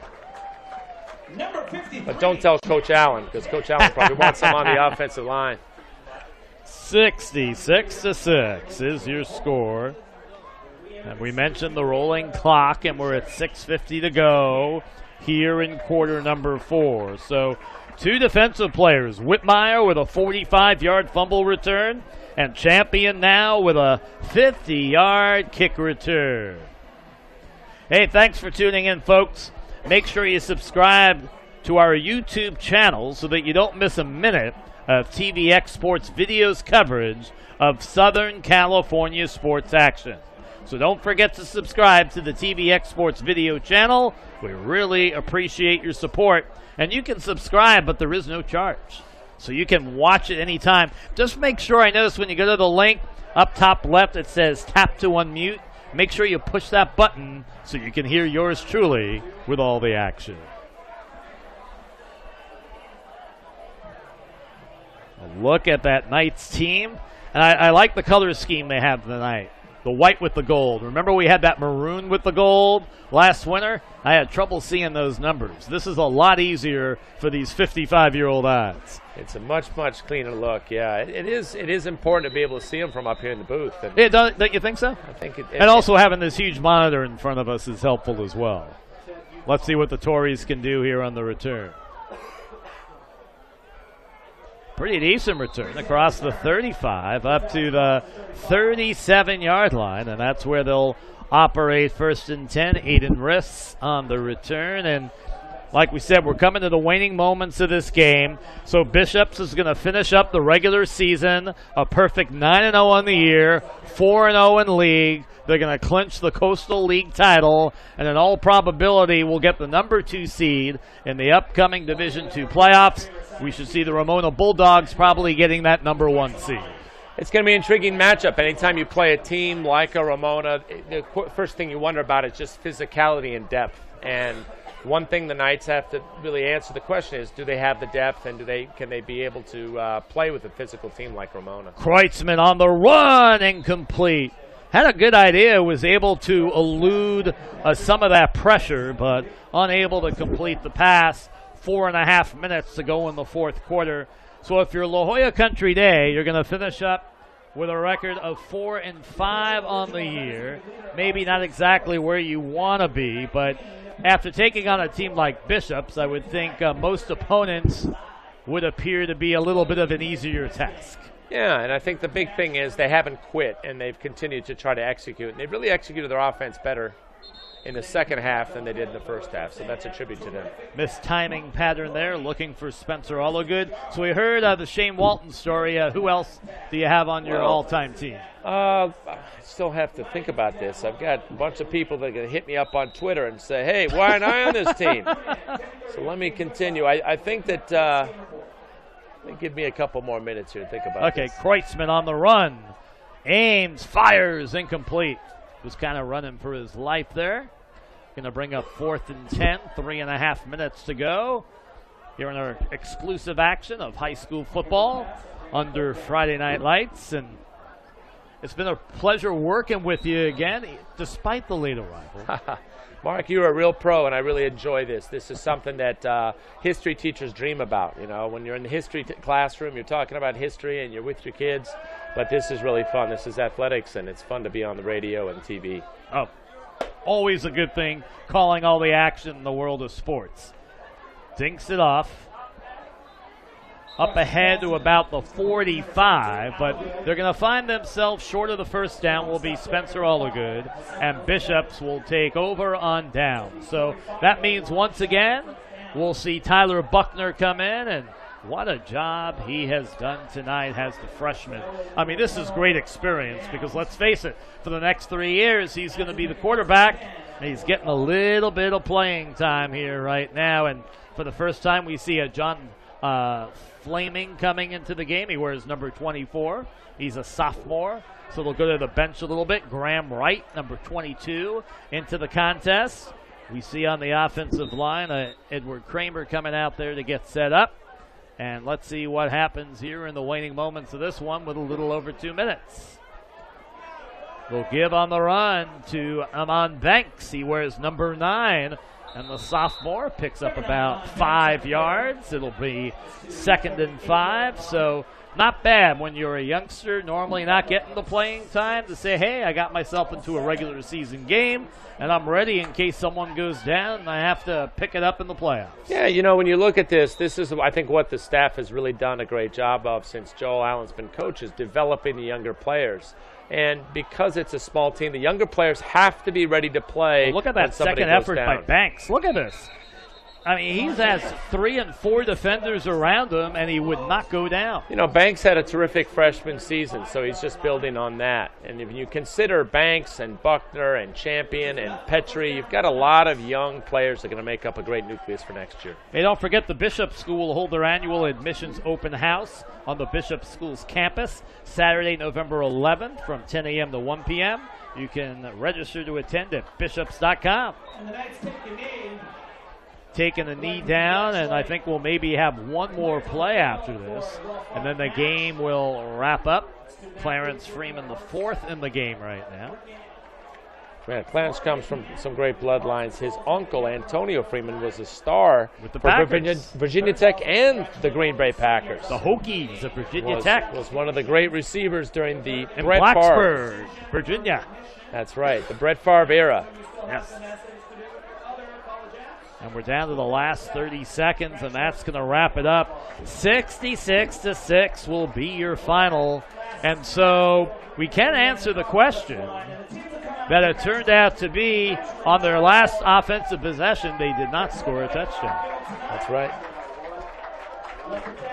Number 53. But don't tell Coach Allen, because Coach Allen probably wants him on the offensive line. 66-6 is your score. And we mentioned the rolling clock, and we're at 6:50 to go here in quarter number 4. So 2 defensive players, Whitmire with a 45-yard fumble return, and Champion now with a 50-yard kick return. Hey, thanks for tuning in, folks. Make sure you subscribe to our YouTube channel so that you don't miss a minute of TVX Sports videos coverage of Southern California sports action. So don't forget to subscribe to the TVX Sports video channel. We really appreciate your support. And you can subscribe, but there is no charge. So you can watch it anytime. Just make sure, I notice when you go to the link, up top left it says tap to unmute. Make sure you push that button so you can hear yours truly with all the action. A look at that Knights team. And I like the color scheme they have tonight. The white with the gold. Remember we had that maroon with the gold last winter? I had trouble seeing those numbers. This is a lot easier for these 55-year-old eyes. It's a much cleaner look, yeah. It is important to be able to see them from up here in the booth. And don't you think so? I think it and also having this huge monitor in front of us is helpful as well. Let's see what the Torreys can do here on the return. Pretty decent return across the 35 up to the 37-yard line, and that's where they'll operate 1st and 10. Aiden Riss on the return, and like we said, we're coming to the waning moments of this game. So Bishops is going to finish up the regular season, a perfect 9-0 on the year, 4-0 in league. They're going to clinch the Coastal League title, and in all probability will get the number 2 seed in the upcoming Division II playoffs. We should see the Ramona Bulldogs probably getting that number 1 seed. It's going to be an intriguing matchup. Anytime you play a team like a Ramona, the first thing you wonder about is just physicality and depth. And one thing the Knights have to really answer the question is, do they have the depth, and can they be able to play with a physical team like Ramona? Kreutzmann on the run, incomplete. Had a good idea, was able to elude some of that pressure, but unable to complete the pass. 4.5 minutes to go in the fourth quarter. So if you're La Jolla Country Day, you're going to finish up with a record of 4-5 on the year. Maybe not exactly where you want to be, but after taking on a team like Bishops, I would think most opponents would appear to be a little bit of an easier task. Yeah, and I think the big thing is they haven't quit, and they've continued to try to execute. And they've really executed their offense better in the second half than they did in the first half, so that's a tribute to them. Missed timing pattern there, looking for Spencer Allagood. So we heard the Shane Walton story. Who else do you have on your all-time team? I still have to think about this. I've got a bunch of people that are going to hit me up on Twitter and say, hey, why aren't I on this team? So let me continue. I think that give me a couple more minutes here to think about this. Okay, Kreutzmann on the run. Aims, fires, incomplete. Was kind of running for his life there. Going to bring up 4th and 10, 3.5 minutes to go. Here in our exclusive action of high school football under Friday Night Lights. And it's been a pleasure working with you again, despite the late arrival. Mark, you're a real pro, and I really enjoy this. This is something that history teachers dream about. You know, when you're in the history classroom, you're talking about history and you're with your kids. But this is really fun. This is athletics, and it's fun to be on the radio and TV. Oh, always a good thing, calling all the action in the world of sports. Dinks it off. Up ahead to about the 45, but they're going to find themselves short of the first down. Will be Spencer Allagood, and Bishops will take over on down. So that means once again we'll see Tyler Buckner come in, and what a job he has done tonight as the freshman. I mean, this is great experience because let's face it, for the next 3 years he's going to be the quarterback, and he's getting a little bit of playing time here right now. And for the first time we see a John Flaming coming into the game. He wears number 24. He's a sophomore, so they'll go to the bench a little bit. Graham Wright, number 22, into the contest. We see on the offensive line Edward Kramer coming out there to get set up. And let's see what happens here in the waning moments of this one with a little over 2 minutes. They'll give on the run to Amon Banks. He wears number 9. And the sophomore picks up about 5 yards. It'll be 2nd and 5. So not bad when you're a youngster, normally not getting the playing time, to say, hey, I got myself into a regular season game, and I'm ready in case someone goes down and I have to pick it up in the playoffs. Yeah, you know, when you look at this is, I think, what the staff has really done a great job of since Joel Allen's been coach, is developing the younger players. And because it's a small team, the younger players have to be ready to play. Well, look at that second effort by Banks. Look at this. I mean, he has 3 and 4 defenders around him, and he would not go down. You know, Banks had a terrific freshman season, so he's just building on that. And if you consider Banks and Buckner and Champion and Petrie, you've got a lot of young players that are going to make up a great nucleus for next year. Hey, don't forget the Bishop School will hold their annual admissions open house on the Bishop School's campus Saturday, November 11th from 10 a.m. to 1 p.m. You can register to attend at bishops.com. And the Knights take the knee. Taking the knee down, and I think we'll maybe have one more play after this, and then the game will wrap up. Clarence Freeman, the 4th in the game right now. Yeah, Clarence comes from some great bloodlines. His uncle, Antonio Freeman, was a star with the Virginia Tech and the Green Bay Packers. The Hokies of Virginia Tech. Was one of the great receivers during the in Brett Blacksburg, Favre. Virginia. That's right, the Brett Favre era. Yes. And we're down to the last 30 seconds, and that's going to wrap it up. 66-6 will be your final. And so we can answer the question that it turned out to be on their last offensive possession, they did not score a touchdown. That's right.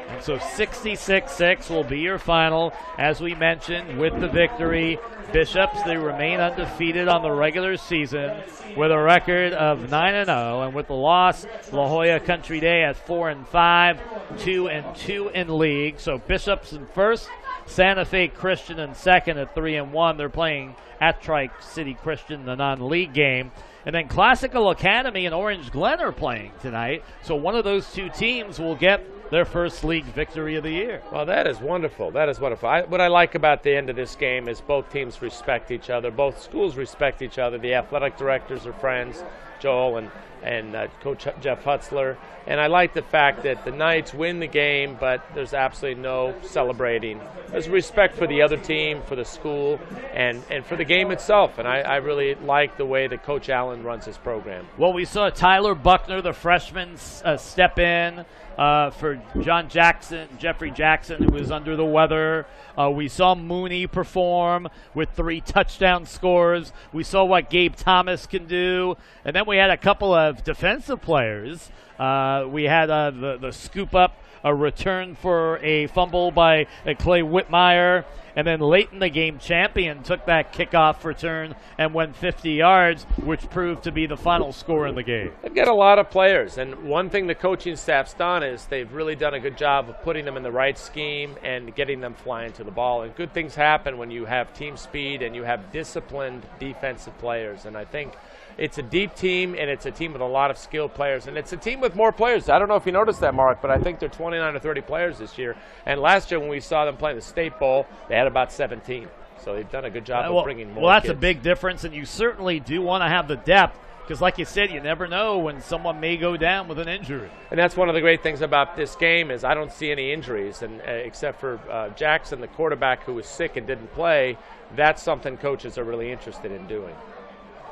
And so 66-6 will be your final. As we mentioned, with the victory, Bishops, they remain undefeated on the regular season with a record of 9-0, and with the loss, La Jolla Country Day at 4-5, 2-2 in league. So Bishops in first, Santa Fe Christian in second at 3-1. They're playing at Tri-City Christian, the non-league game. And then Classical Academy and Orange Glen are playing tonight. So one of those two teams will get their first league victory of the year. Well, that is wonderful. That is wonderful. What I like about the end of this game is both teams respect each other. Both schools respect each other. The athletic directors are friends, Joel and Coach Jeff Hutzler. And I like the fact that the Knights win the game, but there's absolutely no celebrating. There's respect for the other team, for the school, and for the game itself. And I really like the way that Coach Allen runs his program. Well, we saw Tyler Buckner, the freshman, step in for Jeffrey Jackson, who was under the weather. We saw Mooney perform with 3 touchdown scores. We saw what Gabe Thomas can do. And then we had a couple of defensive players. We had the scoop up, a return for a fumble by Clay Whitmire. And then late in the game, Champion took that kickoff return and went 50 yards, which proved to be the final score in the game. They've got a lot of players, and one thing the coaching staff's done is they've really done a good job of putting them in the right scheme and getting them flying to the ball. And good things happen when you have team speed and you have disciplined defensive players. And I think it's a deep team, and it's a team with a lot of skilled players, and it's a team with more players. I don't know if you noticed that, Mark, but I think they're 29 or 30 players this year. And last year when we saw them play the State Bowl, they had about 17. So they've done a good job of bringing more that's kids. a big difference, and you certainly do want to have the depth because, like you said, you never know when someone may go down with an injury. And that's one of the great things about this game is I don't see any injuries, and except for Jackson, the quarterback, who was sick and didn't play. That's something coaches are really interested in doing.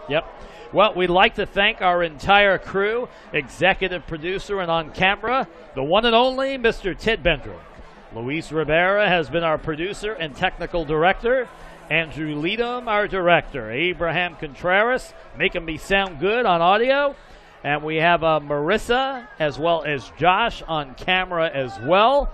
Yep. Well, we'd like to thank our entire crew, executive producer and on camera, the one and only Mr. Ted Bendrick. Luis Rivera has been our producer and technical director. Andrew Leadham, our director. Abraham Contreras, making me sound good on audio. And we have Marissa as well as Josh on camera as well.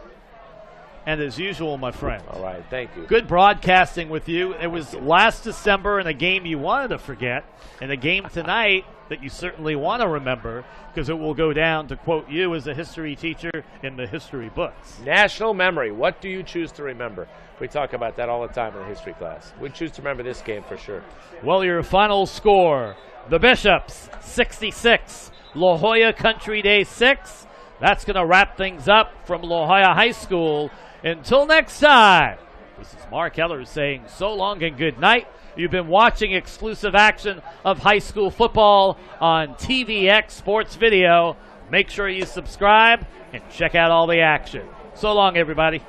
And as usual, my friend. All right, thank you. Good broadcasting with you. It was last December in a game you wanted to forget, and a game tonight that you certainly want to remember because it will go down, to quote you, as a history teacher in the history books. National memory. What do you choose to remember? We talk about that all the time in the history class. We choose to remember this game for sure. Well, your final score, the Bishops 66, La Jolla Country Day 6. That's going to wrap things up from La Jolla High School. Until next time, this is Mark Heller saying so long and good night. You've been watching exclusive action of high school football on TVX Sports Video. Make sure you subscribe and check out all the action. So long, everybody.